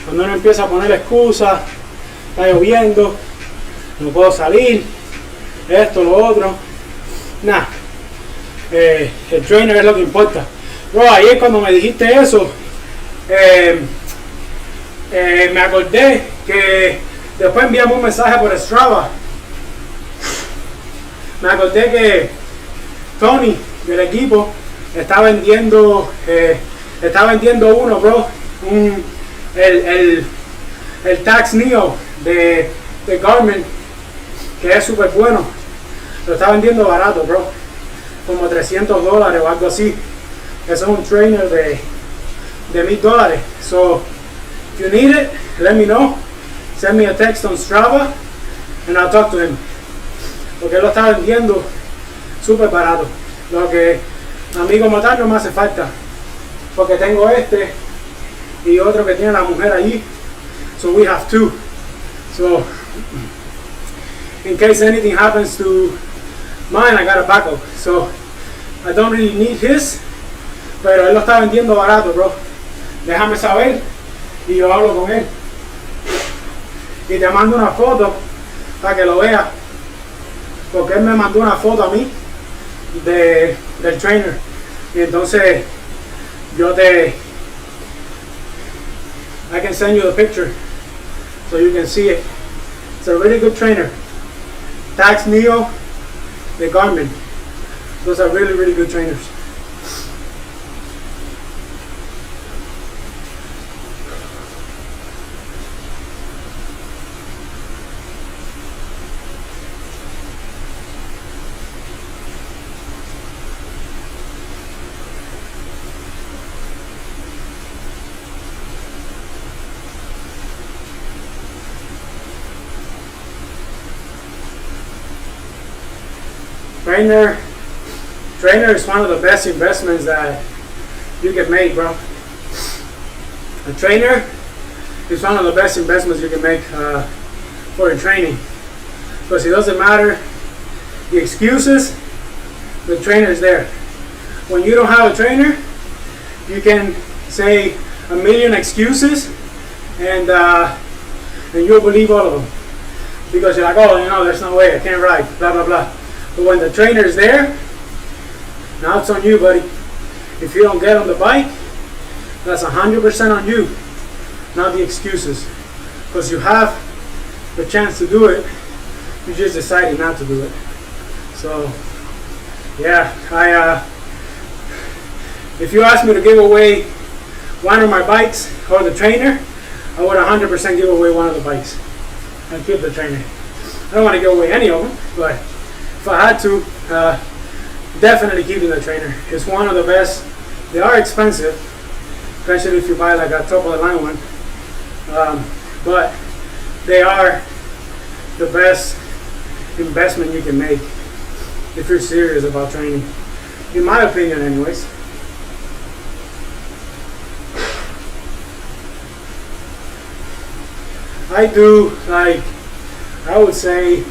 Cuando uno empieza a poner excusas, está lloviendo, no puedo salir, esto, lo otro. Nah, el trainer es lo que importa. Bro, ayer cuando me dijiste eso, me acordé que después enviamos un mensaje por Strava. Me acordé que Tony del equipo está vendiendo uno, bro, el Tax Neo de Garmin, que es súper bueno. Lo está vendiendo barato, bro, como $300 o algo así. Eso es un trainer de $1,000. So if you need it, let me know. Send me a text on Strava and I'll talk to him. Porque él lo está vendiendo súper barato. Lo que a mí como tal no me hace falta. Porque tengo este y otro que tiene la mujer allí. So we have 2. So in case anything happens to mine, I got a backup. So I don't really need his. Pero él lo está vendiendo barato, bro. Déjame saber y yo hablo con él. Y te mando una foto para que lo veas. Porque él me mandó una foto a mí del trainer. Y entonces I can send you the picture so you can see it. It's a really good trainer. Tax Neo de Garmin. Those are really, really good trainers. Trainer is one of the best investments that you can make, bro. A trainer is one of the best investments you can make for your training, because it doesn't matter the excuses, the trainer is there. When you don't have a trainer, you can say a million excuses and you'll believe all of them, because you're like, oh, you know, there's no way, I can't ride, blah blah blah. But when the trainer is there, now it's on you, buddy. If you don't get on the bike, that's 100% on you, not the excuses, because you have the chance to do it, you just decided not to do it. So yeah, if you ask me to give away one of my bikes or the trainer, I would 100% give away one of the bikes and keep the trainer. I don't want to give away any of them, but if I had to, definitely keeping the trainer. It's one of the best. They are expensive, especially if you buy like a top of the line one, but they are the best investment you can make if you're serious about training, in my opinion anyways. I do, like, I would say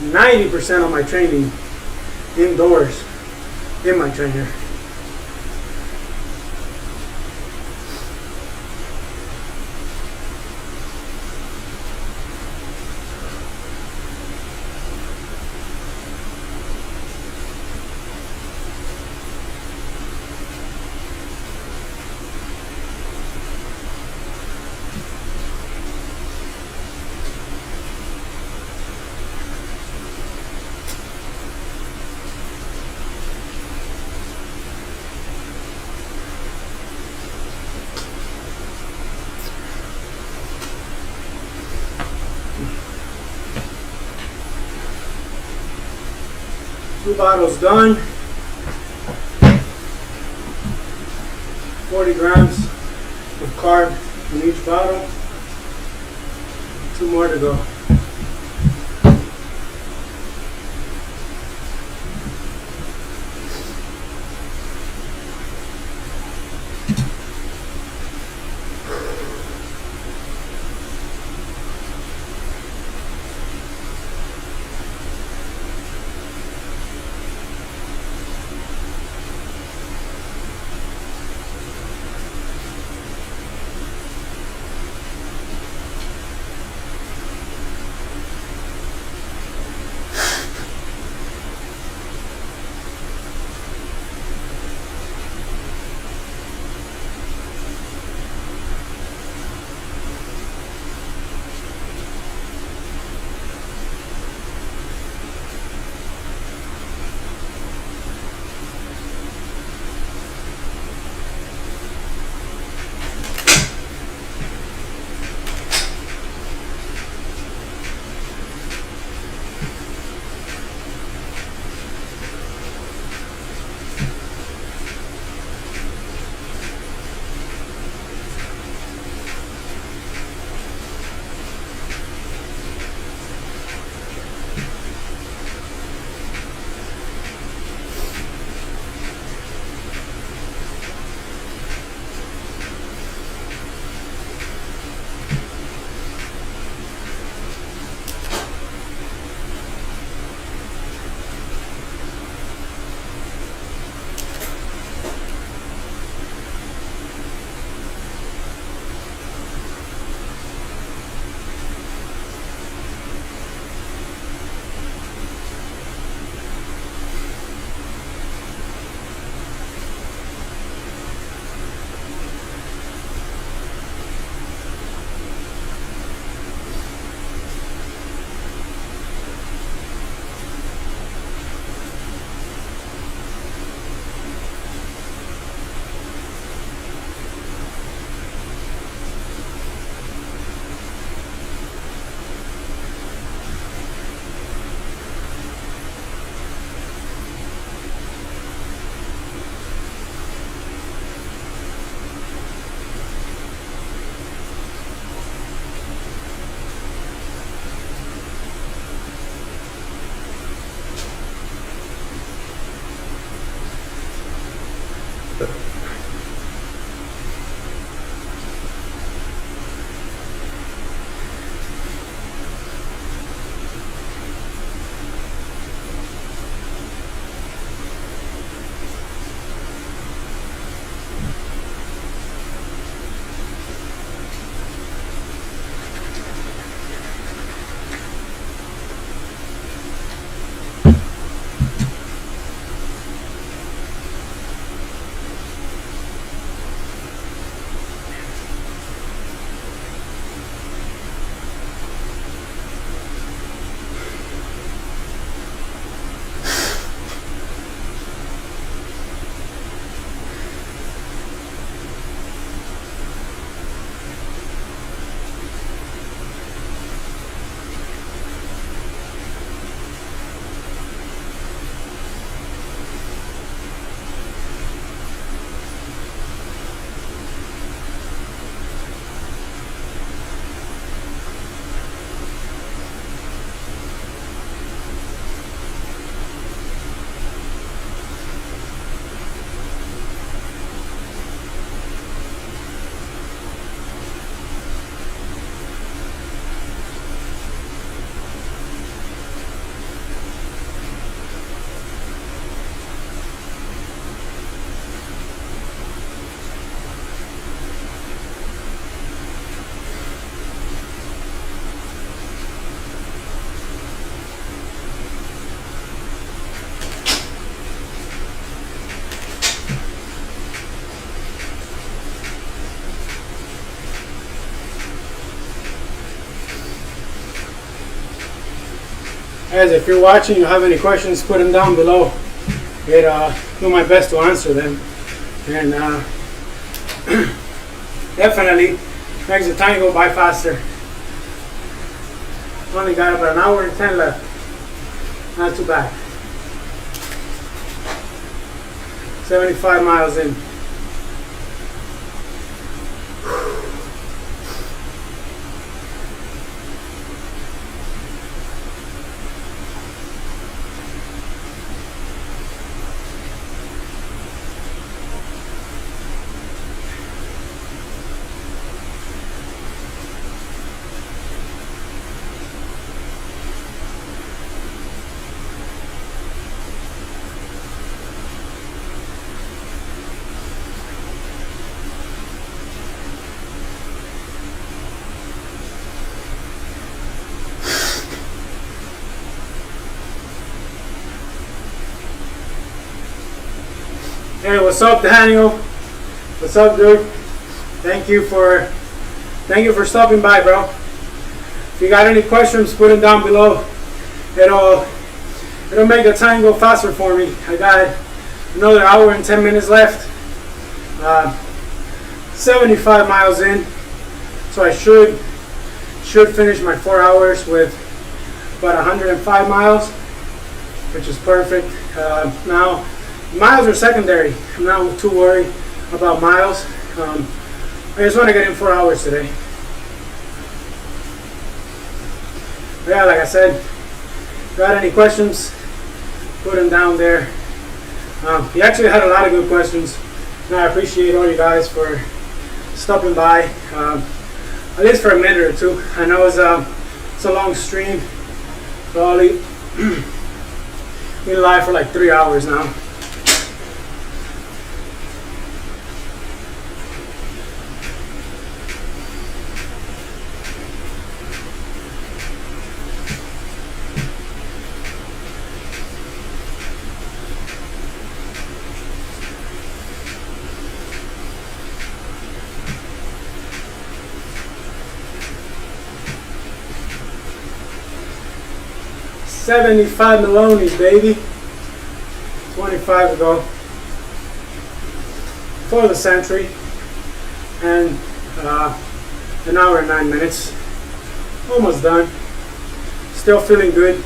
90% of my training indoors in my trainer. Two bottles done. 40 grams of carb in each bottle. 2 more to go. Guys, if you're watching, you have any questions, put them down below. Do my best to answer them, and definitely makes the time go by faster. Only got about an hour and 10 left. Not too bad. 75 miles in. Hey, what's up, Daniel? What's up, dude? Thank you for stopping by, bro. If you got any questions, put them down below. It'll make the time go faster for me. I got another hour and 10 minutes left. 75 miles in, so I should finish my 4 hours with about 105 miles, which is perfect. Now, miles are secondary. I'm not too worried about miles. I just want to get in 4 hours today. But yeah, like I said, got any questions, put them down there. You actually had a lot of good questions, and I appreciate all you guys for stopping by, at least for a minute or two. I know it's a long stream, probably been live for like 3 hours now. $75 Maloney's, baby. 25 ago. For the century. And an hour and 9 minutes. Almost done. Still feeling good.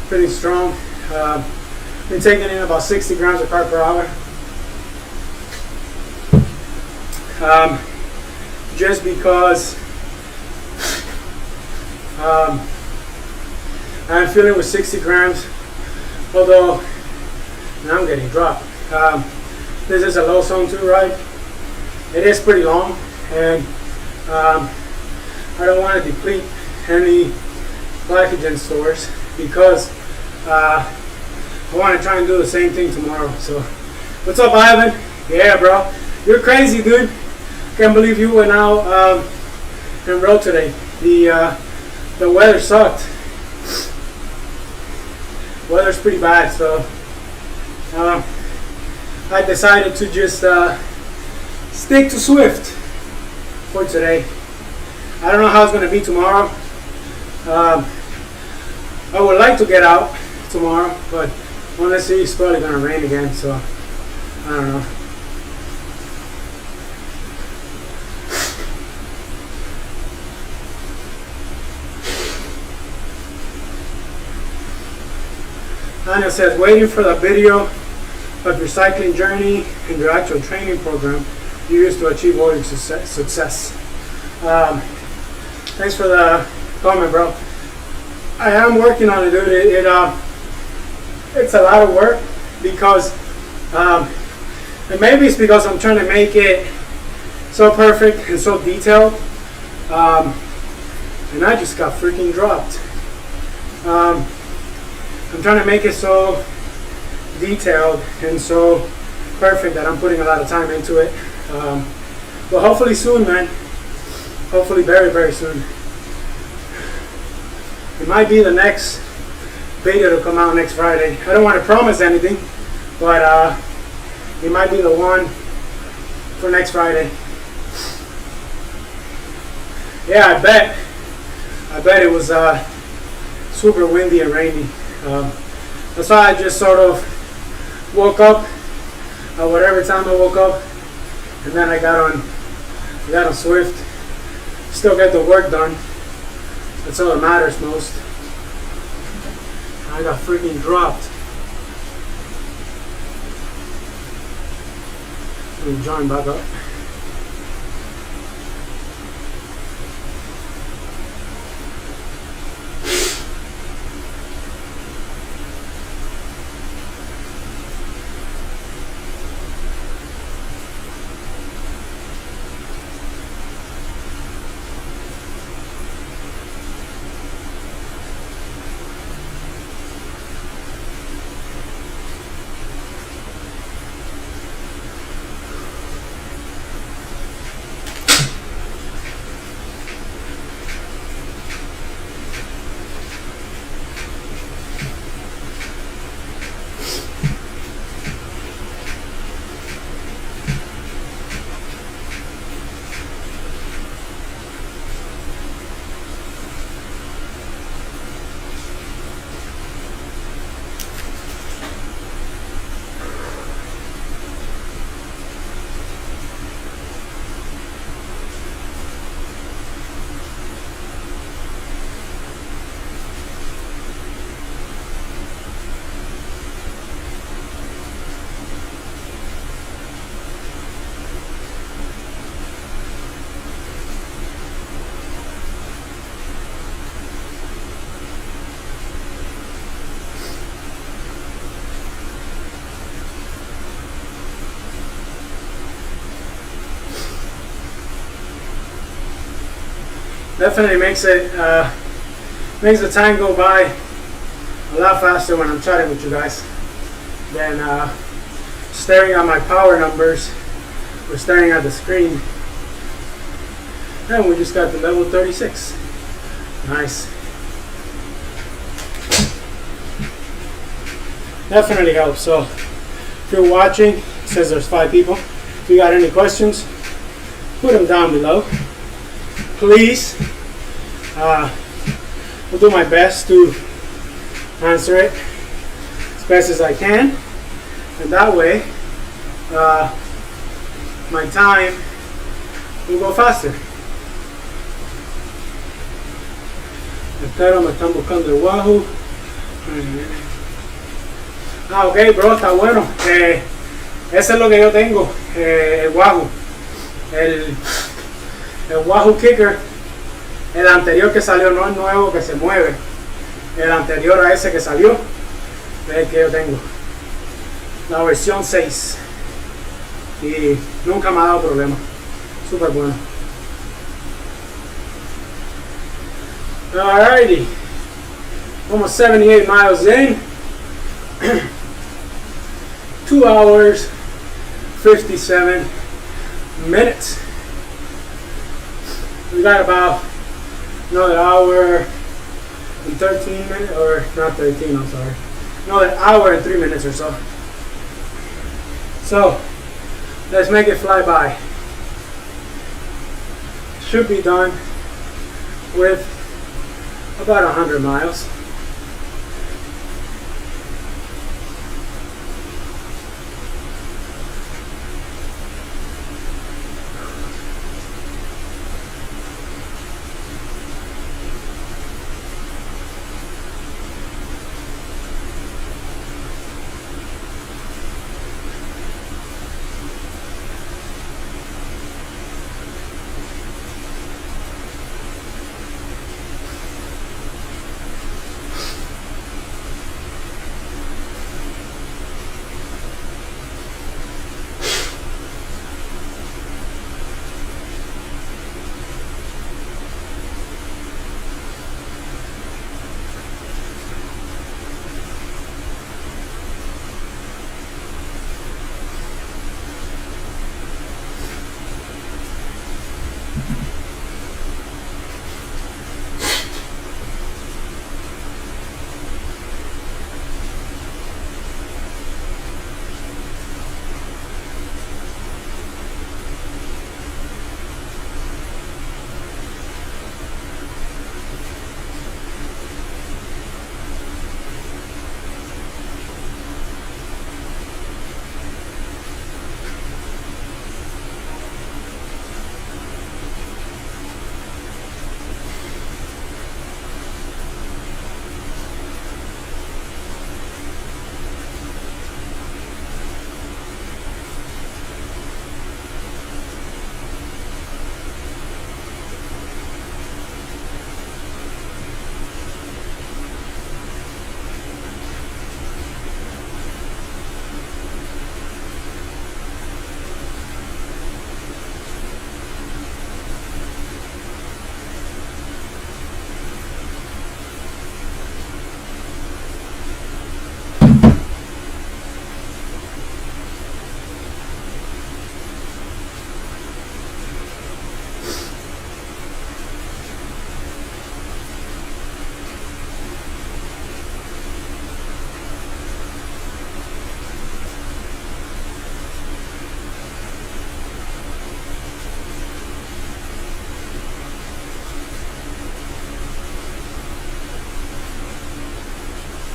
Feeling strong. Been taking in about 60 grams of carb per hour. Just because I'm feeling with 60 grams, although now I'm getting dropped. This is a low zone 2 ride. It is pretty long, and I don't want to deplete any glycogen stores because I want to try and do the same thing tomorrow. So, what's up, Ivan? Yeah, bro. You're crazy, dude. Can't believe you went out and rode today. The weather sucked. Weather's pretty bad, so I decided to just stick to Zwift for today. I don't know how it's going to be tomorrow. I would like to get out tomorrow, but honestly, it's probably going to rain again, so I don't know. Anya says, waiting for the video of your cycling journey and your actual training program you used to achieve all your success. Thanks for the comment, bro. I am working on it, dude. It's a lot of work because, and maybe it's because I'm trying to make it so perfect and so detailed, and I just got freaking dropped. I'm trying to make it so detailed and so perfect that I'm putting a lot of time into it. But hopefully soon, man. Hopefully very, very soon. It might be the next video to come out next Friday. I don't want to promise anything, but it might be the one for next Friday. Yeah, I bet it was super windy and rainy. That's why I just sort of woke up at whatever time I woke up, and then I got on Zwift. Still get the work done. That's all that matters most. I got freaking dropped. Let me join back up. Definitely makes the time go by a lot faster when I'm chatting with you guys than staring at my power numbers or staring at the screen. And we just got to level 36. Nice. Definitely helps. So if you're watching, it says there's 5 people. If you got any questions, put them down below. Please, I'll do my best to answer it as best as I can, and that way my time will go faster. Espero, me están buscando el Wahoo. Ok, bro, está bueno. Eso es lo que yo tengo, el Wahoo. El Wahoo Kicker, el anterior que salió, no el nuevo que se mueve, el anterior a ese que salió, es el que yo tengo, la versión 6, y nunca me ha dado problema, súper bueno. Alrighty, almost 78 miles in, 2 hours, 57 minutes. We got about another hour and 13 minutes, or not 13, I'm sorry. Another hour and 3 minutes or so. So, let's make it fly by. Should be done with about 100 miles.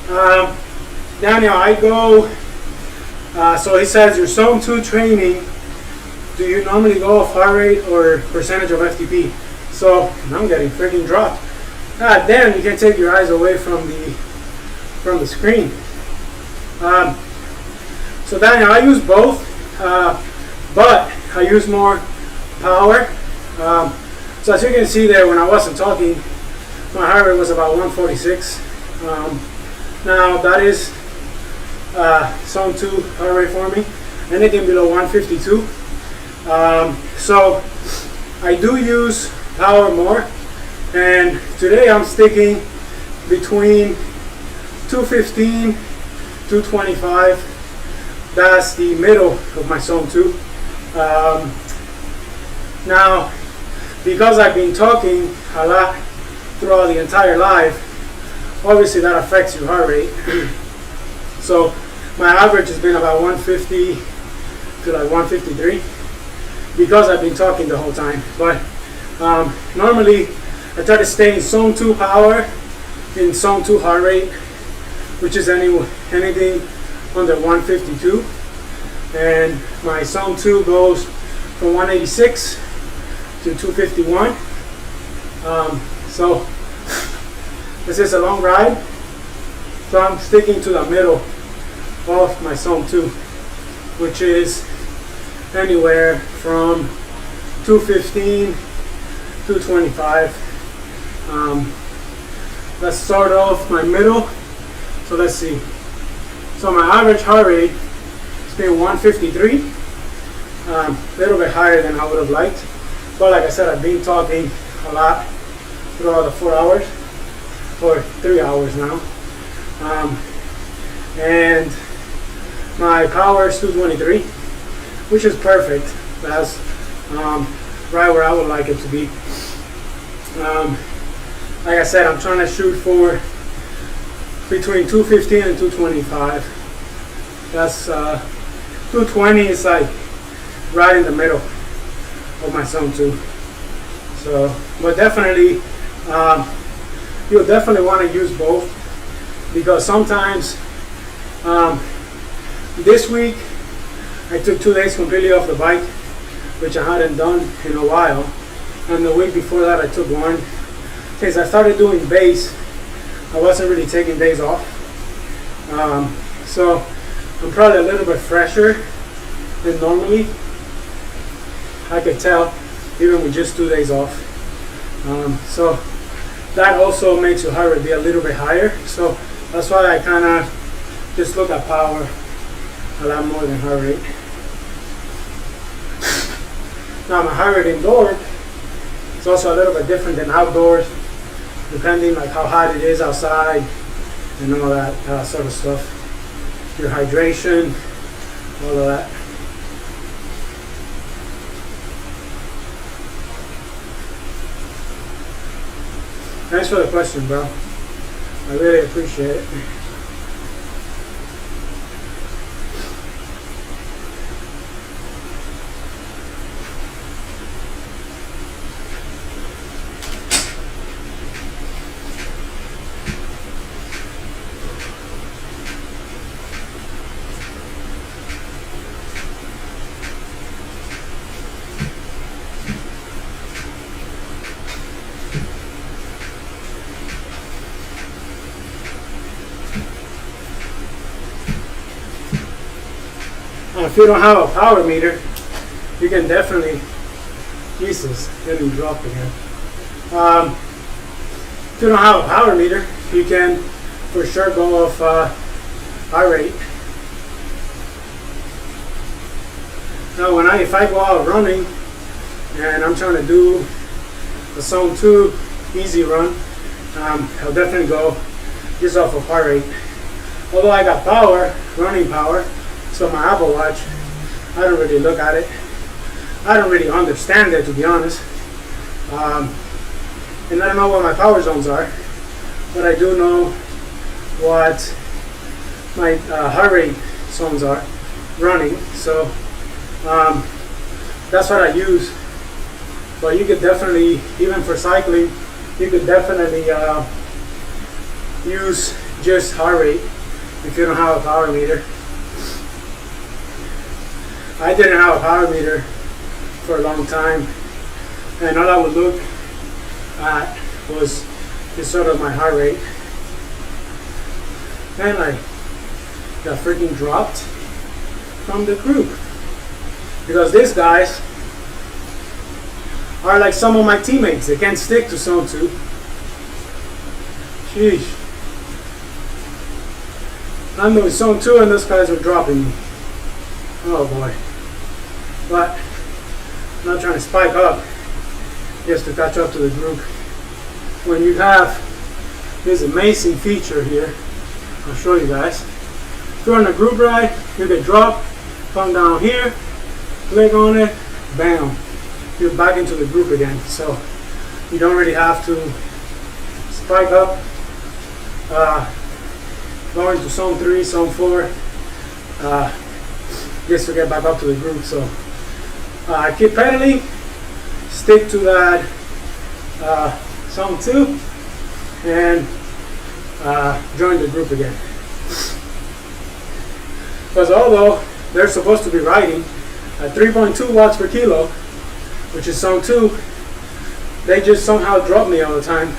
Daniel, I go, so he says your zone 2 training, do you normally go off heart rate or percentage of FTP? So I'm getting freaking dropped. God damn, you can't take your eyes away from the screen. So Daniel, I use both, but I use more power. So as you can see there, when I wasn't talking, my heart rate was about 146. Now that is zone 2 heart rate for me. Anything below 152. So I do use power more, and today I'm sticking between 215, 225. That's the middle of my zone 2. Now, because I've been talking a lot throughout the entire live, obviously that affects your heart rate. So my average has been about 150 to like 153 because I've been talking the whole time. But normally I try to stay in zone 2 power, in zone 2 heart rate, which is anything under 152, and my zone 2 goes from 186 to 251. So this is a long ride, so I'm sticking to the middle of my zone 2, which is anywhere from 215, 225. Let's start off my middle. So let's see. So my average heart rate has been 153, a little bit higher than I would have liked. But like I said, I've been talking a lot throughout the 4 hours, or 3 hours now. And my power is 223, which is perfect. That's right where I would like it to be. Like I said, I'm trying to shoot for between 215 and 225. That's 220 is like right in the middle of my zone 2. So, but definitely, you'll definitely want to use both, because sometimes this week I took 2 days completely off the bike, which I hadn't done in a while, and the week before that I took one. Since I started doing base, I wasn't really taking days off, so I'm probably a little bit fresher than normally. I could tell even with just 2 days off. So that also makes your heart rate be a little bit higher. So that's why I kind of just look at power a lot more than heart rate. Now my heart rate indoors is also a little bit different than outdoors, depending like how hot it is outside and all that sort of stuff. Your hydration, all of that. Thanks for the question, bro. I really appreciate it. If you don't have a power meter, you can definitely, Jesus, let me drop again. If you don't have a power meter, you can for sure go off heart rate. Now if I go out running and I'm trying to do a zone 2 easy run, I'll definitely go just off of heart rate. Although I got power, running power, so my Apple Watch, I don't really look at it. I don't really understand it, to be honest. And I don't know what my power zones are, but I do know what my heart rate zones are running. So that's what I use. But you could definitely, even for cycling, you could definitely use just heart rate if you don't have a power meter. I didn't have a power meter for a long time, and all I would look at was just sort of my heart rate. And I got freaking dropped from the group because these guys are like some of my teammates. They can't stick to zone 2. Sheesh. I'm doing zone 2 and those guys are dropping me. Oh boy. But I'm not trying to spike up just to catch up to the group. When you have this amazing feature here, I'll show you guys. If you're on a group ride, you can drop, come down here, click on it, bam, you're back into the group again. So you don't really have to spike up, go into zone 3, zone 4, just to get back up to the group. So keep pedaling, stick to that zone 2, and join the group again. Because although they're supposed to be riding at 3.2 watts per kilo, which is zone 2, they just somehow drop me all the time,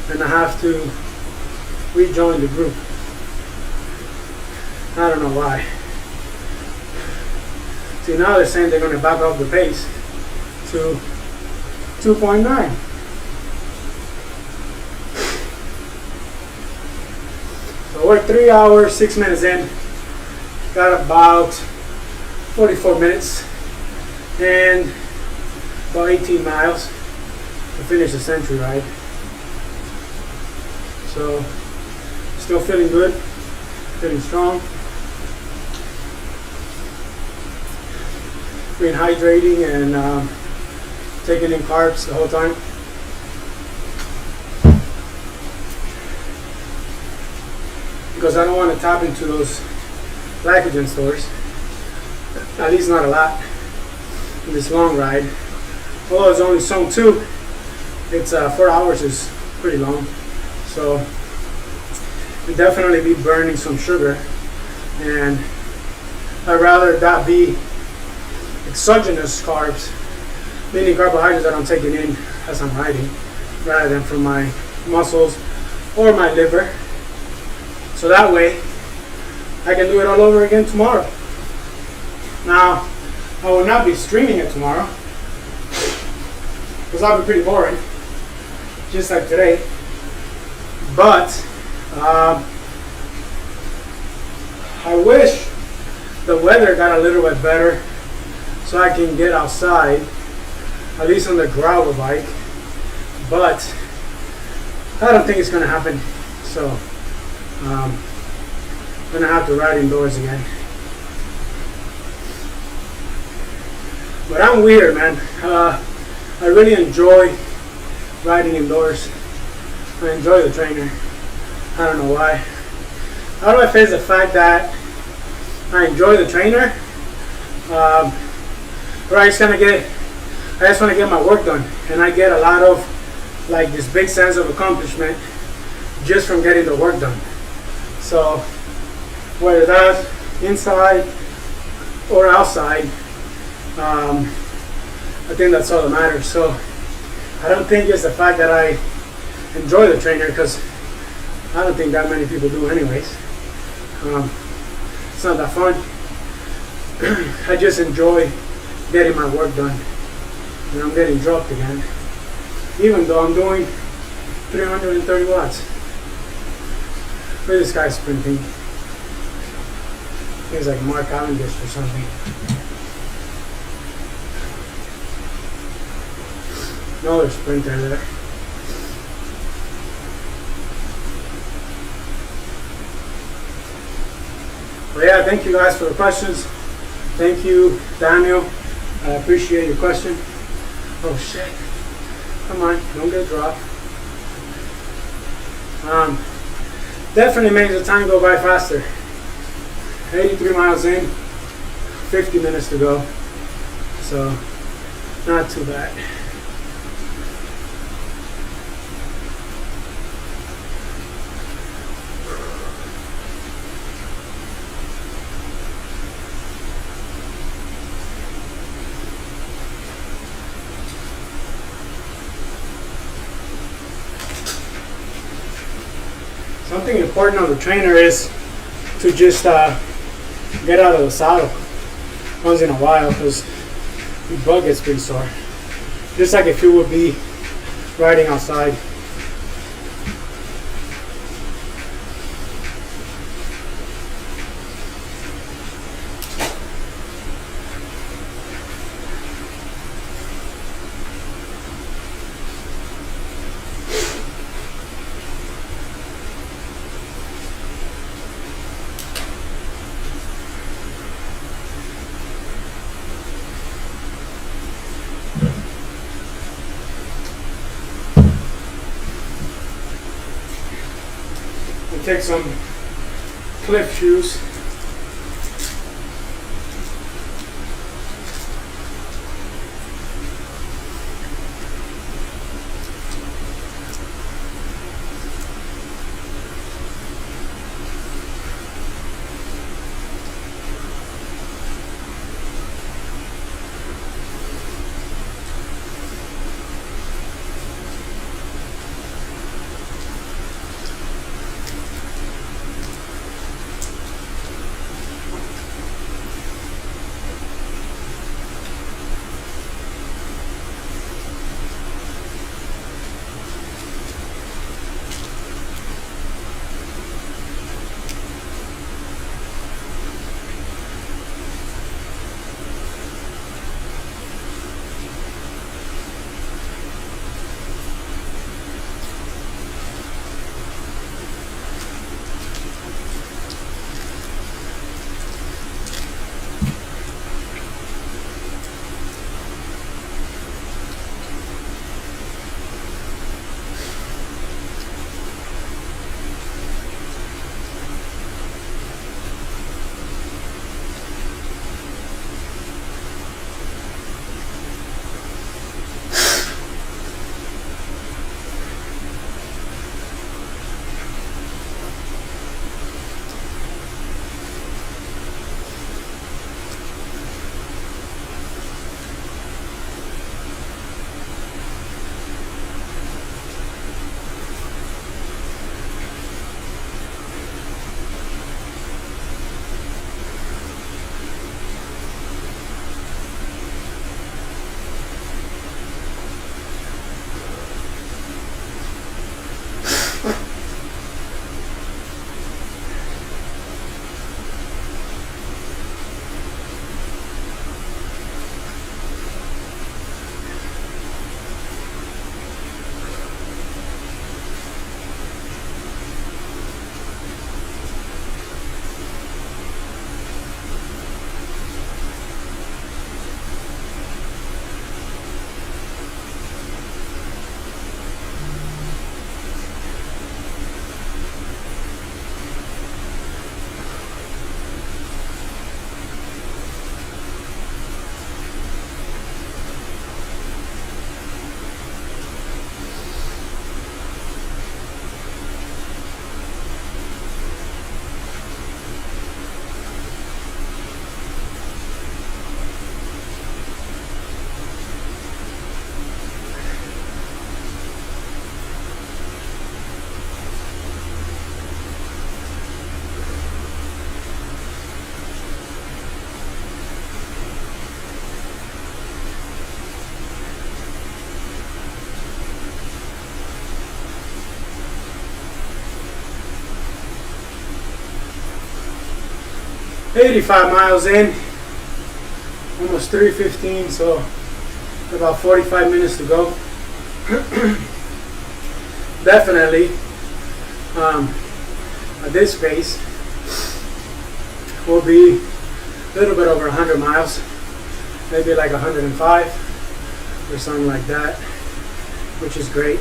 and I have to rejoin the group. I don't know why. See, now they're saying they're going to back up the pace to 2.9. So we're 3 hours, 6 minutes in. Got about 44 minutes and about 18 miles to finish the century ride. So still feeling good, feeling strong. Been hydrating and taking in carbs the whole time. Because I don't want to tap into those glycogen stores, at least not a lot in this long ride. Although it's only zone 2, it's 4 hours is pretty long, so we'll definitely be burning some sugar, and I'd rather that be exogenous carbs, meaning carbohydrates that I'm taking in as I'm riding, rather than from my muscles or my liver. So that way I can do it all over again tomorrow. Now, I will not be streaming it tomorrow because that'll be pretty boring, just like today. But I wish the weather got a little bit better so I can get outside, at least on the gravel bike. But I don't think it's going to happen. So I'm gonna have to ride indoors again. But I'm weird, man. I really enjoy riding indoors. I enjoy the trainer. I don't know why. How do I face the fact that I enjoy the trainer? But I just want to get my work done, and I get a lot of like this big sense of accomplishment just from getting the work done. So whether that's inside or outside, I think that's all that matters. So I don't think it's the fact that I enjoy the trainer, because I don't think that many people do anyways. It's not that fun. I just enjoy getting my work done, and I'm getting dropped again, even though I'm doing 330 watts. Look at this guy sprinting. He's like Mark Cavendish or something. Another sprinter there. But yeah, thank you guys for the questions. Thank you, Daniel. I appreciate your question. Oh shit. Come on, don't get dropped. Definitely makes the time go by faster. 83 miles in, 50 minutes to go. So, not too bad. Something important on the trainer is to just get out of the saddle once in a while, because your butt gets pretty sore. Just like if you would be riding outside. Take some cliff shoes. "85 miles in, almost 3:15, so about 45 minutes to go." Definitely, at this pace, will be a little bit over 100 miles, maybe like 105 or something like that, which is great.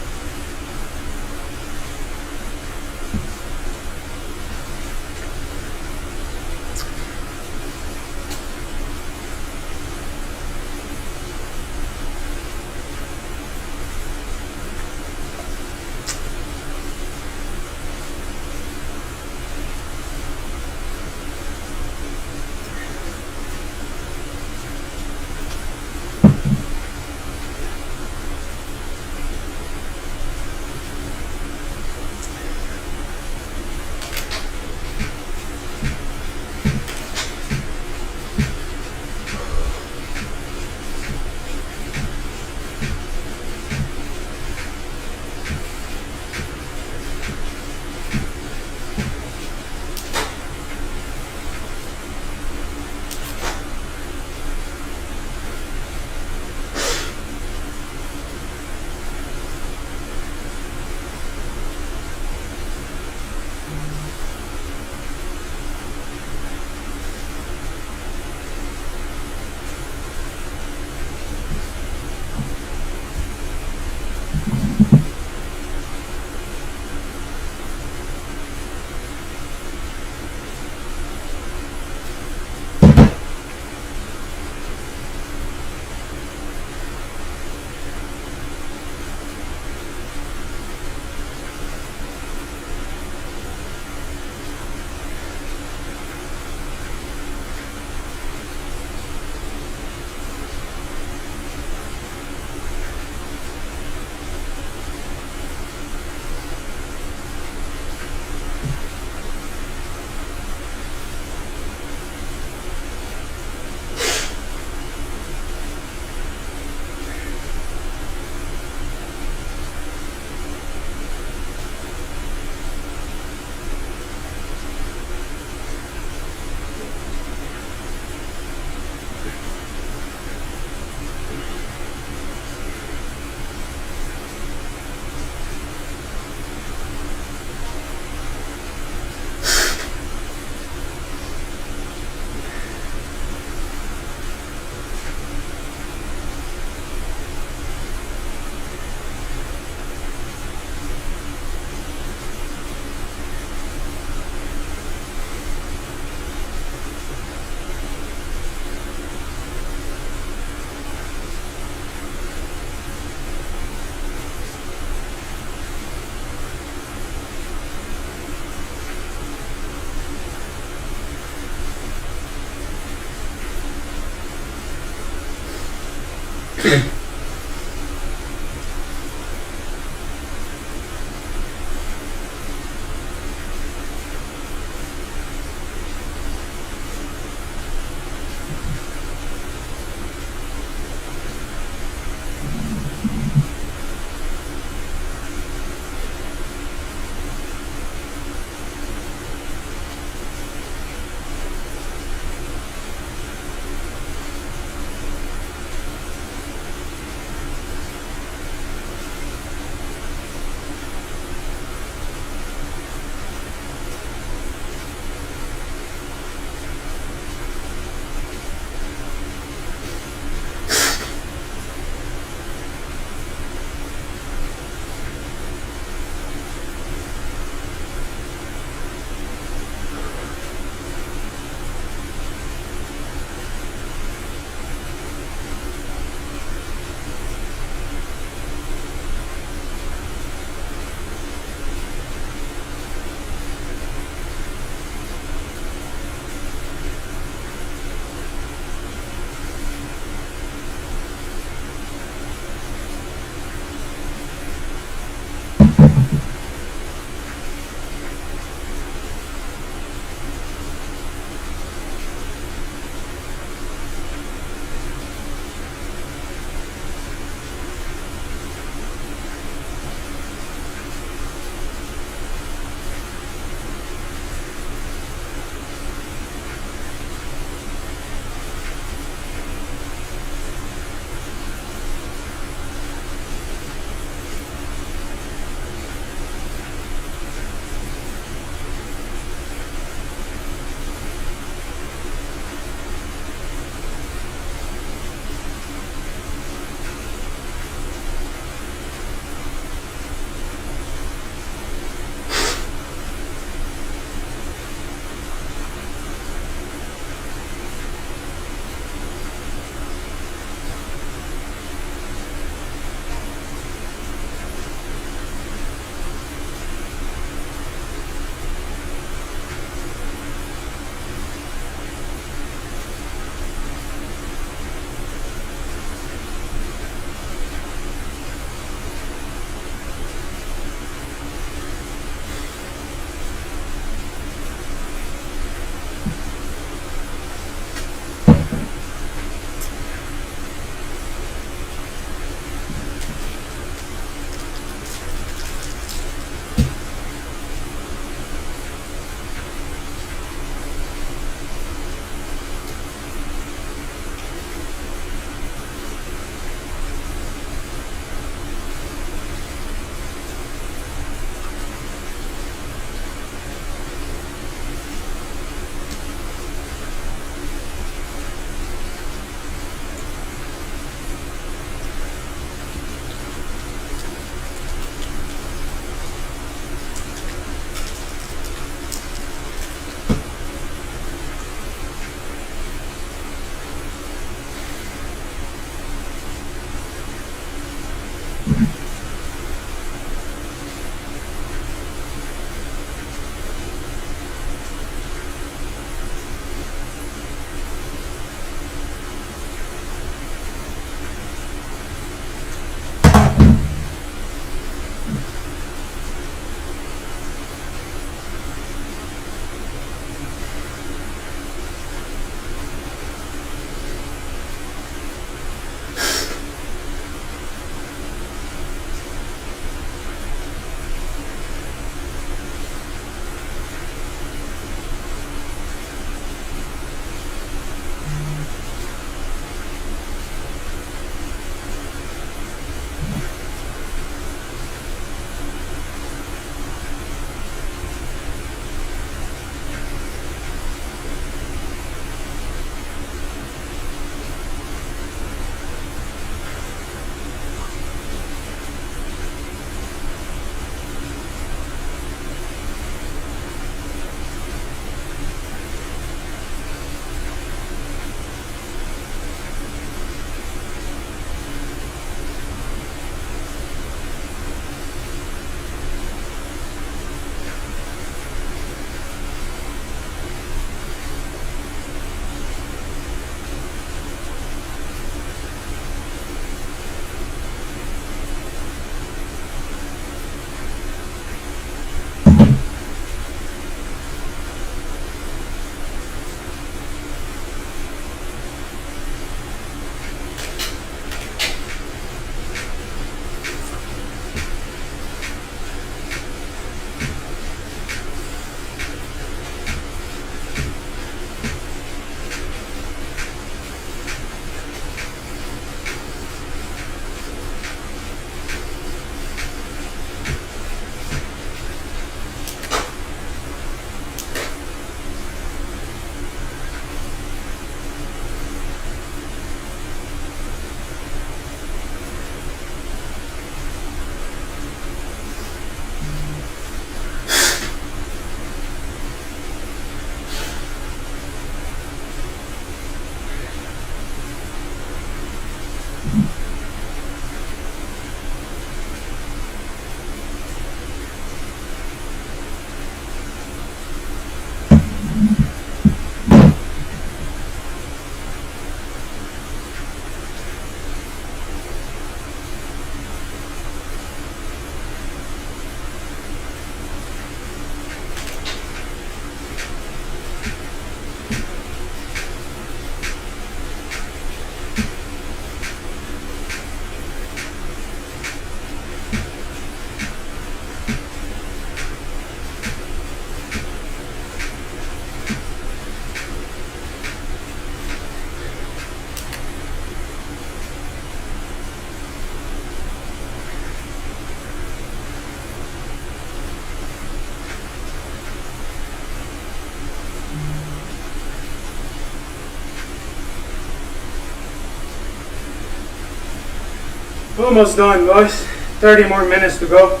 Almost done, guys. 30 more minutes to go.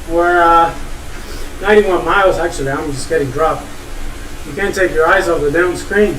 We're 91 miles actually. I'm just getting dropped. You can't take your eyes off the damn screen.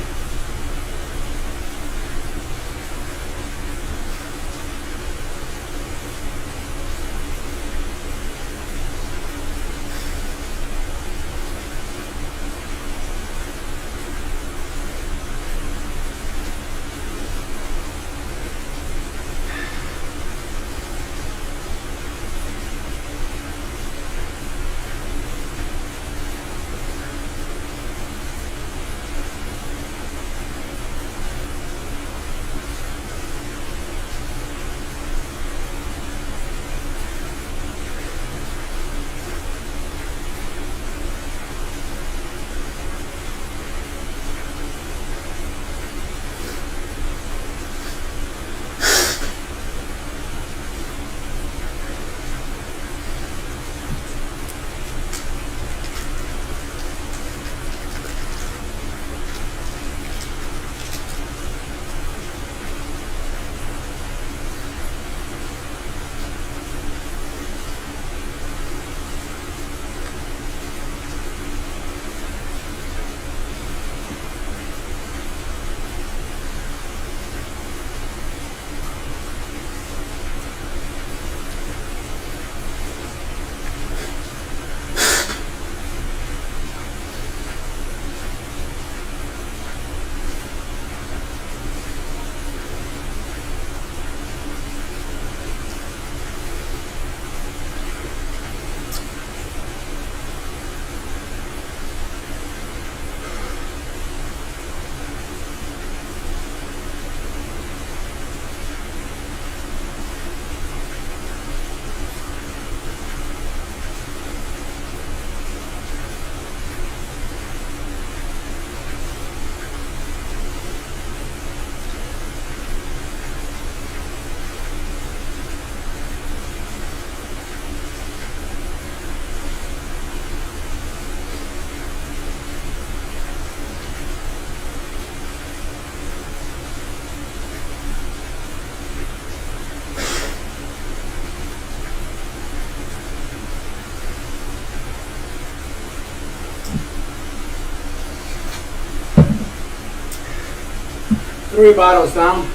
Three bottles down.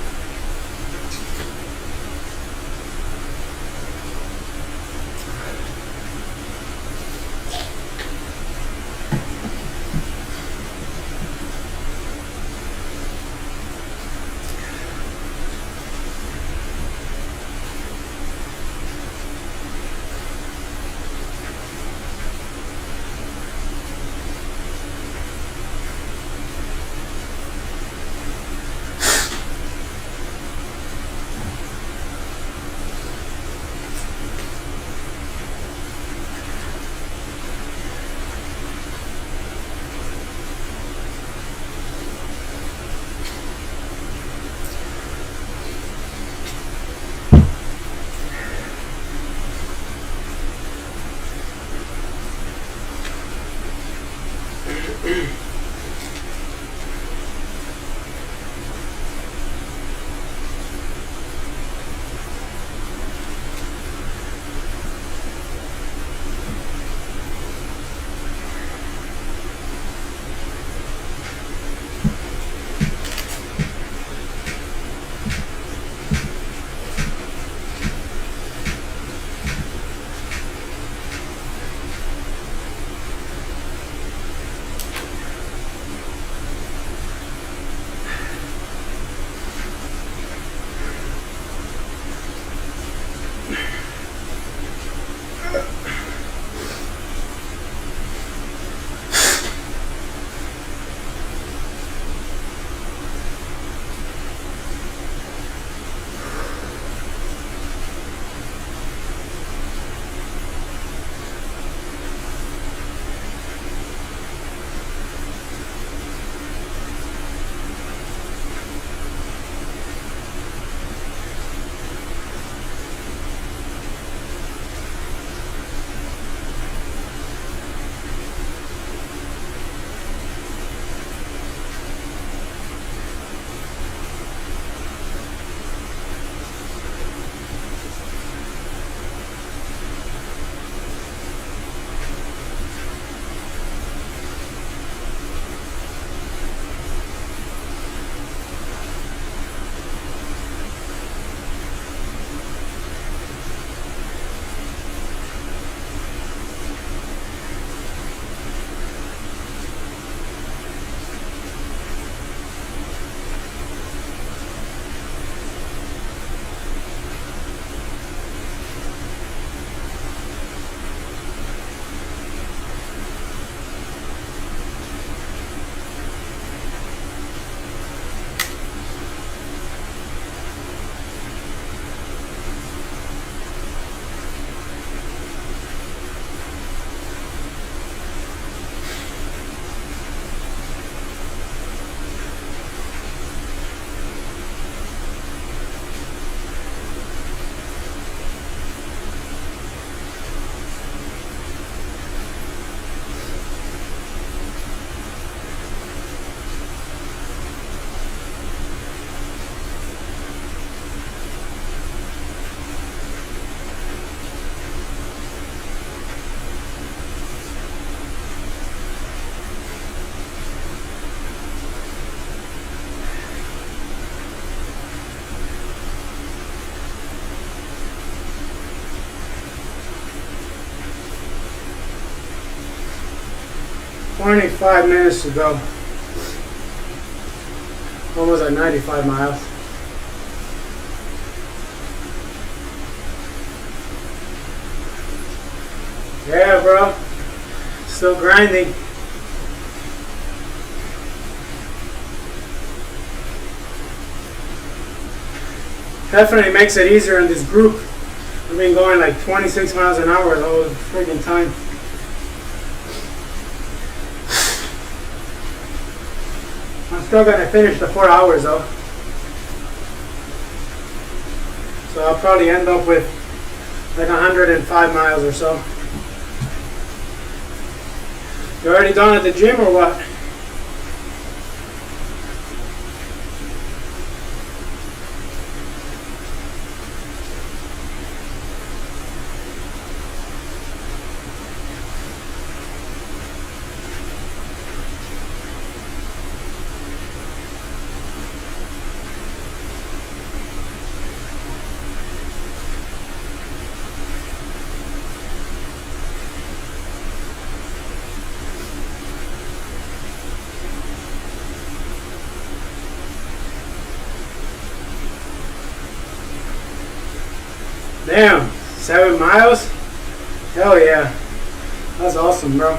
25 minutes to go. Almost at 95 miles. Yeah, bro. Still grinding. Definitely makes it easier in this group. We've been going like 26 miles an hour the whole freaking time. I'm still gonna finish the 4 hours though. So I'll probably end up with like 105 miles or so. You already done at the gym or what? Damn, 7 miles? Hell yeah. That's awesome, bro.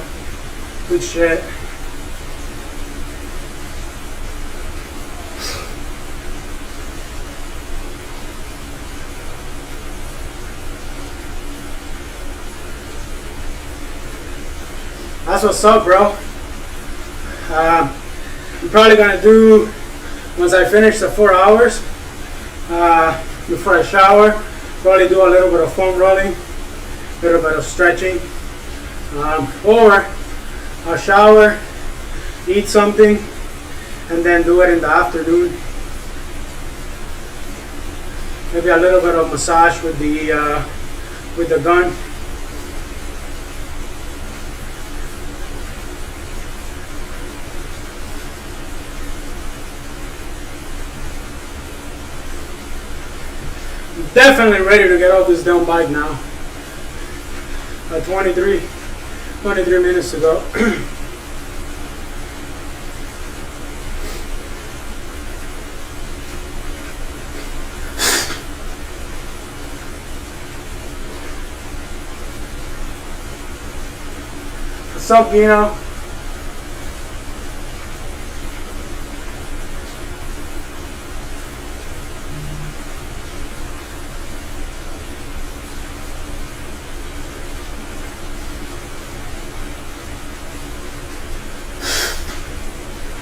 Good shit. That's what's up, bro. I'm probably gonna do, once I finish the 4 hours, before I shower, probably do a little bit of foam rolling, a little bit of stretching, or I'll shower, eat something, and then do it in the afternoon. Maybe a little bit of massage with the gun. Definitely ready to get off this dumb bike now. 23 minutes to go. What's up, Gino?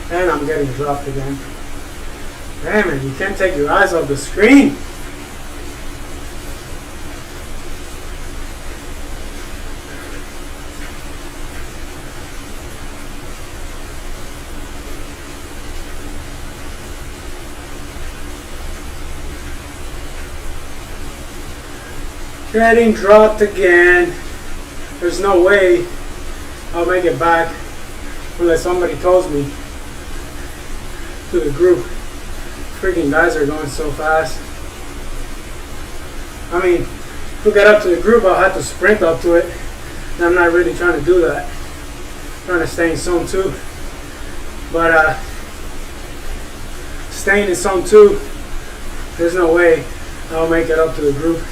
And I'm getting dropped again. Damn it, you can't take your eyes off the screen. Getting dropped again. There's no way I'll make it back unless somebody tells me to the group. Freaking guys are going so fast. I mean, to get up to the group, I'll have to sprint up to it. And I'm not really trying to do that. I'm trying to stay in zone 2. But staying in zone 2, there's no way I'll make it up to the group.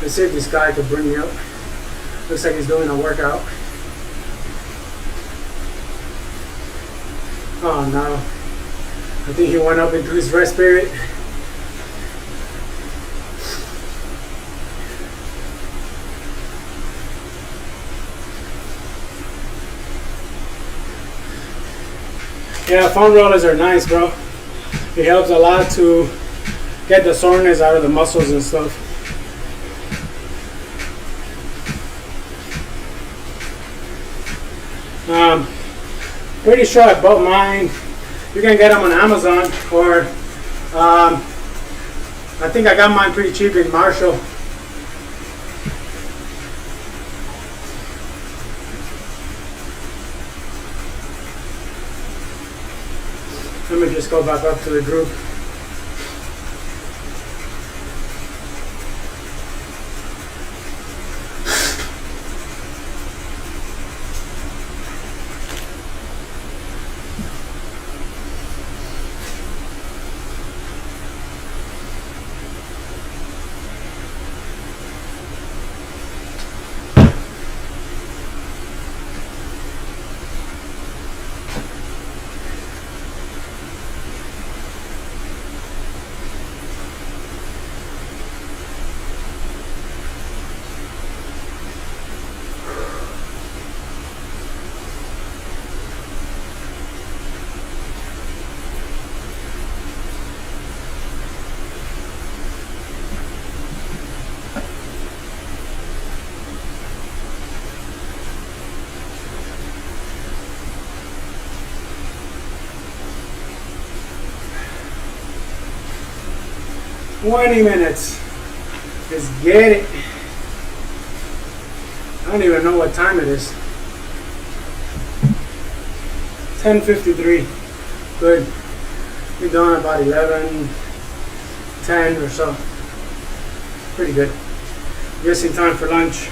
Let's see if this guy could bring me up. Looks like he's doing a workout. Oh no. I think he went up into his rest period. Yeah, foam rollers are nice, bro. It helps a lot to get the soreness out of the muscles and stuff. Pretty sure I bought mine. You can get them on Amazon, or I think I got mine pretty cheap in Marshall. Let me just go back up to the group. 20 minutes. Let's get it. I don't even know what time it is. 10:53. Good. We're done about 11:10 or so. Pretty good. Just in time for lunch.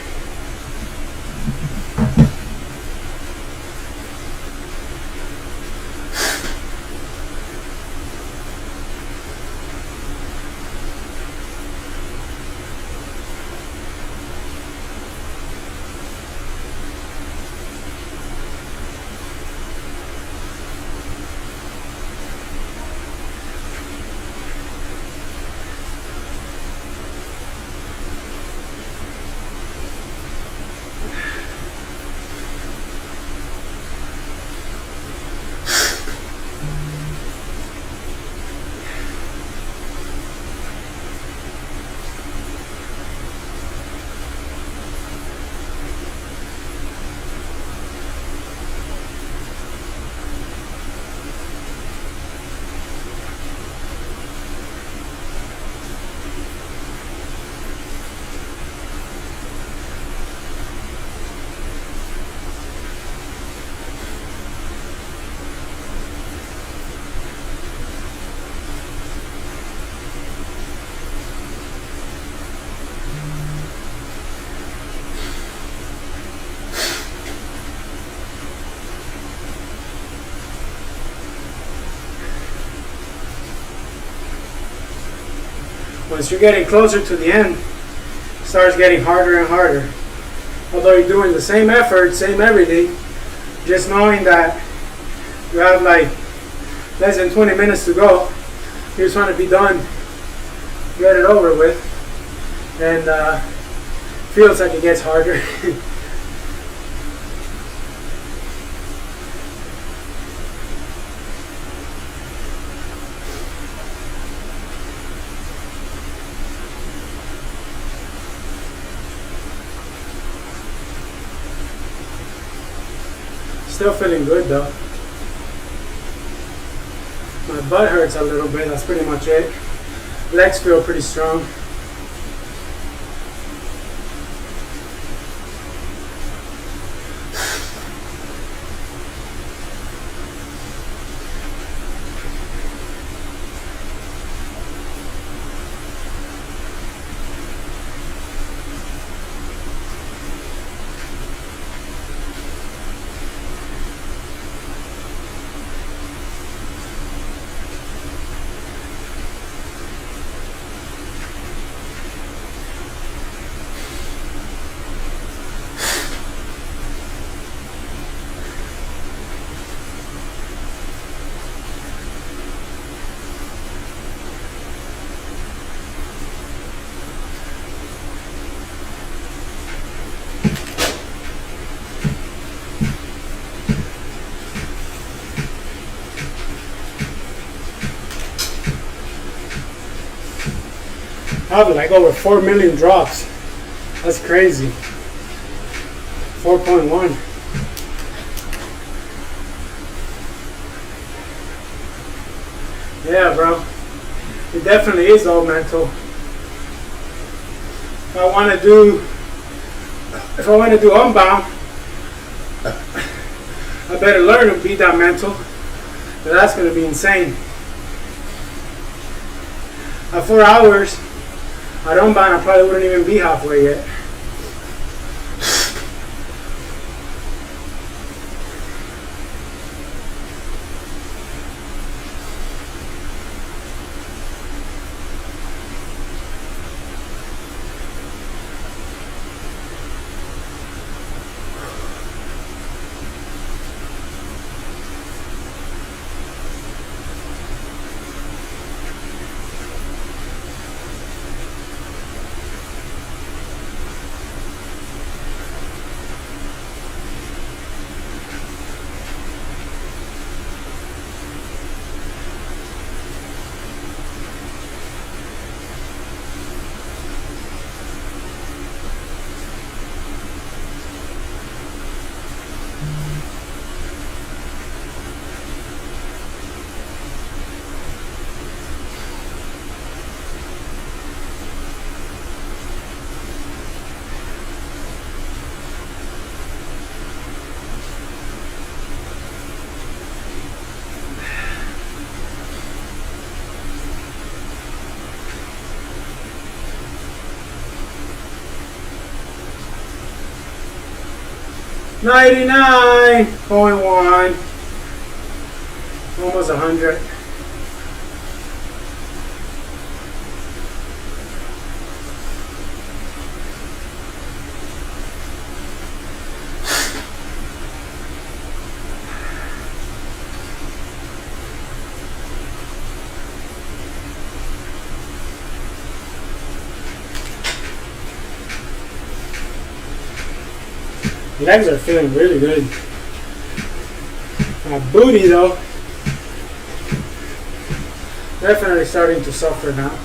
Once you're getting closer to the end, it starts getting harder and harder. Although you're doing the same effort, same everything, just knowing that you have like less than 20 minutes to go, you just want to be done, get it over with, and feels like it gets harder. Still feeling good though. My butt hurts a little bit, that's pretty much it. Legs feel pretty strong. Probably like over 4 million drops. That's crazy. 4.1. Yeah, bro. It definitely is all mental. If I want to do Unbound, I better learn to be that mental. But that's going to be insane. At 4 hours, at Unbound, I probably wouldn't even be halfway yet. 99.1. Almost 100. Legs are feeling really good. My booty though, definitely starting to suffer now.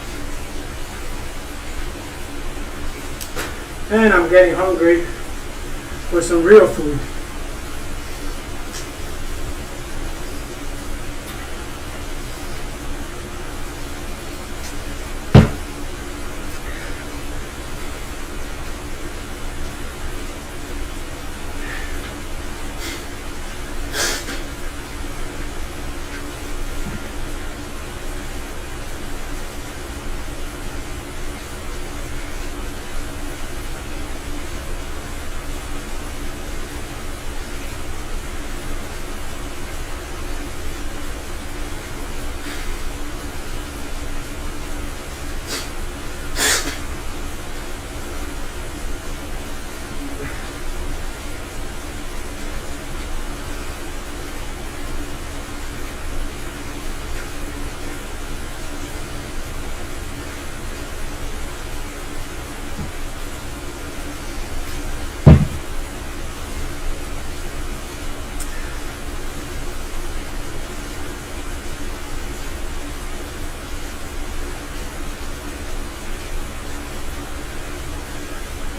And I'm getting hungry for some real food.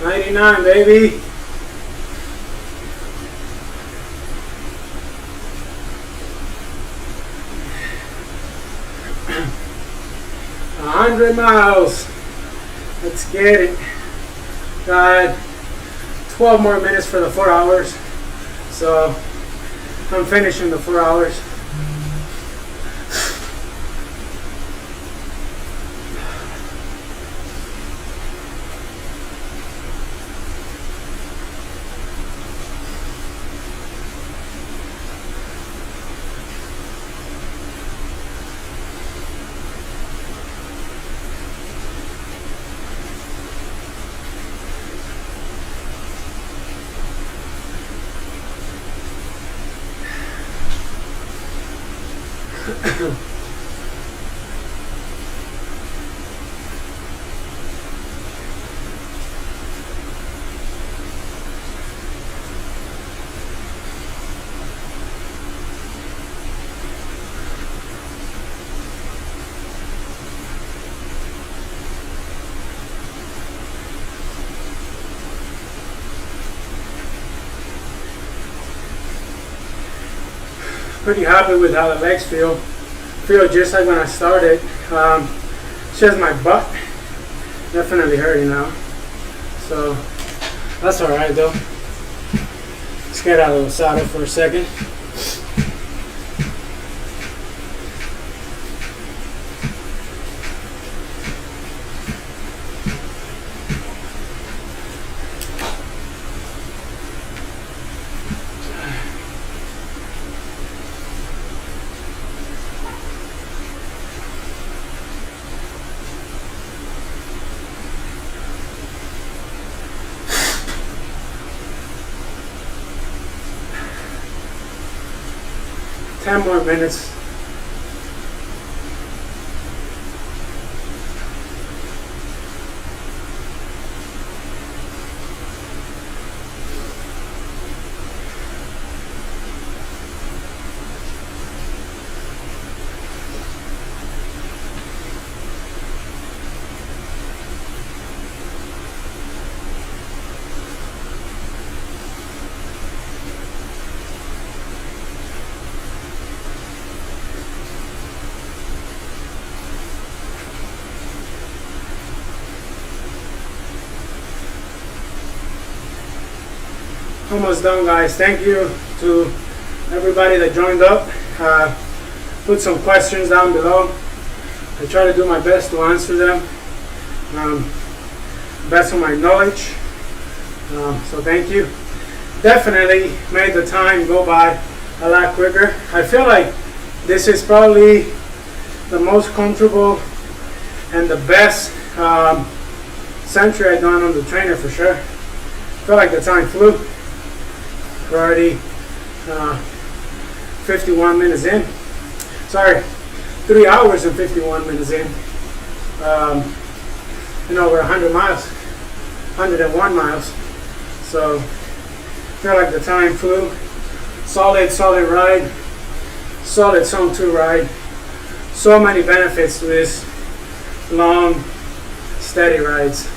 $99, baby. A 100 miles. Let's get it. Got 12 more minutes for the 4 hours. So I'm finishing the 4 hours. Pretty happy with how the legs feel. Feel just like when I started. It's just my butt definitely hurting now. So that's alright though. Let's get out of the saddle for a second. Ten more minutes. Almost done, guys. Thank you to everybody that joined up. Put some questions down below. I try to do my best to answer them, best of my knowledge. So thank you. definitely made the time go by a lot quicker. I feel like this is probably the most comfortable and the best century I've done on the trainer for sure. I feel like the time flew. We're already 51 minutes in. Sorry, 3 hours and 51 minutes in. We're 100 miles, 101 miles. So I feel like the time flew. Solid ride. Solid Zone 2 ride. So many benefits to this long, steady rides.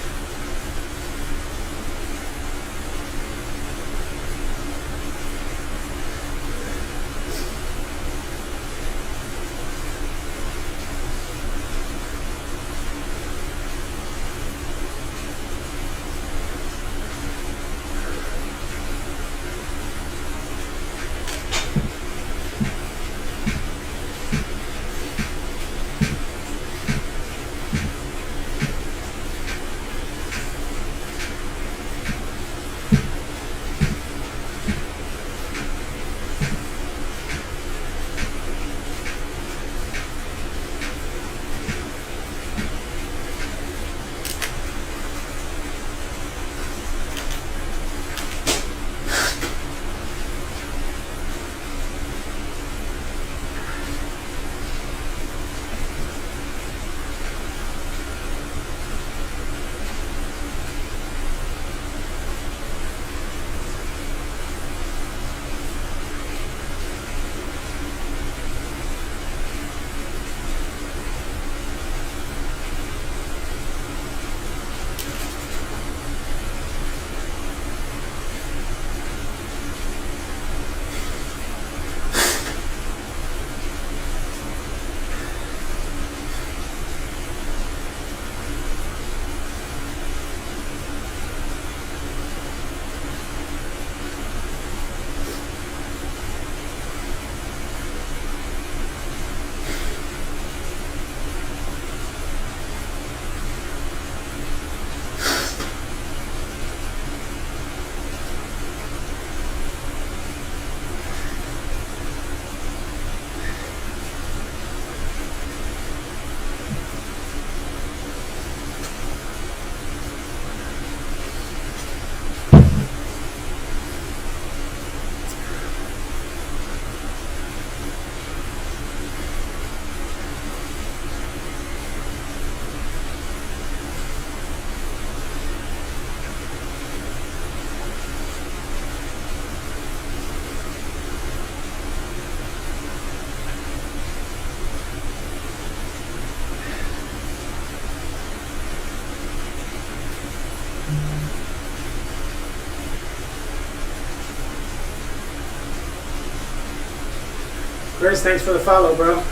Chris, thanks for the follow, bro.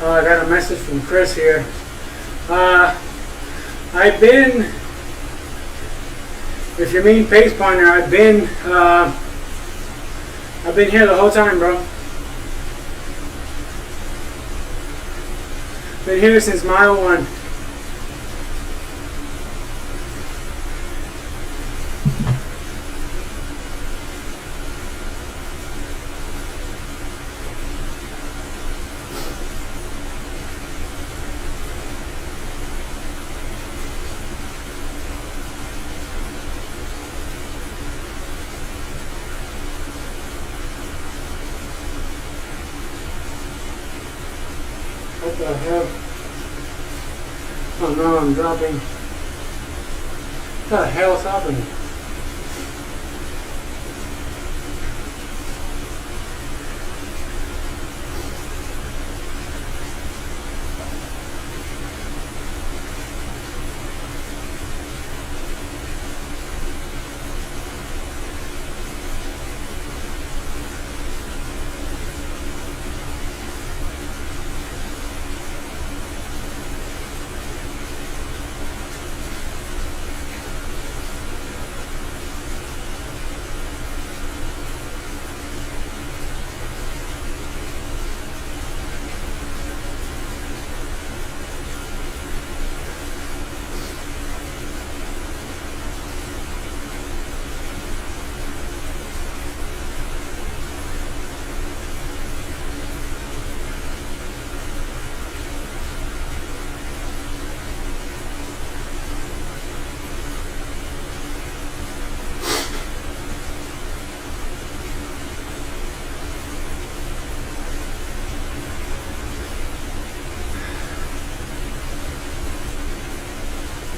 I got a message from Chris here. If you mean pace pointer, I've been here the whole time, bro. Been here since mile 1. What the hell? Oh no, I'm dropping. What the hell is happening?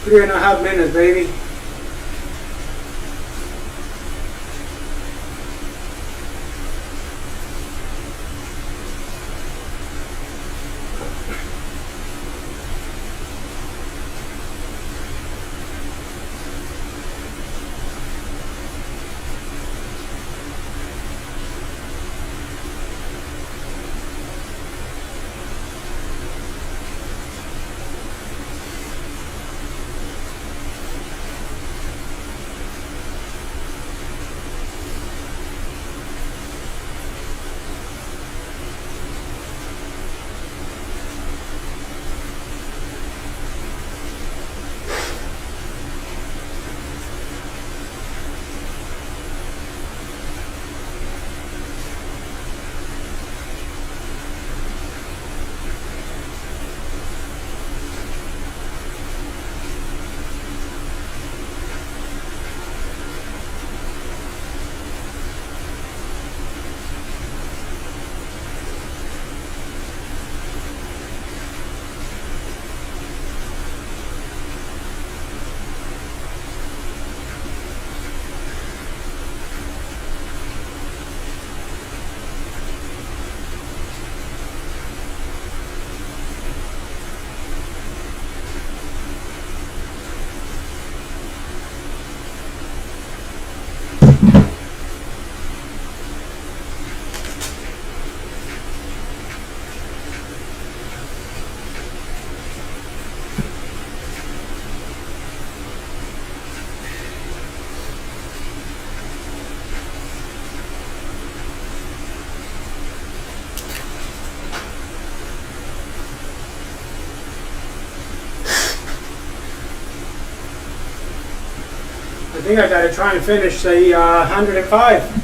3.5 minutes, baby. I think I gotta try and finish the 105.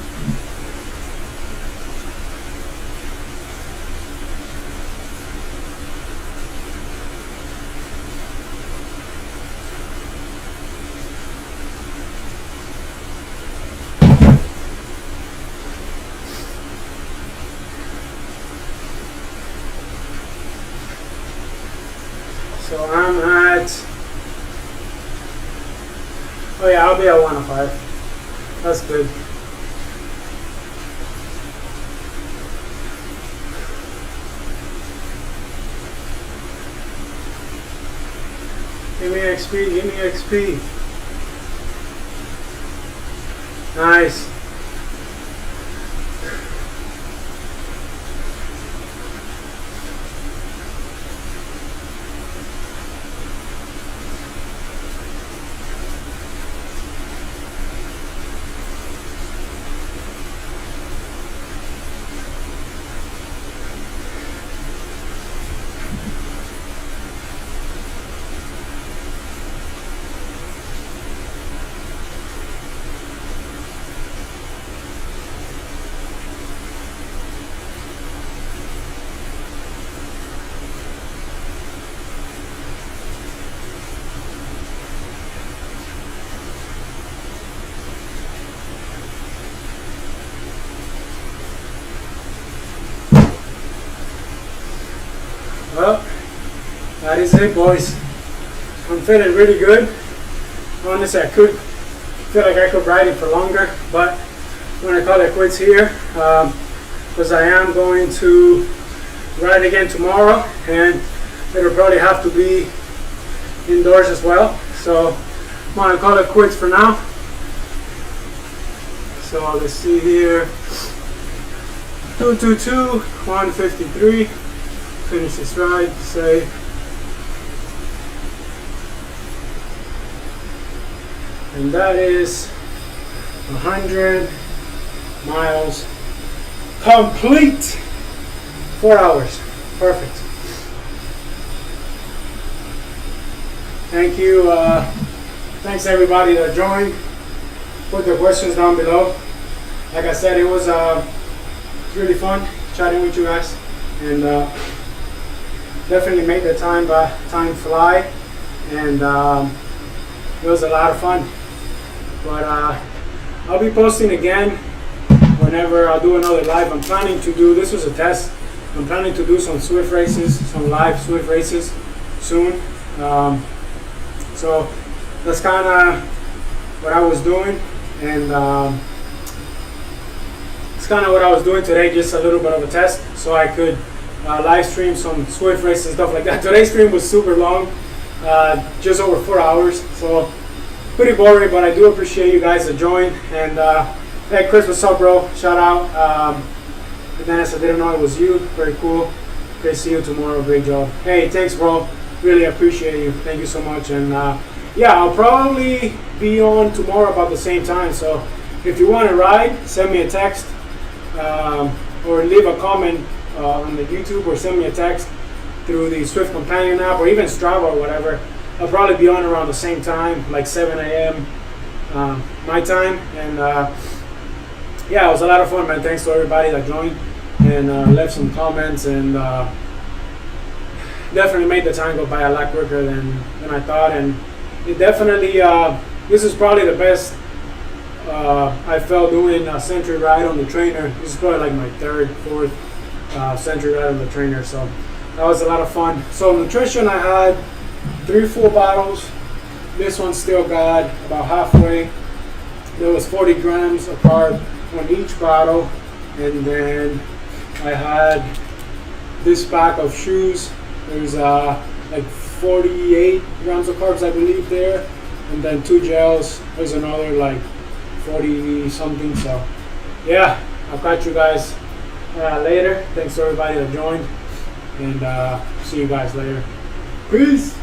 So I'm at, oh yeah, I'll be at 105. That's good. Give me XP, give me XP. Nice. Well, that is it, boys. I'm feeling really good. Honestly, I could feel like I could ride it for longer, but I'm going to call it quits here because I am going to ride again tomorrow, and it'll probably have to be indoors as well. So I'm going to call it quits for now. So let's see here. 222, 153. Finish this ride, save. And that is 100 miles complete. 4 hours. Perfect. Thank you. Thanks everybody that joined. Put their questions down below. Like I said, it was really fun chatting with you guys, and definitely made the time fly, and it was a lot of fun. But I'll be posting again whenever I do another live. I'm planning to do, this was a test, I'm planning to do some Zwift races, some live Zwift races soon. So that's kind of what I was doing, and it's kind of what I was doing today, just a little bit of a test, so I could live stream some Zwift races and stuff like that. Today's stream was super long, just over 4 hours, so pretty boring, but I do appreciate you guys that joined. And hey, Chris, what's up, bro? Shout out. Dennis, I didn't know it was you. Very cool. Okay, see you tomorrow. Great job. Hey, thanks, bro. Really appreciate you. Thank you so much. And yeah, I'll probably be on tomorrow about the same time. So if you want to ride, send me a text or leave a comment on the YouTube, or send me a text through the Zwift Companion app, or even Strava or whatever. I'll probably be on around the same time, like 7 a.m. My time. And yeah, it was a lot of fun, man. Thanks to everybody that joined and left some comments, and definitely made the time go by a lot quicker than I thought. And it definitely, this is probably the best I felt doing a century ride on the trainer. This is probably like my third, fourth century ride on the trainer. So that was a lot of fun. So nutrition, I had 3 full bottles. This one still got about halfway. There was 40 grams of carb on each bottle, and then I had this pack of shoes. There's like 48 grams of carbs, I believe, there, and then 2 gels. There's another like 40 something. So yeah, I'll catch you guys later. Thanks to everybody that joined, and see you guys later. Peace.